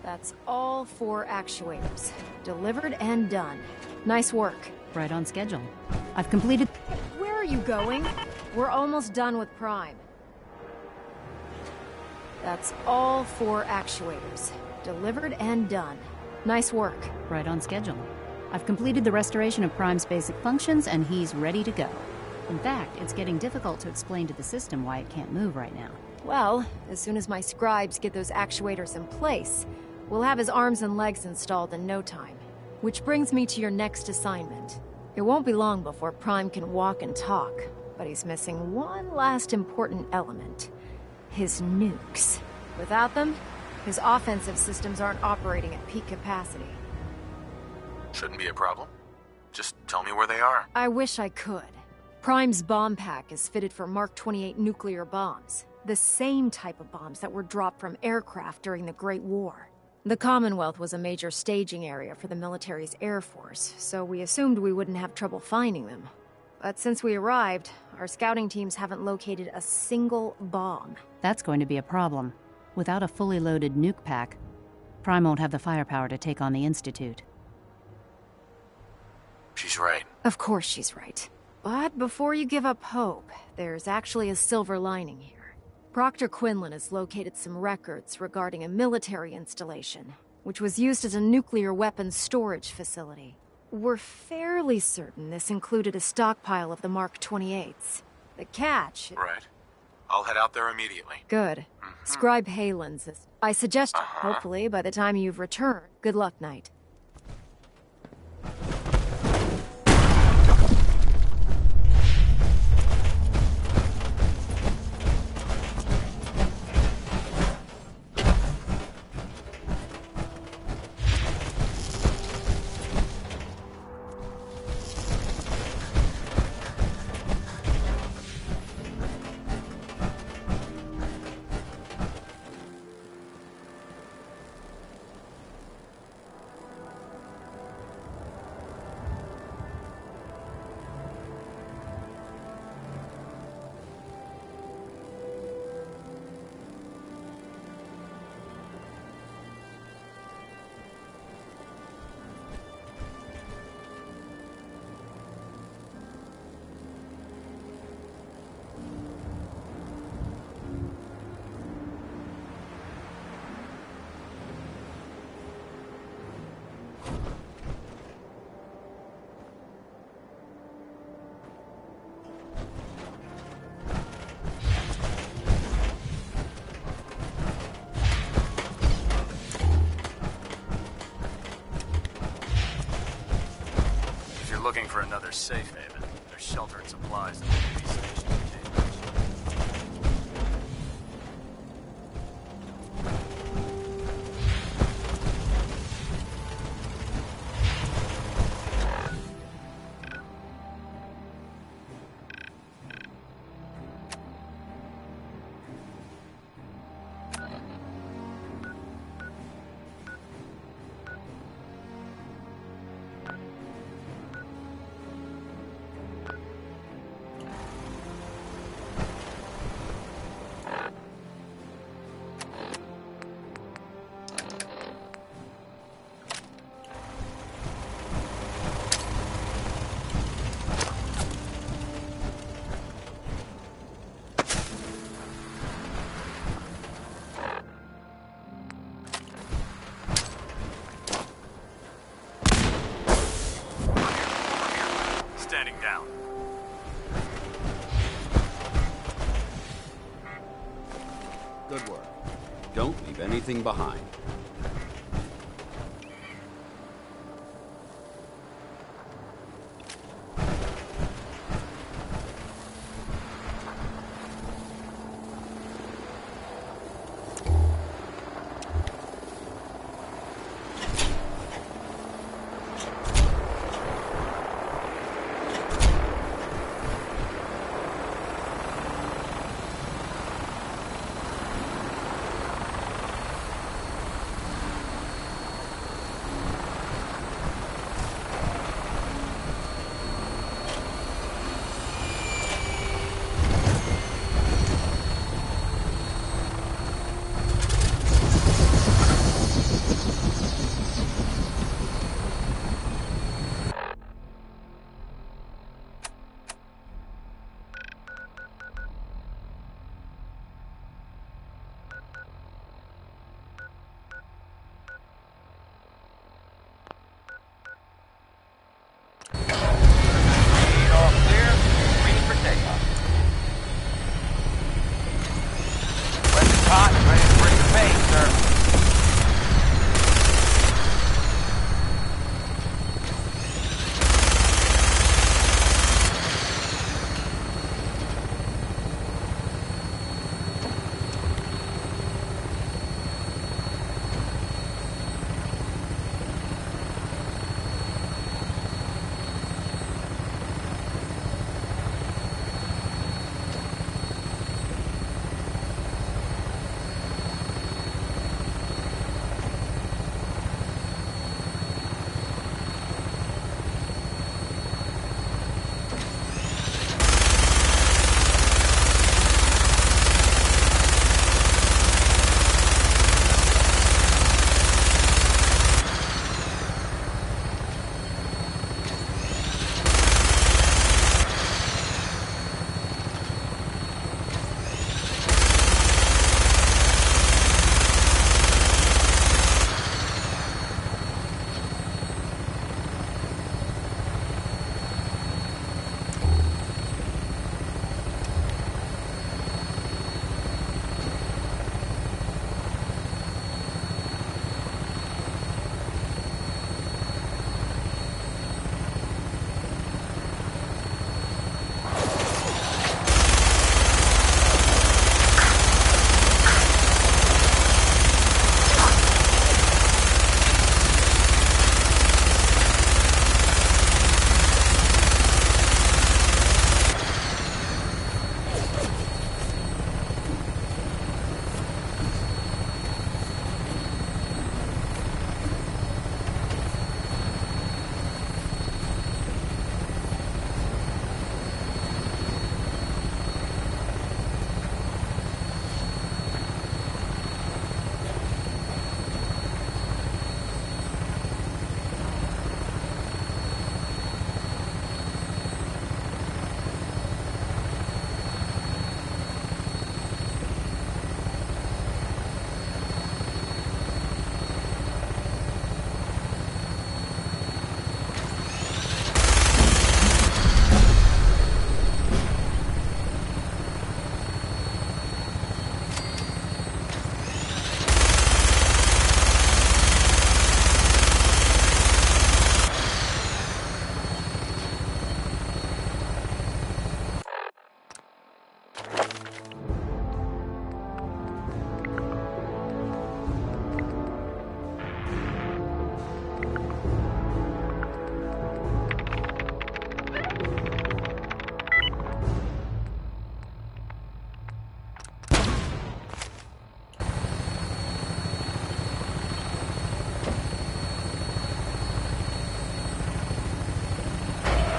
That's all 4 actuators. Delivered and done. Nice work. Right on schedule. I've completed... Where are you going? We're almost done with Prime. That's all 4 actuators. Delivered and done. Nice work. Right on schedule. I've completed the restoration of Prime's basic functions, and he's ready to go. In fact, it's getting difficult to explain to the system why it can't move right now. Well, as soon as my scribes get those actuators in place, we'll have his arms and legs installed in no time. Which brings me to your next assignment. It won't be long before Prime can walk and talk, but he's missing one last important element. His nukes. Without them, his offensive systems aren't operating at peak capacity. Shouldn't be a problem. Just tell me where they are. I wish I could. Prime's bomb pack is fitted for Mark 28 nuclear bombs. The same type of bombs that were dropped from aircraft during the Great War. The Commonwealth was a major staging area for the military's Air Force, so we assumed we wouldn't have trouble finding them. But since we arrived, our scouting teams haven't located a single bomb. That's going to be a problem. Without a fully loaded nuke pack, Prime won't have the firepower to take on the Institute. She's right. Of course she's right. But before you give up hope, there's actually a silver lining here. Proctor Quinlan has located some records regarding a military installation, which was used as a nuclear weapons storage facility. We're fairly certain this included a stockpile of the Mark 28s. The catch... Right. I'll head out there immediately. Good. Scribe Halen's is... I suggest, hopefully, by the time you've returned. Good luck, Knight. Looking for another safe haven. There's shelter and supplies at the police station in Cambridge. down. Good work. Don't leave anything behind.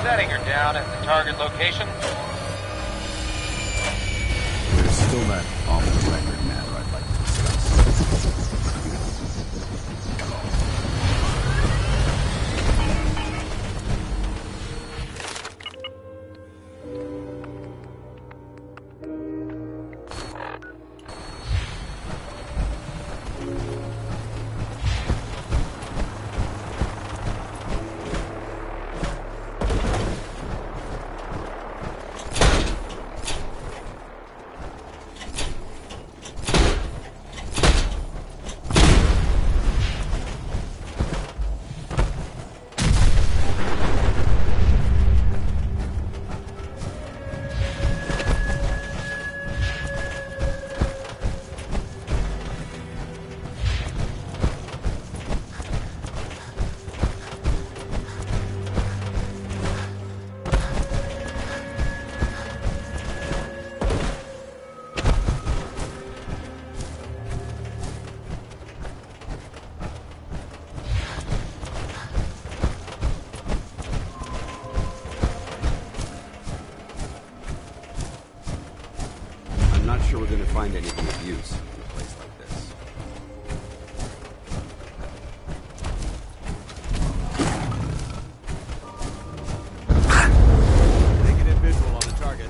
Setting her down at the target location. There's still that off-the-record matter I'd like to discuss. not sure we're gonna find anything of use in a place like this. Negative visual on the target.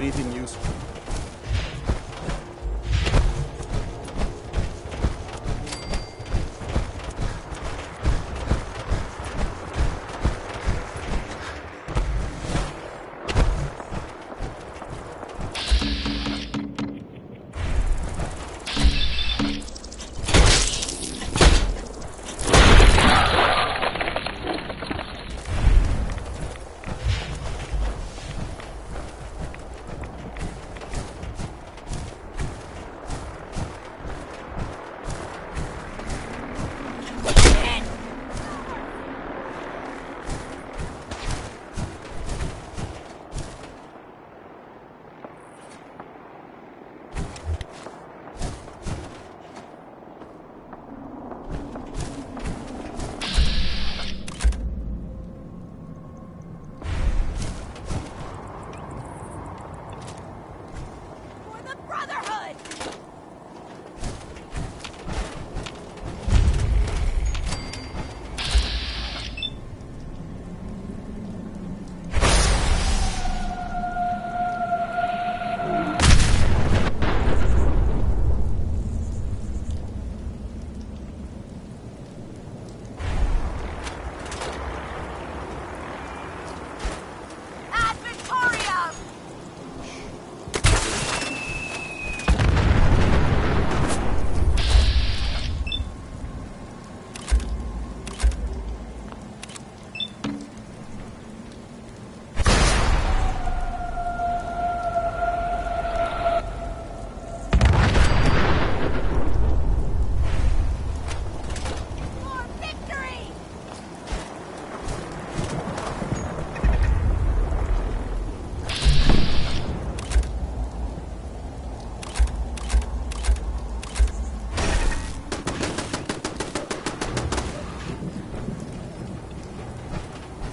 Anything useful?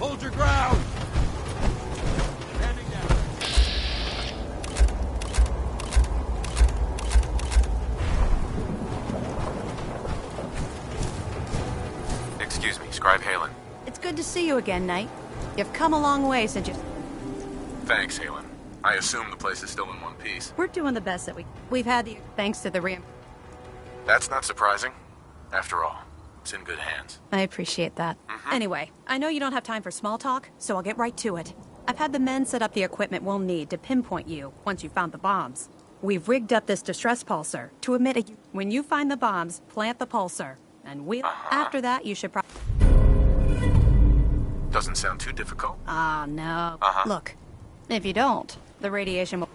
Hold your ground! Standing down. Excuse me, Scribe Halen. It's good to see you again, Knight. You've come a long way since you... Thanks, Halen. I assume the place is still in one piece. We're doing the best that we've had the... Thanks to the That's not surprising. After all, it's in good hands. I appreciate that. Anyway, I know you don't have time for small talk, so I'll get right to it. I've had the men set up the equipment we'll need to pinpoint you once you found the bombs. We've rigged up this distress pulsar to emit a... When you find the bombs, plant the pulsar. And we'll... After that, you should Doesn't sound too difficult. Ah, no. Look, if you don't, the radiation will...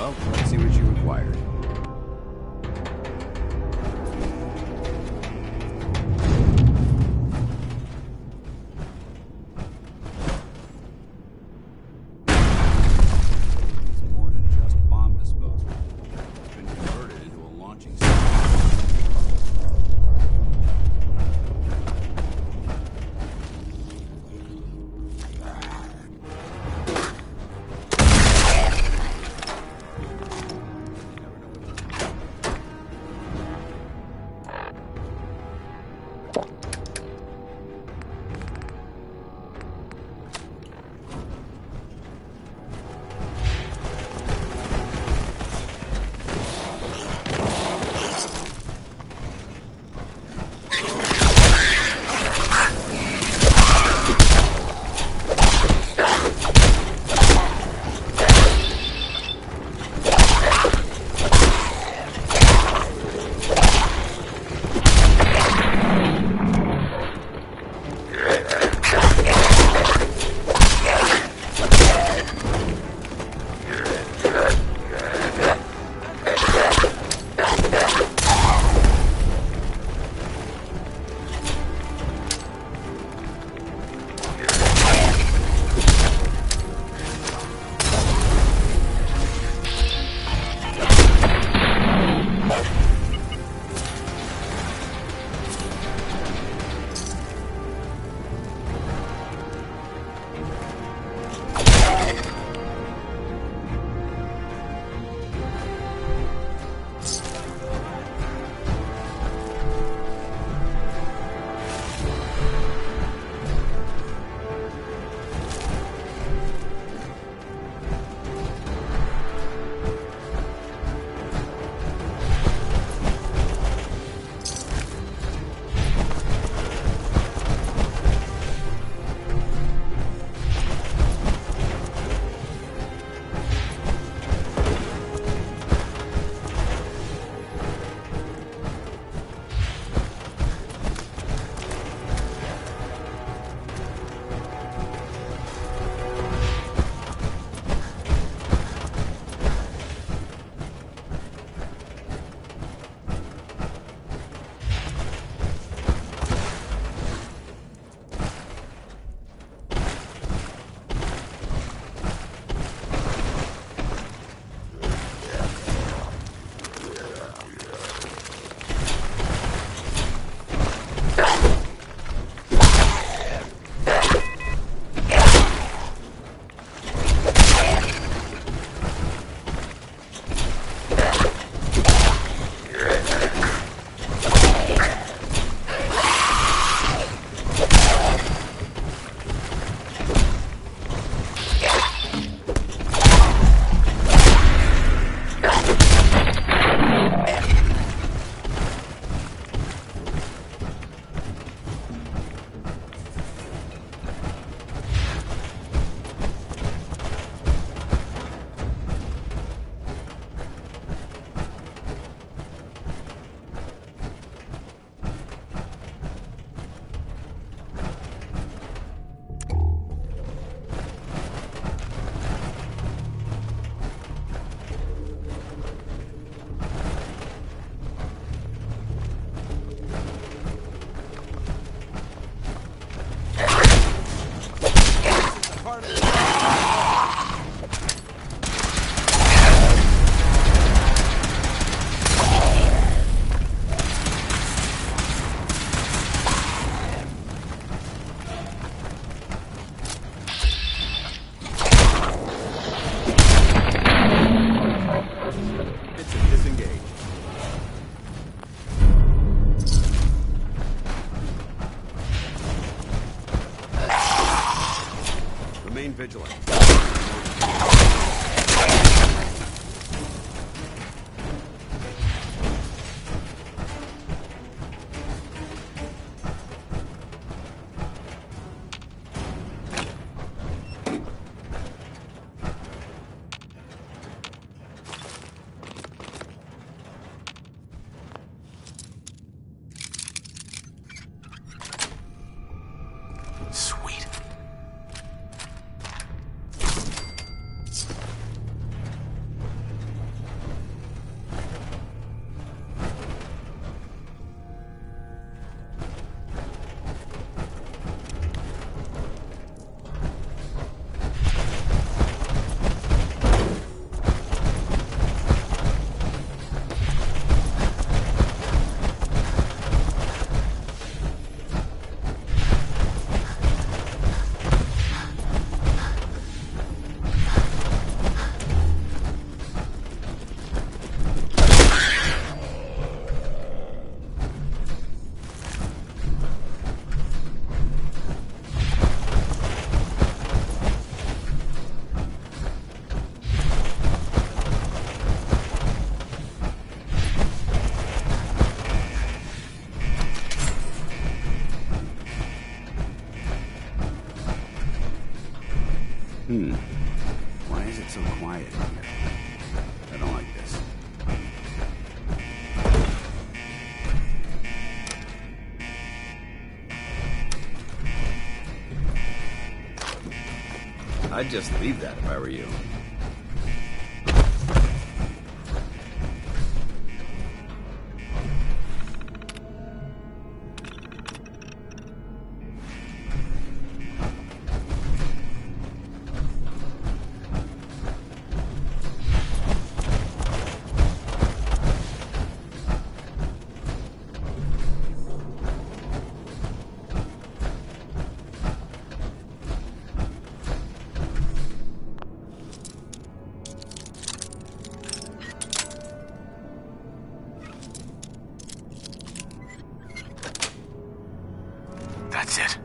Well, let's see what you required. It's more than just bomb disposal. It's been converted into a launching system. vigilant. I'd just leave that if I were you. That's it.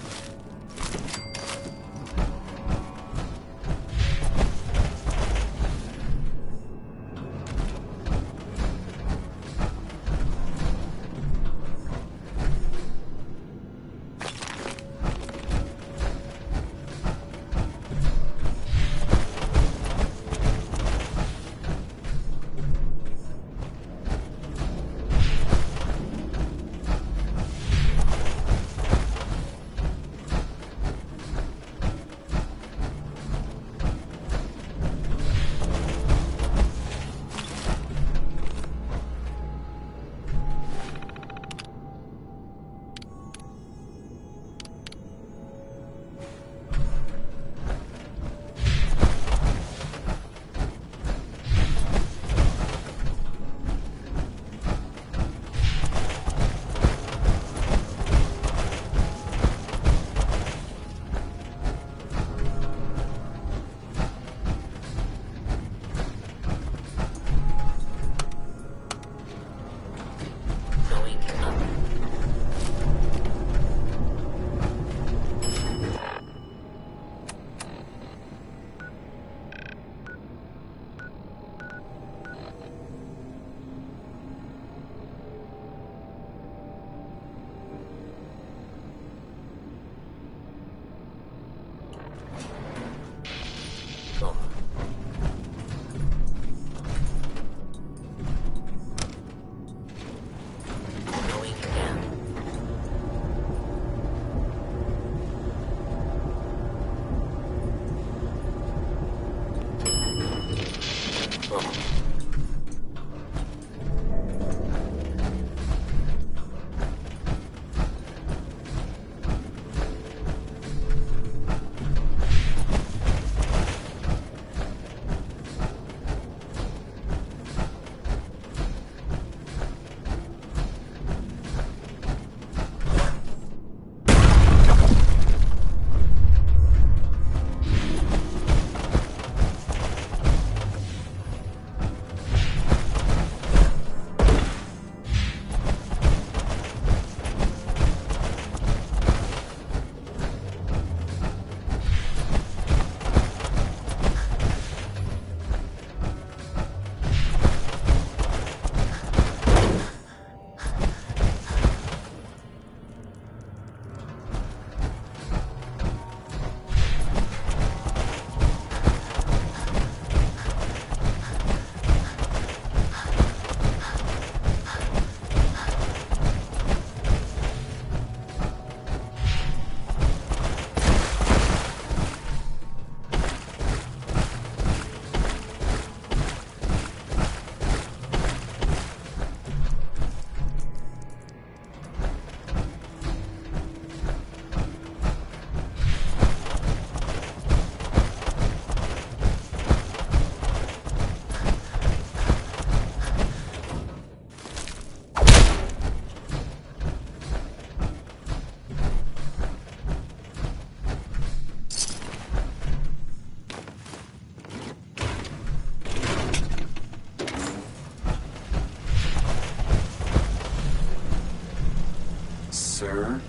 Sir?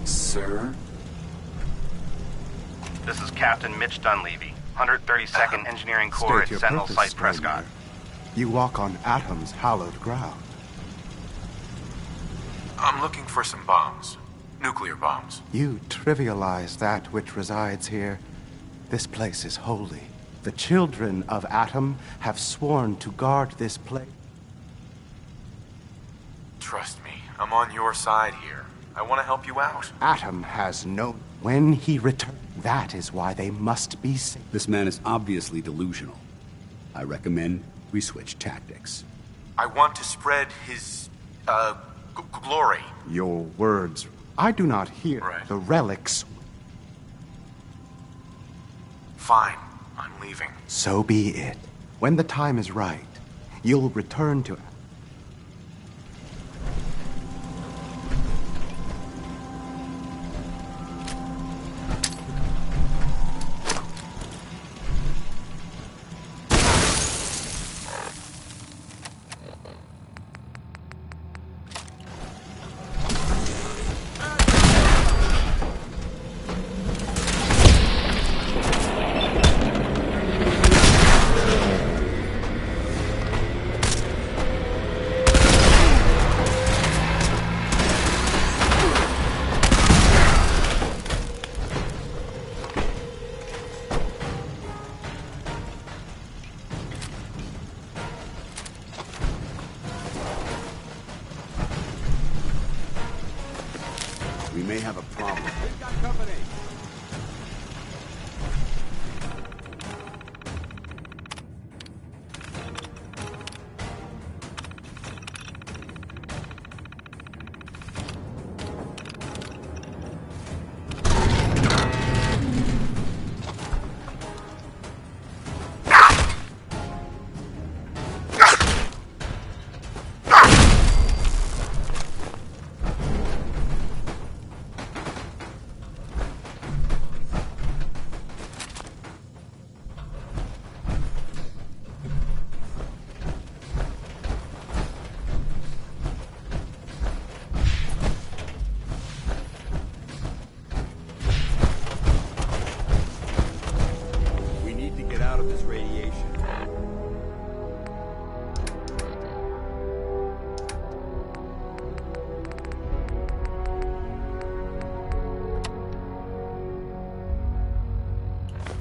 Sir? This is Captain Mitch Dunleavy, 132nd Engineering Corps at State your Sentinel purpose, Site stranger. Prescott. You walk on Atom's hallowed ground. I'm looking for some bombs. Nuclear bombs. You trivialize that which resides here. This place is holy. The children of Atom have sworn to guard this place. Trust me, I'm on your side here. I want to help you out. Atom has no... When he returns, That is why they must be safe. This man is obviously delusional. I recommend we switch tactics. I want to spread his, glory. Your words. I do not hear. Right. The relics. Fine. I'm leaving. So be it. When the time is right, you'll return to... We may have a problem. We've got company. Out of this radiation.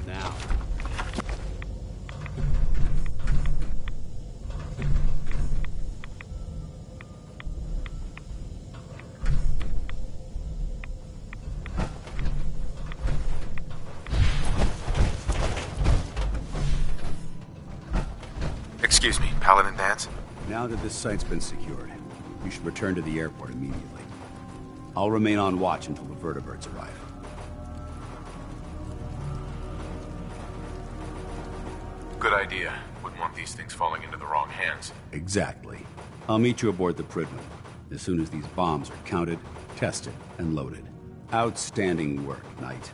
Now. Excuse me, Paladin Dance? Now that this site's been secured, you should return to the airport immediately. I'll remain on watch until the vertebrates arrive. Good idea. Wouldn't want these things falling into the wrong hands. Exactly. I'll meet you aboard the Pridman as soon as these bombs are counted, tested, and loaded. Outstanding work, Knight.